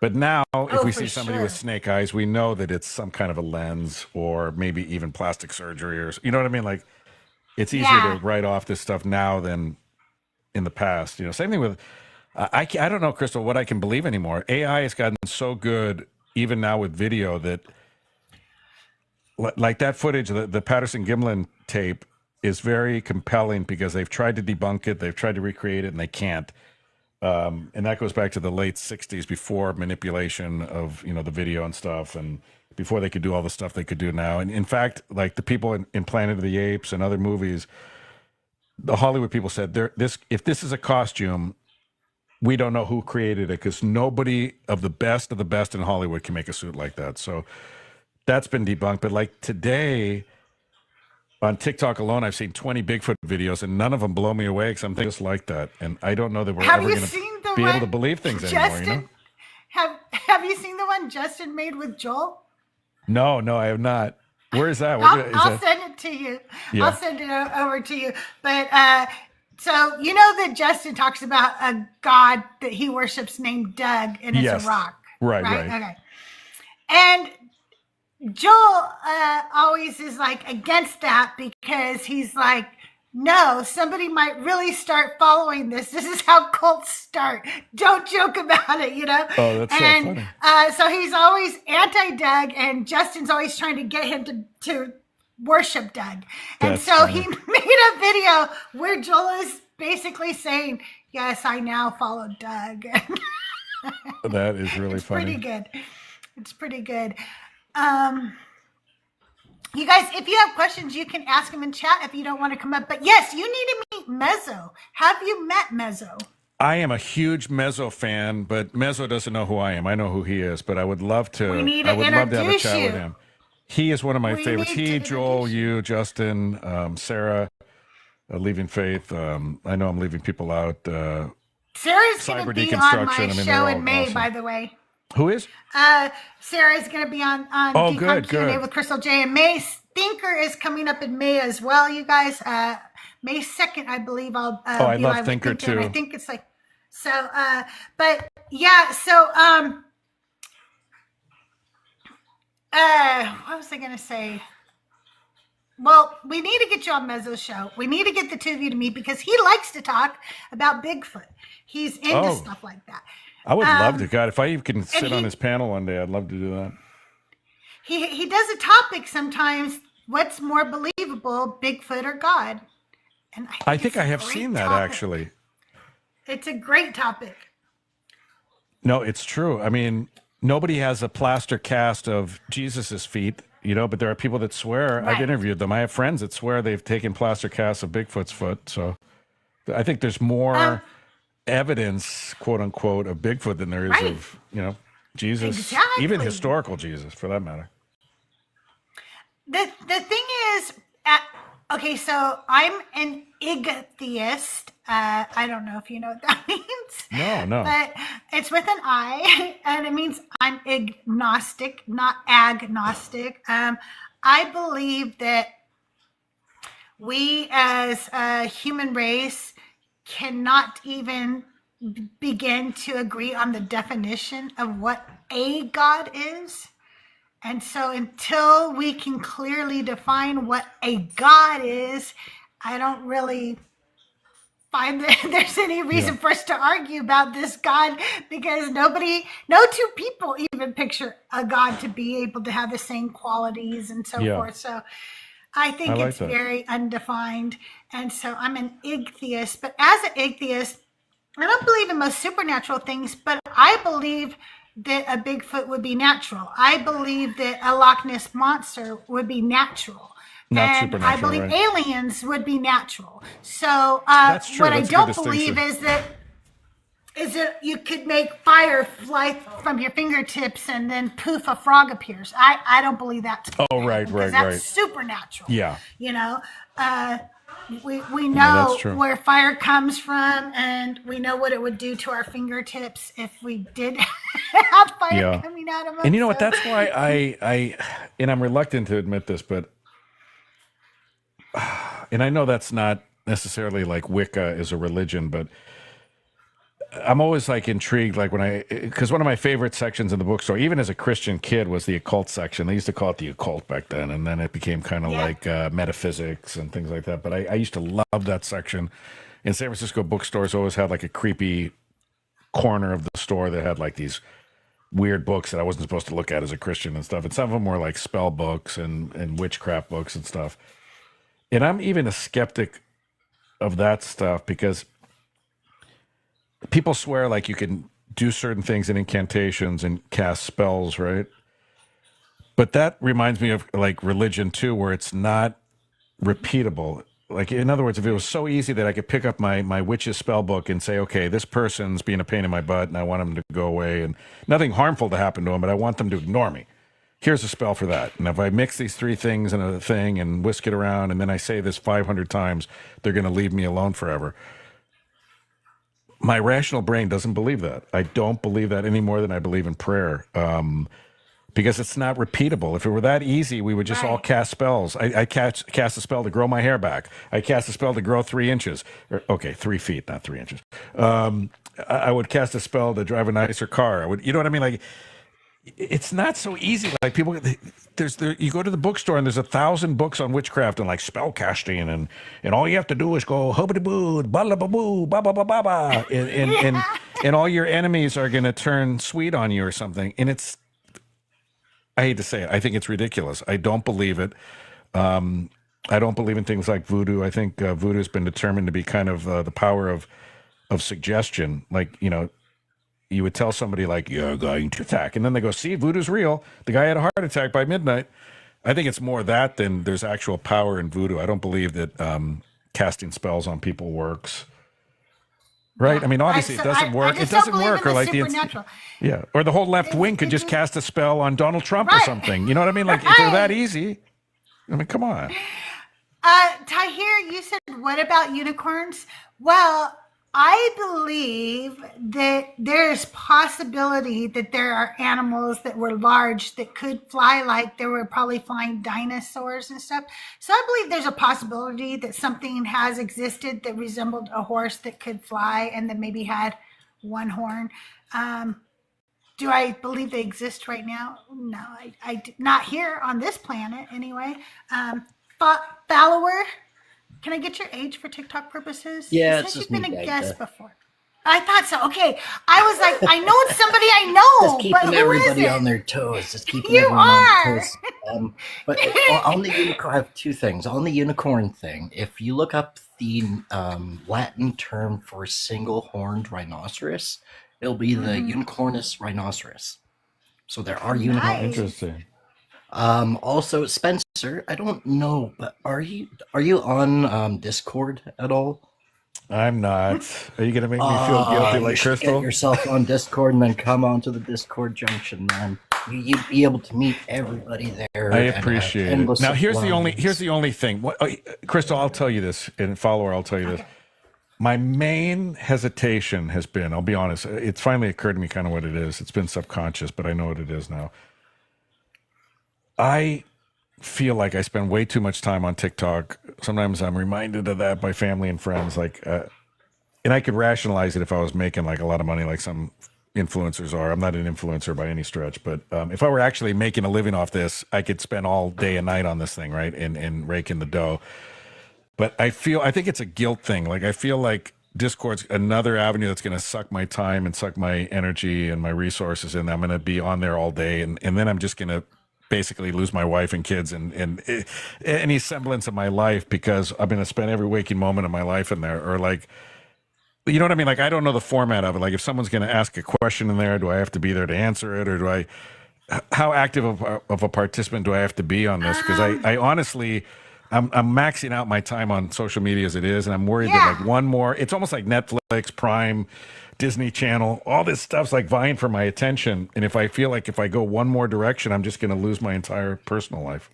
But now if we see somebody with snake eyes, we know that it's some kind of a lens, or maybe even plastic surgery, or you know what I mean? Like it's easier to write off this stuff now than in the past. You know, same thing with I don't know, Crystal, what I can believe anymore. AI has gotten so good even now with video that like that footage, the Patterson Gimlin tape is very compelling because they've tried to debunk it, they've tried to recreate it, and they can't. And that goes back to the late 60s, before manipulation of, you know, the video and stuff, and before they could do all the stuff they could do now. And in fact, like the people in Planet of the Apes and other movies, the Hollywood people said, if this is a costume, we don't know who created it, because nobody of the best in Hollywood can make a suit like that. So that's been debunked. But like today on TikTok alone, I've seen 20 Bigfoot videos, and none of them blow me away, because I'm just like that. And I don't know that we're ever going to be able to believe things anymore. You know? Have you seen the one Justin made with Joel? No, I have not. Where is that? I'll send it to you. Yeah. I'll send it over to you. But so you know that Justin talks about a god that he worships named Doug, and it's a rock. Right. Okay. And Joel always is like against that, because he's like, no, somebody might really start following this. This is how cults start. Don't joke about it, you know? Oh, that's so funny. So he's always anti-Doug, and Justin's always trying to get him to worship Doug. And that's so funny. He made a video where Joel is basically saying, yes, I now follow Doug. That is really funny. It's pretty good. You guys, if you have questions, you can ask them in chat if you don't want to come up. But yes, you need to meet Mezzo. Have you met Mezzo? I am a huge Mezzo fan, but Mezzo doesn't know who I am. I know who he is, but I would love to. I would love to have a chat with him. He is one of my favorites. He, Joel, you, Justin, Sarah, Leaving Faith. I know I'm leaving people out. Sarah's going to be on my show in May, awesome. By the way. Who is? Sarah's going to be on Decon Q&A with CrystalJae, and May Thinker is coming up in May as well, you guys. May 2nd, I believe I'll I love Thinker too. I think it's like, so, but yeah, so What was I going to say? Well, we need to get you on Mezzo's show. We need to get the two of you to meet because he likes to talk about Bigfoot. He's into stuff like that. I would love to. God, if I even can sit he- on his panel one day, I'd love to do that. He does a topic sometimes. What's more believable, Bigfoot or God? And I think I it's a have great seen that topic. actually. It's a great topic. No, it's true. I mean, nobody has a plaster cast of Jesus's feet, you know, but there are people that swear. Right. I've interviewed them. I have friends that swear they've taken plaster casts of Bigfoot's foot. So I think there's more evidence, quote unquote, of Bigfoot than there is Right. of, you know, Jesus, Exactly. even historical Jesus for that matter. The thing is, okay, so I'm an atheist. I don't know if you know what that means. No. But it's with an I, and it means I'm agnostic, not agnostic. I believe that we as a human race cannot even begin to agree on the definition of what a God is. And so until we can clearly define what a God is, I don't really find that there's any reason for us to argue about this God because no two people even picture a God to be able to have the same qualities and so forth. So I think it's very undefined. And so I'm an atheist. But as an atheist, I don't believe in most supernatural things, but I believe that a Bigfoot would be natural. I believe that a Loch Ness monster would be natural. Not and supernatural, I believe right. aliens would be natural. So That's true. what That's I a good don't believe distinction. is that you could make fire fly from your fingertips and then poof, a frog appears. I don't believe that's Right. that's supernatural. Yeah. You know, we know that's true. where fire comes from, and we know what it would do to our fingertips if we did have fire coming out of them. And you know what? That's why I and I'm reluctant to admit this, but and I know that's not necessarily like Wicca is a religion, but I'm always like intrigued, like because one of my favorite sections in the bookstore, even as a Christian kid, was the occult section. They used to call it the occult back then, and then it became kind of like metaphysics and things like that. But I used to love that section. In San Francisco bookstores, always had like a creepy corner of the store that had like these weird books that I wasn't supposed to look at as a Christian and stuff. And some of them were like spell books and witchcraft books and stuff. And I'm even a skeptic of that stuff because people swear like you can do certain things in incantations and cast spells, right? But that reminds me of like religion too, where it's not repeatable. Like, in other words, if it was so easy that I could pick up my witch's spell book and say, okay, this person's being a pain in my butt and I want them to go away and nothing harmful to happen to them, but I want them to ignore me. Here's a spell for that. And if I mix these three things in a thing and whisk it around and then I say this 500 times, they're going to leave me alone forever. My rational brain doesn't believe that. I don't believe that any more than I believe in prayer. Because it's not repeatable. If it were that easy, we would just all cast spells. I cast a spell to grow my hair back. I cast a spell to grow 3 inches. 3 feet, not 3 inches. I would cast a spell to drive a nicer car. You know what I mean? Like, it's not so easy. Like people, you go to the bookstore and there's 1,000 books on witchcraft and like spell casting and all you have to do is go hubbity boo, ba ba boo, ba ba ba ba ba, and all your enemies are going to turn sweet on you or something. And I hate to say it, I think it's ridiculous. I don't believe it. I don't believe in things like voodoo. I think voodoo has been determined to be kind of the power of suggestion. Like, you know, you would tell somebody like, you're going to attack. And then they go, see, voodoo's real. The guy had a heart attack by midnight. I think it's more that than there's actual power in voodoo. I don't believe that casting spells on people works. Right? I mean, obviously it doesn't work. It doesn't work. Or like or the whole left wing could just cast a spell on Donald Trump or something. You know what I mean? Like if they're that easy, I mean, come on. Tahir, you said, what about unicorns? Well, I believe that there's possibility that there are animals that were large that could fly, like there were probably flying dinosaurs and stuff. So I believe there's a possibility that something has existed that resembled a horse that could fly and that maybe had one horn. Do I believe they exist right now? No, not here on this planet anyway. Follower, can I get your age for TikTok purposes? Yeah, It it's says you've just been me, a Dagda. guest before. I thought so. Okay. I was like, I know it's somebody I Just know, but keeping who is everybody it? on their toes. Just keeping You everyone on are. their toes. But on the unicorn, I have two things. On the unicorn thing, if you look up the Latin term for single-horned rhinoceros, it'll be the Unicornus rhinoceros. So there are Nice. unicorns. Interesting. Also, Spencer, I don't know, but are you on Discord at all? I'm not. Are you gonna make me feel guilty You like should Crystal? get yourself on Discord and then come onto the Discord junction, man. You'd be able to meet everybody there. I and have appreciate it. endless Now here's the supplies. only thing. Crystal, I'll tell you this, and follower, I'll tell you this. My main hesitation has been, I'll be honest, it's finally occurred to me kind of what it is. It's been subconscious, but I know what it is now. I feel like I spend way too much time on TikTok. Sometimes I'm reminded of that by family and friends. And I could rationalize it if I was making like a lot of money, like some influencers are. I'm not an influencer by any stretch, but if I were actually making a living off this, I could spend all day and night on this thing, right? And rake in the dough. But I think it's a guilt thing. Like, I feel like Discord's another avenue that's going to suck my time and suck my energy and my resources. And I'm going to be on there all day. And then I'm just going to basically lose my wife and kids and any semblance of my life, because I'm going to spend every waking moment of my life in there. Or like, you know what I mean? Like, I don't know the format of it. Like, if someone's going to ask a question in there, do I have to be there to answer it? Or how active of a participant do I have to be on this? Because I honestly, I'm maxing out my time on social media as it is, and I'm worried that like one more, it's almost like Netflix, Prime, Disney Channel, all this stuff's like vying for my attention. And if I feel like if I go one more direction, I'm just going to lose my entire personal life.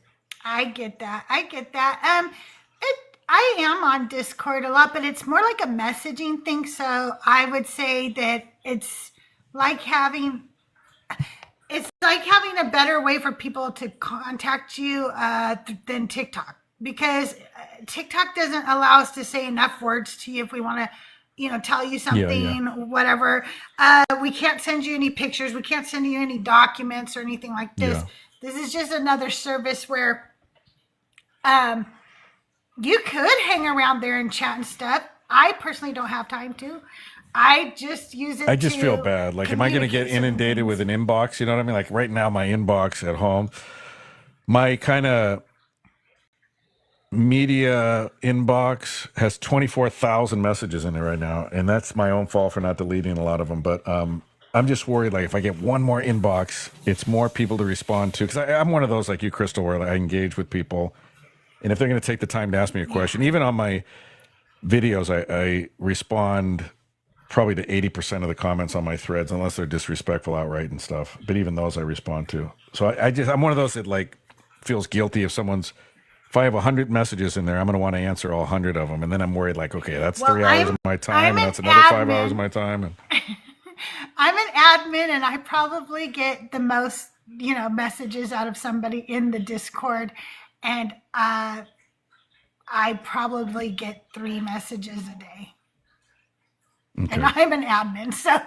I get that. I am on Discord a lot, but it's more like a messaging thing. So I would say that it's like having a better way for people to contact you than TikTok, because TikTok doesn't allow us to say enough words to you if we want to, tell you something, whatever. We can't send you any pictures. We can't send you any documents or anything like this. Yeah. This is just another service where you could hang around there and chat and stuff. I personally don't have time to. I just use it. I just feel bad. Like, am I going to get inundated with an inbox? You know what I mean? Like right now, my inbox at home, my kind of media inbox has 24,000 messages in it right now. And that's my own fault for not deleting a lot of them. But I'm just worried, like, if I get one more inbox, it's more people to respond to. Because I'm one of those, like you, Crystal, where I engage with people. And if they're going to take the time to ask me a question, even on my videos, I respond probably to 80% of the comments on my threads, unless they're disrespectful outright and stuff. But even those I respond to. So I'm one of those that like feels guilty if I have 100 messages in there, I'm going to want to answer all 100 of them. And then I'm worried, like, okay, that's 3 hours of my time, and that's another 5 hours of my time. And I'm an admin, and I probably get the most, messages out of somebody in the Discord. And I probably get 3 messages a day. Okay. And I'm an admin, so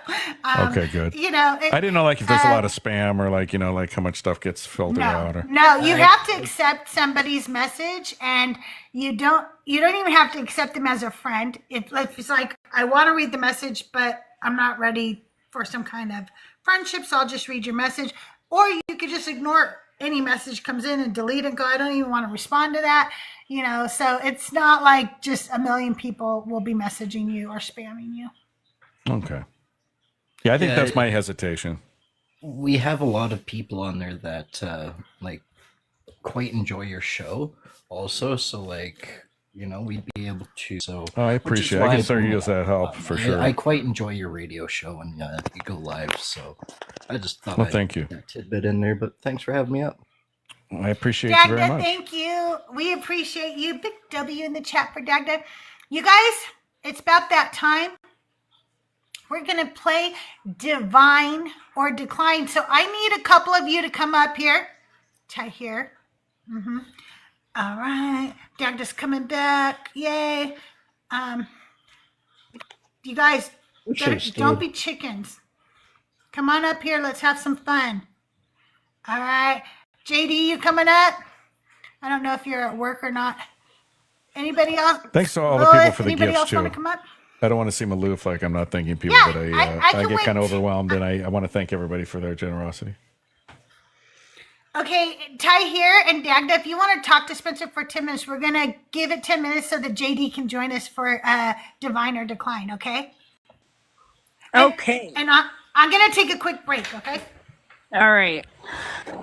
okay, good. I didn't know, like, if there's a lot of spam or like, like how much stuff gets filtered out. Or no, you have to accept somebody's message, and you don't even have to accept them as a friend. If it's like, I want to read the message, but I'm not ready for some kind of friendship, so I'll just read your message. Or you could just ignore any message comes in and delete and go, I don't even want to respond to that. So it's not like just a million people will be messaging you or spamming you. Okay. Yeah, I think that's my hesitation. We have a lot of people on there that like quite enjoy your show also. So like, we'd be able to. So I appreciate it. I can start to use that help for sure. I quite enjoy your radio show when you go live. So I just thought thank you. That tidbit in there, but thanks for having me up. I appreciate Dagda, you very much. Thank you. We appreciate you. Big W in the chat for Dagda. You guys, it's about that time. We're going to play Divine or Decline. So I need a couple of you to come up here. Here. Mm-hmm. All right. Dagda's coming back. Yay. You guys, don't be chickens. Come on up here. Let's have some fun. All right. JD, you coming up? I don't know if you're at work or not. Anybody else? Thanks to all the people for the Anybody gifts else want too. to come up? I don't want to seem aloof, like I'm not thanking people, Yeah, but I I can get kind of wait. overwhelmed, and I want to thank everybody for their generosity. Okay, Ty here and Dagda, if you want to talk to Spencer for 10 minutes, we're going to give it 10 minutes so that JD can join us for Divine or Decline, okay? Okay. And I'm going to take a quick break, okay? All right.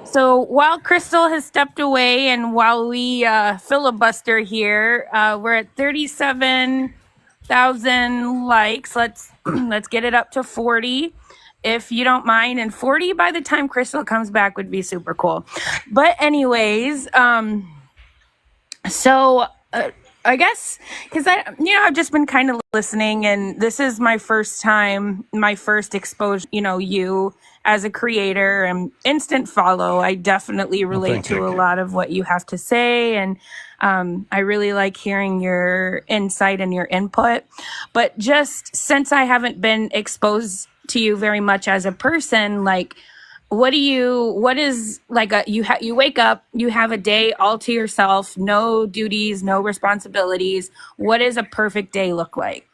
So while Crystal has stepped away and while we filibuster here, we're at 37,000 likes. Let's get it up to 40 if you don't mind. And 40 by the time Crystal comes back would be super cool. But anyways, so I guess because I've just been kind of listening, and this is my first time, my first exposure, you as a creator and instant follow. I definitely relate to a lot of what you have to say, and I really like hearing your insight and your input. But just since I haven't been exposed to you very much as a person, like, what is like you wake up, you have a day all to yourself, no duties, no responsibilities. What does a perfect day look like?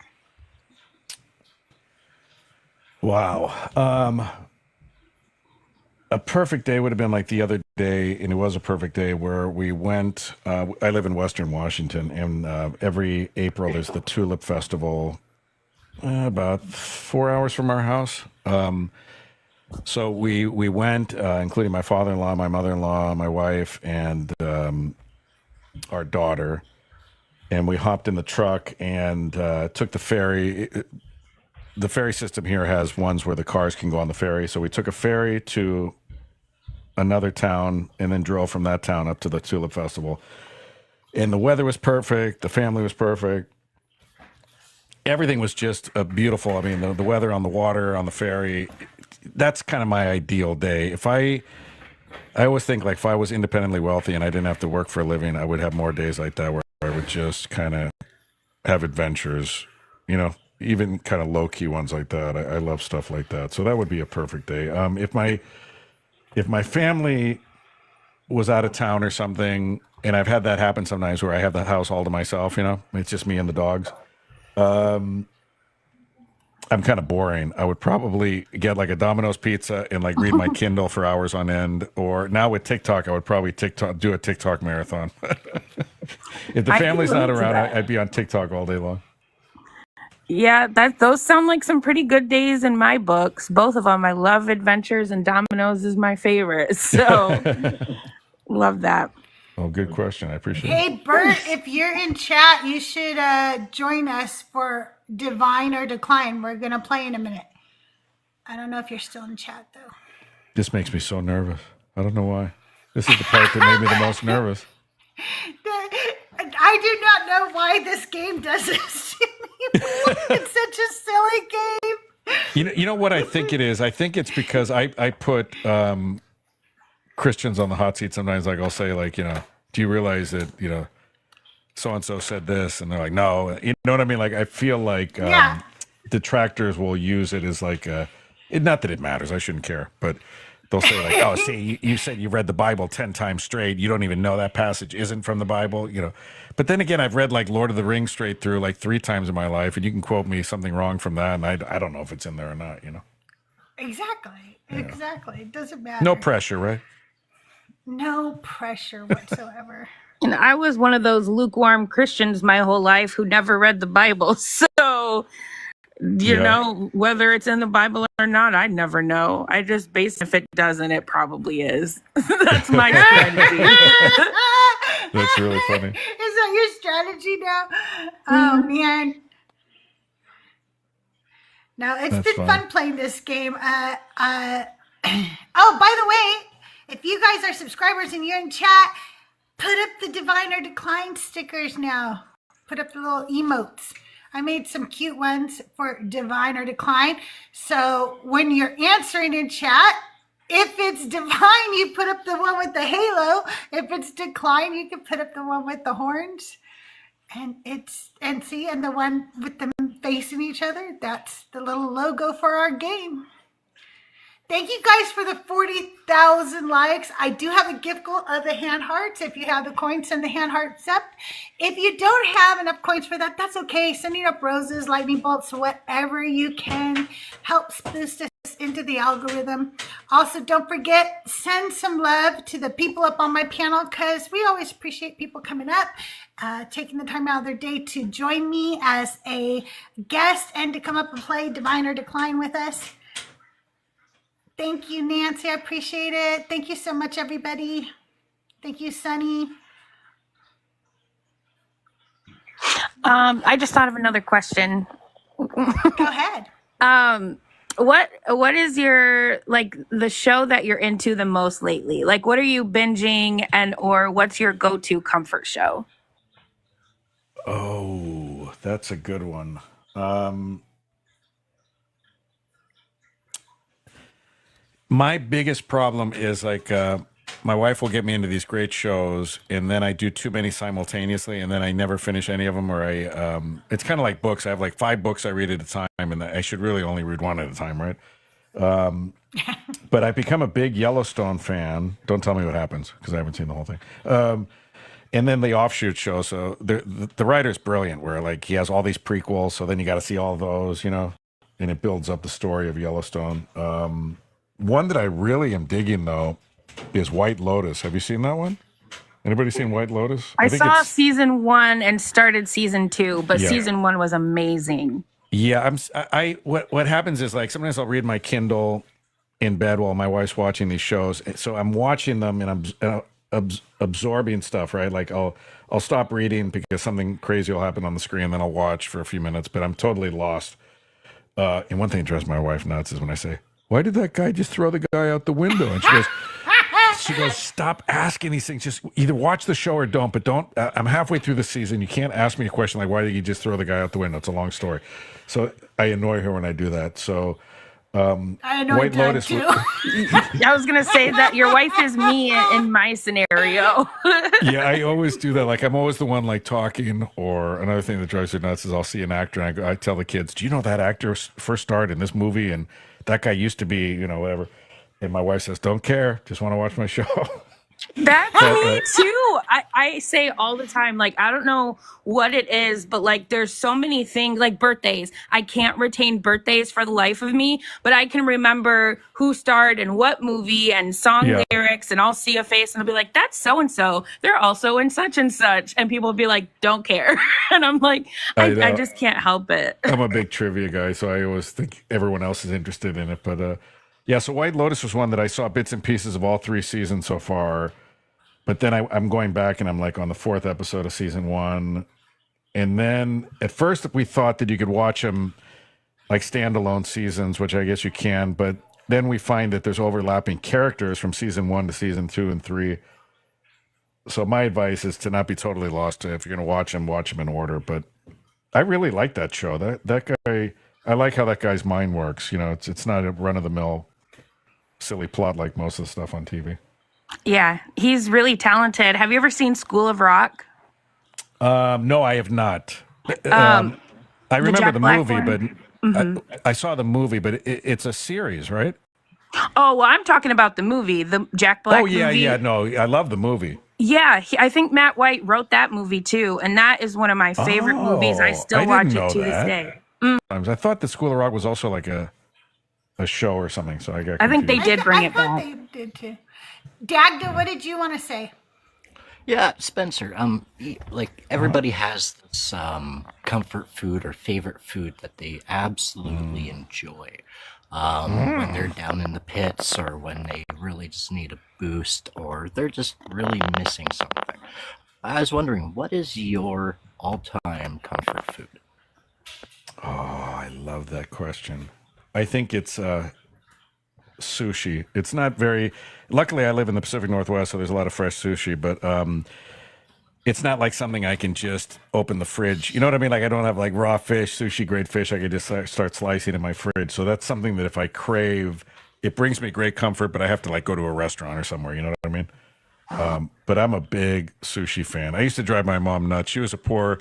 Wow. A perfect day would have been like the other day, and it was a perfect day where we went. I live in Western Washington, and every April there's the Tulip Festival, about 4 hours from our house. So we went, including my father-in-law, my mother-in-law, my wife, and our daughter, and we hopped in the truck and took the ferry. The ferry system here has ones where the cars can go on the ferry. So we took a ferry to another town and then drove from that town up to the Tulip Festival. And the weather was perfect. The family was perfect. Everything was just beautiful. I mean, the weather on the water, on the ferry, that's kind of my ideal day. I always think, like, if I was independently wealthy and I didn't have to work for a living, I would have more days like that where I would just kind of have adventures, even kind of low-key ones like that. I love stuff like that. So that would be a perfect day. If my family was out of town or something, and I've had that happen sometimes where I have the house all to myself, it's just me and the dogs. I'm kind of boring. I would probably get like a Domino's pizza and like read my Kindle for hours on end. Or now with TikTok, I would probably do a TikTok marathon. If the family's not around, I'd be on TikTok all day long. Yeah, those sound like some pretty good days in my books. Both of them. I love adventures, and Domino's is my favorite. So love that. Oh, good question. I appreciate it. Hey, Bert, if you're in chat, you should join us for Divine or Decline. We're going to play in a minute. I don't know if you're still in chat, though. This makes me so nervous. I don't know why. This is the part that made me the most nervous. I do not know why this game does this to me. It's such a silly game. You know what I think it is? I think it's because I put Christians on the hot seat sometimes. Like, I'll say, like, do you realize that, so-and-so said this? And they're like, no. You know what I mean? Like, I feel like detractors will use it as like not that it matters. I shouldn't care. But they'll say, like, oh, see, you said you read the Bible 10 times straight. You don't even know that passage isn't from the Bible, But then again, I've read like Lord of the Rings straight through like 3 times in my life, and you can quote me something wrong from that, and I don't know if it's in there or not, Exactly. Yeah. Exactly. It doesn't matter. No pressure, right? No pressure whatsoever. And I was one of those lukewarm Christians my whole life who never read the Bible. So, you know, whether it's in the Bible or not, I never know. I just base if it doesn't, it probably is. That's my strategy. That's really funny. Is that your strategy now? Oh, man. No, it's been fun playing this game. Oh, by the way, if you guys are subscribers and you're in chat, put up the Divine or Decline stickers now. Put up the little emotes. I made some cute ones for Divine or Decline. So when you're answering in chat, if it's Divine, you put up the one with the halo. If it's Decline, you can put up the one with the horns. And the one with them facing each other, that's the little logo for our game. Thank you guys for the 40,000 likes. I do have a gift goal of the hand hearts. If you have the coins, send the hand hearts up. If you don't have enough coins for that, that's okay. Sending up roses, lightning bolts, whatever you can helps boost us into the algorithm. Also, don't forget, send some love to the people up on my panel, because we always appreciate people coming up, taking the time out of their day to join me as a guest and to come up and play Divine or Decline with us. Thank you, Nancy. I appreciate it. Thank you so much, everybody. Thank you, Sunny. I just thought of another question. Go ahead. What is your, like, the show that you're into the most lately? Like, what are you binging, and or what's your go-to comfort show? Oh, that's a good one. My biggest problem is like my wife will get me into these great shows, and then I do too many simultaneously, and then I never finish any of them. Or it's kind of like books. I have like 5 books I read at a time, and I should really only read one at a time, right? But I've become a big Yellowstone fan. Don't tell me what happens, because I haven't seen the whole thing. And then the offshoot show. So the writer's brilliant, where like he has all these prequels, so then you got to see all of those, and it builds up the story of Yellowstone. One that I really am digging, though, is White Lotus. Have you seen that one? Anybody seen White Lotus? I saw season 1 and started season 2, but Yeah. season 1 was amazing. Yeah, what happens is, like, sometimes I'll read my Kindle in bed while my wife's watching these shows. So I'm watching them and I'm absorbing stuff, right? Like I'll stop reading because something crazy will happen on the screen, then I'll watch for a few minutes, but I'm totally lost. And one thing that drives my wife nuts is when I say, "Why did that guy just throw the guy out the window?" And she goes, "Stop asking these things. Just either watch the show or don't. But don't. I'm halfway through the season. You can't ask me a question like, why did you just throw the guy out the window? It's a long story." So I annoy her when I do that. So I annoy White Doug, Lotus. too. I was gonna say that your wife is me in my scenario. Yeah, I always do that. Like, I'm always the one like talking. Or another thing that drives her nuts is I'll see an actor and I tell the kids, "Do you know that actor first starred in this movie? And that guy used to be, whatever." And my wife says, "Don't care. Just want to watch my show." That's me too. I say all the time, like, I don't know what it is, but like there's so many things, like birthdays. I can't retain birthdays for the life of me, but I can remember who starred in what movie and song lyrics, and I'll see a face and I'll be like, "That's so and so. They're also in such and such." And people will be like, "Don't care." And I'm like, I just can't help it. I'm a big trivia guy, so I always think everyone else is interested in it. But yeah, so White Lotus was one that I saw bits and pieces of all 3 seasons so far. But then I'm going back and I'm like on the 4th episode of season 1. And then at first we thought that you could watch them like standalone seasons, which I guess you can. But then we find that there's overlapping characters from season 1 to season 2 and 3. So my advice is to not be totally lost. If you're going to watch them in order. But I really like that show. That guy, I like how that guy's mind works. It's not a run-of-the-mill silly plot like most of the stuff on TV. Yeah, he's really talented. Have you ever seen School of Rock? No, I have not. I remember the movie, but I saw the movie, but it's a series, right? Oh, well, I'm talking about the movie, the Jack Black movie. Yeah. No, I love the movie. Yeah, I think Matt White wrote that movie too, and that is one of my favorite movies. I still watch it to this day. I thought the School of Rock was also like a show or something, so I got confused. I think they did bring it thought back. they did too. Dagda, what did you want to say? Yeah, Spencer. Like everybody has this comfort food or favorite food that they absolutely enjoy when they're down in the pits, or when they really just need a boost, or they're just really missing something. I was wondering, what is your all-time comfort food? Oh, I love that question. I think it's sushi. It's not very. Luckily, I live in the Pacific Northwest, so there's a lot of fresh sushi. But it's not like something I can just open the fridge. You know what I mean? Like, I don't have like raw fish, sushi grade fish. I can just start slicing in my fridge. So that's something that if I crave, it brings me great comfort. But I have to like go to a restaurant or somewhere. You know what I mean? But I'm a big sushi fan. I used to drive my mom nuts. She was a poor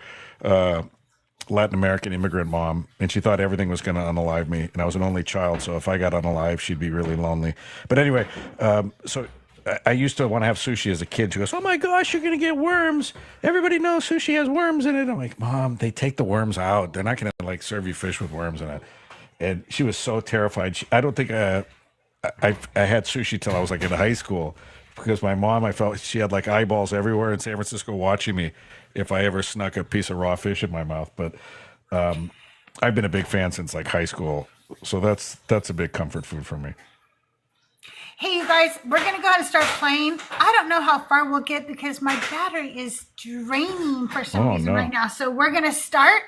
Latin American immigrant mom, and she thought everything was going to unalive me, and I was an only child, so if I got unalive, she'd be really lonely. But anyway, so I used to want to have sushi as a kid. She goes, "Oh my gosh, you're going to get worms. Everybody knows sushi has worms in it." I'm like, "Mom, they take the worms out. They're not going to like serve you fish with worms in it." And she was so terrified. I don't think I had sushi till I was like in high school, because my mom, I felt she had like eyeballs everywhere in San Francisco watching me if I ever snuck a piece of raw fish in my mouth. But I've been a big fan since like high school, so that's a big comfort food for me. Hey, you guys, we're going to go ahead and start playing. I don't know how far we'll get because my battery is draining for some reason right now. So we're going to start,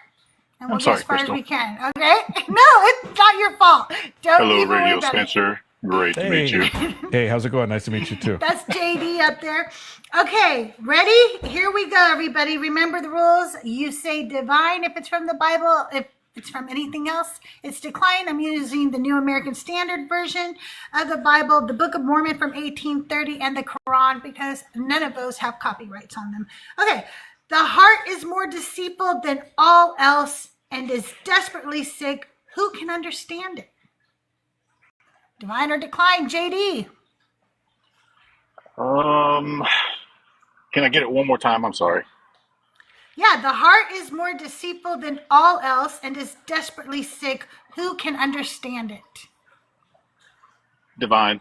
and we'll get as far as we can. Okay? No, it's not your fault. Don't Hello, even worry Radio about it. Spencer. Great to meet you. Hey, how's it going? Nice to meet you too. That's JD up there. Okay, ready? Here we go, everybody. Remember the rules. You say divine if it's from the Bible. If it's from anything else, it's decline. I'm using the New American Standard Version of the Bible, the Book of Mormon from 1830, and the Quran, because none of those have copyrights on them. Okay, the heart is more deceitful than all else and is desperately sick. Who can understand it? Divine or decline, JD? Can I get it one more time? I'm sorry. Yeah, the heart is more deceitful than all else and is desperately sick. Who can understand it? Divine.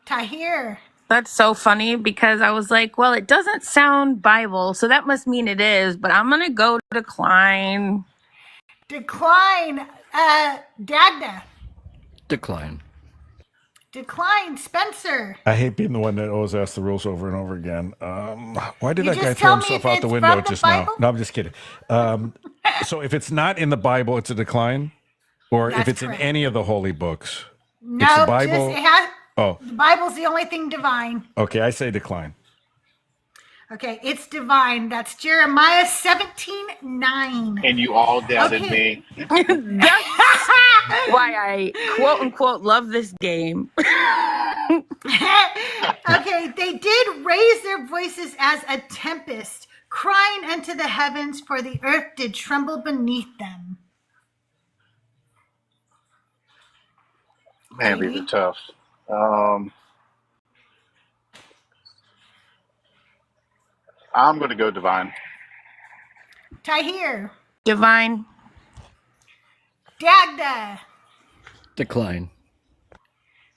Tahir. That's so funny because I was like, well, it doesn't sound Bible, so that must mean it is, but I'm going to go decline. Decline. Dagda. Decline. Decline. Spencer. I hate being the one that always asks the rules over and over again. Why did You that guy just throw tell me himself if out it's the from window the just now? Bible? No, I'm just kidding. So if it's not in the Bible, it's a decline? Or if That's it's correct. in any of the holy books? No, It's the Bible? just it has. Oh, The Bible's the only thing divine. okay, I say decline. Okay, it's divine. That's Jeremiah 17:9. And you all doubted Okay. me. That's why I quote unquote love this game. Okay, they did raise their voices as a tempest, crying unto the heavens, for the earth did tremble beneath them. Man, these are tough. I'm going to go divine. Tahir. Divine. Dagda. Decline.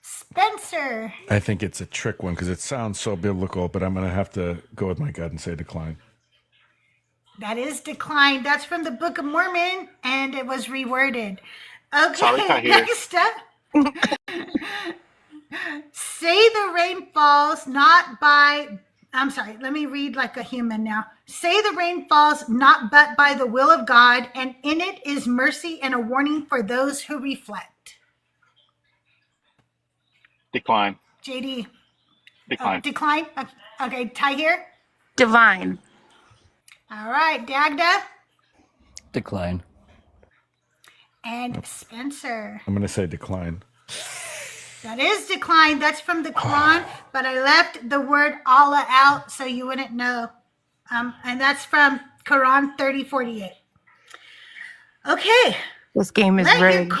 Spencer. I think it's a trick one because it sounds so biblical, but I'm going to have to go with my gut and say decline. That is decline. That's from the Book of Mormon, and it was reworded. Sorry, Okay, Tahir. next up. Say the rain falls not by, I'm sorry, let me read like a human now. Say the rain falls not but by the will of God, and in it is mercy and a warning for those who reflect. Decline. JD. Decline. Decline. Okay, Tahir. Divine. All right, Dagda. Decline. And Spencer. I'm going to say decline. That is decline. That's from the Quran, but I left the word Allah out so you wouldn't know. And that's from Quran 30:48. Okay. This game is Let your rigged.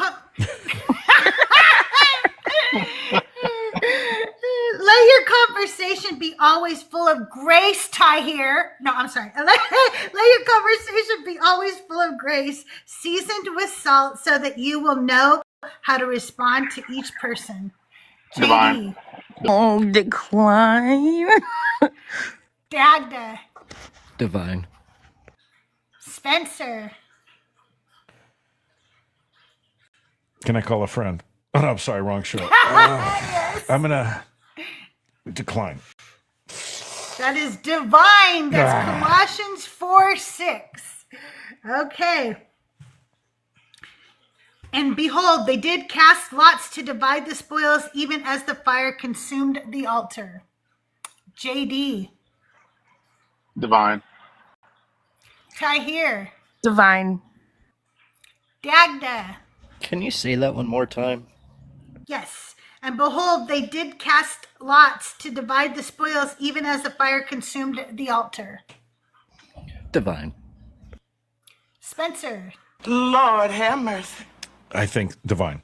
Let your conversation be always full of grace, Tahir. No, I'm sorry. Let your conversation be always full of grace, seasoned with salt, so that you will know how to respond to each person. Divine. JD. Oh, decline. Dagda. Divine. Spencer. Can I call a friend? Oh, no, I'm sorry, wrong show. Yes. I'm going to decline. That is divine. That's Colossians 4:6. Okay. And behold, they did cast lots to divide the spoils, even as the fire consumed the altar. JD. Divine. Tahir. Divine. Dagda. Can you say that one more time? Yes. And behold, they did cast lots to divide the spoils, even as the fire consumed the altar. Divine. Spencer. Lord have mercy. I think divine.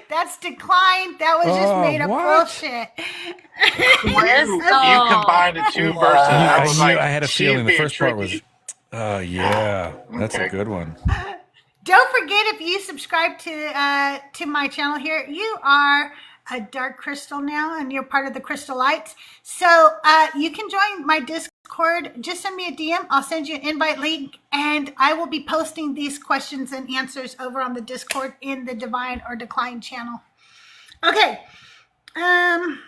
That's decline. That was just made up bullshit. You combined the two verses. I had a feeling the being first part was, tricky. yeah, that's a Okay. good one. Don't forget, if you subscribe to my channel here, you are a dark crystal now, and you're part of the Crystal Lights. So you can join my Discord. Just send me a DM. I'll send you an invite link, and I will be posting these questions and answers over on the Discord in the Divine or Decline channel. Okay. And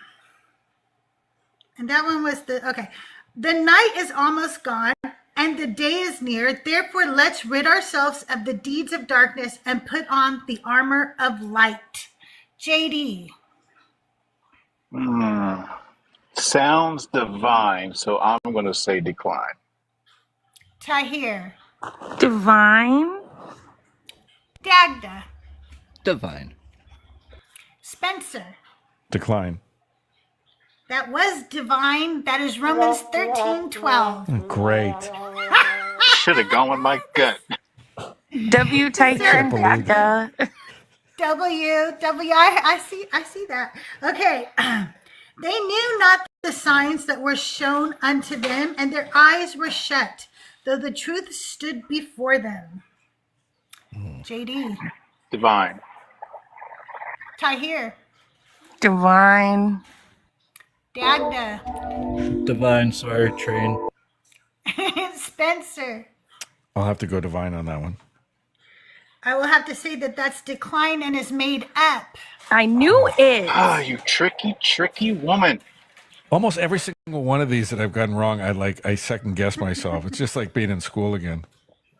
that one was okay. The night is almost gone, and the day is near. Therefore, let's rid ourselves of the deeds of darkness and put on the armor of light. JD. Sounds divine, so I'm going to say decline. Tahir. Divine. Dagda. Divine. Spencer. Decline. That was divine. That is Romans 13:12. Great. Should have gone with my gut. W. Tiger and Dagda. I see that. Okay. They knew not the signs that were shown unto them, and their eyes were shut, though the truth stood before them. JD. Divine. Tahir. Divine. Dagda. Divine, sorry, train. Spencer. I'll have to go divine on that one. I will have to say that that's decline and is made up. I knew it. Ah, you tricky, tricky woman. Almost every single one of these that I've gotten wrong, I second guess myself. It's just like being in school again.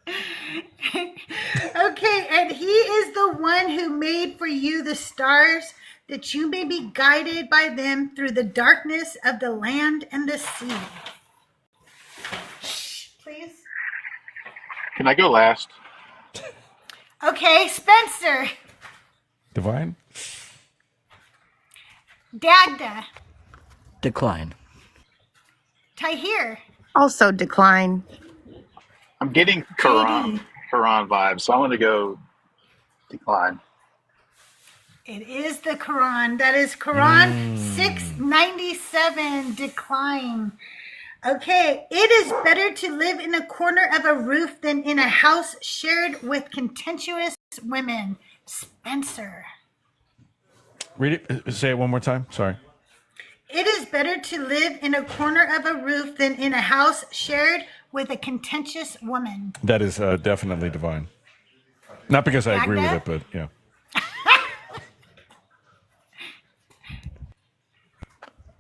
Okay, and he is the one who made for you the stars, that you may be guided by them through the darkness of the land and the sea. Shh, please. Can I go last? Okay, Spencer. Divine? Dagda. Decline. Tahir. Also decline. I'm getting Quran vibes, so I'm going to go decline. It is the Quran. That is Quran 697, decline. Okay, it is better to live in a corner of a roof than in a house shared with contentious women. Spencer. Read it. Say it one more time. Sorry. It is better to live in a corner of a roof than in a house shared with a contentious woman. That is definitely divine. Not because I agree with it, but yeah.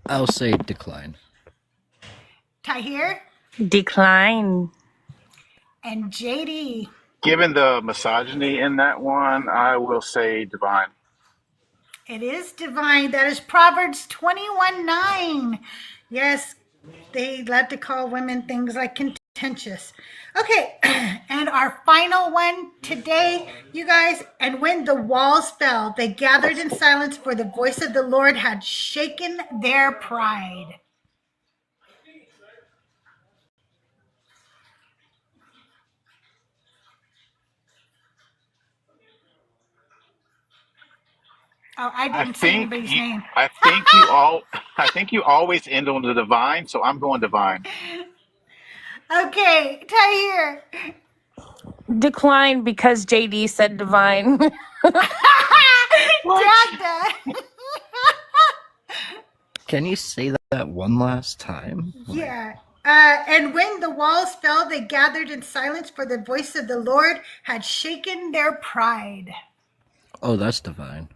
I'll say decline. Tahir Decline. and JD. Given the misogyny in that one, I will say divine. It is divine. That is Proverbs 21:9. Yes, they love to call women things like contentious. Okay, and our final one today, you guys. And when the walls fell, they gathered in silence, for the voice of the Lord had shaken their pride. Oh, I didn't say anybody's name. I think you always end on the divine, so I'm going divine. Okay, Tahir. Decline because JD said divine. Dagda. Can you say that one last time? Yeah. And when the walls fell, they gathered in silence, for the voice of the Lord had shaken their pride. Oh, that's divine.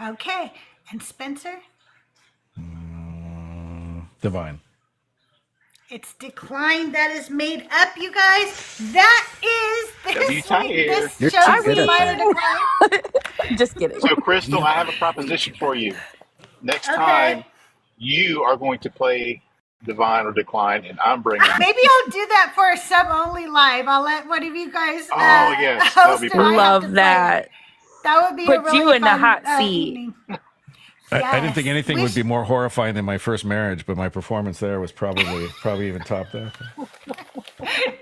Okay. And Spencer? Divine. It's decline. That is made up, you guys. That is this week. You're This show too good is at decline. Just kidding. So, Crystal, I have a proposition for you. Next time, you are going to play divine or decline, and I'm bringing. Maybe I'll do that for a sub-only live. I'll let one of you guys yes, that would be host it. I have to Love play that. it. That would be Put a really you in the fun, hot seat. evening. I didn't think Yes. anything would be more horrifying than my first marriage, but my performance there was probably even topped that.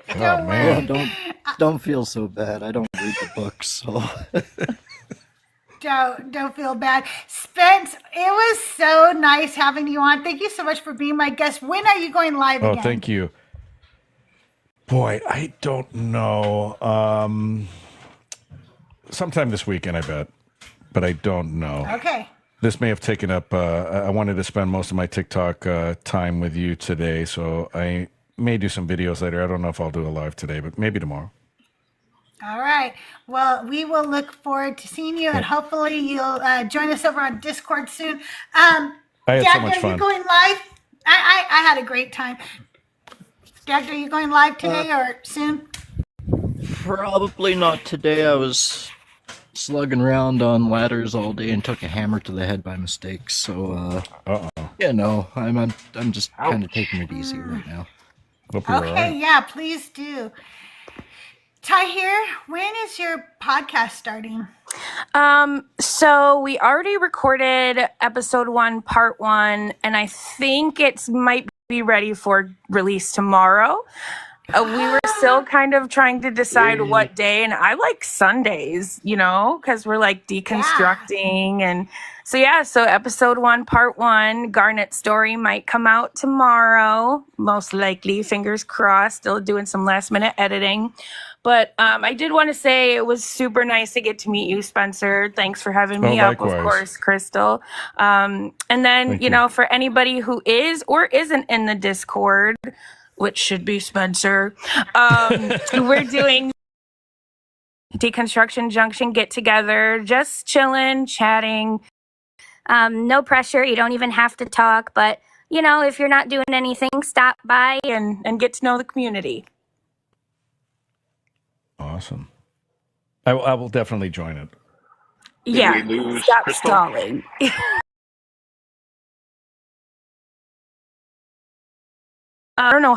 Don't man. worry. Don't feel so bad. I don't read the books, so Don't feel bad. Spence, it was so nice having you on. Thank you so much for being my guest. When are you going live Oh, again? thank you. Boy, I don't know. Sometime this weekend, I bet, but I don't know. Okay. This may have taken up. I wanted to spend most of my TikTok time with you today, so I may do some videos later. I don't know if I'll do a live today, but maybe tomorrow. All right. Well, we will look forward to seeing you, and hopefully you'll join us over on Discord soon. I had so much Are fun. you going live? I had a great time. Dagda, are you going live today or soon? probably not today. I was slugging around on ladders all day and took a hammer to the head by mistake. So, yeah, no, I'm just kind of taking it easy right now. Hope you're all Okay, right. yeah, please do. Tahir, when is your podcast starting? So we already recorded episode 1, part 1, and I think it might be ready for release tomorrow. We were still kind of trying to decide what day, and I like Sundays, because we're like deconstructing. And so episode 1, part 1, Garnet's story might come out tomorrow, most likely, fingers crossed, still doing some last minute editing. But I did want to say it was super nice to get to meet you, Spencer. Thanks for having me up, of likewise. course, Crystal. And then, Thank you. for anybody who is or isn't in the Discord, which should be Spencer, we're doing Deconstruction Junction get together, just chilling, chatting. No pressure. You don't even have to talk. But, if you're not doing anything, stop by. and get to know the community. Awesome. I will definitely join it. Yeah, we lose stop Crystal? stalling. I don't know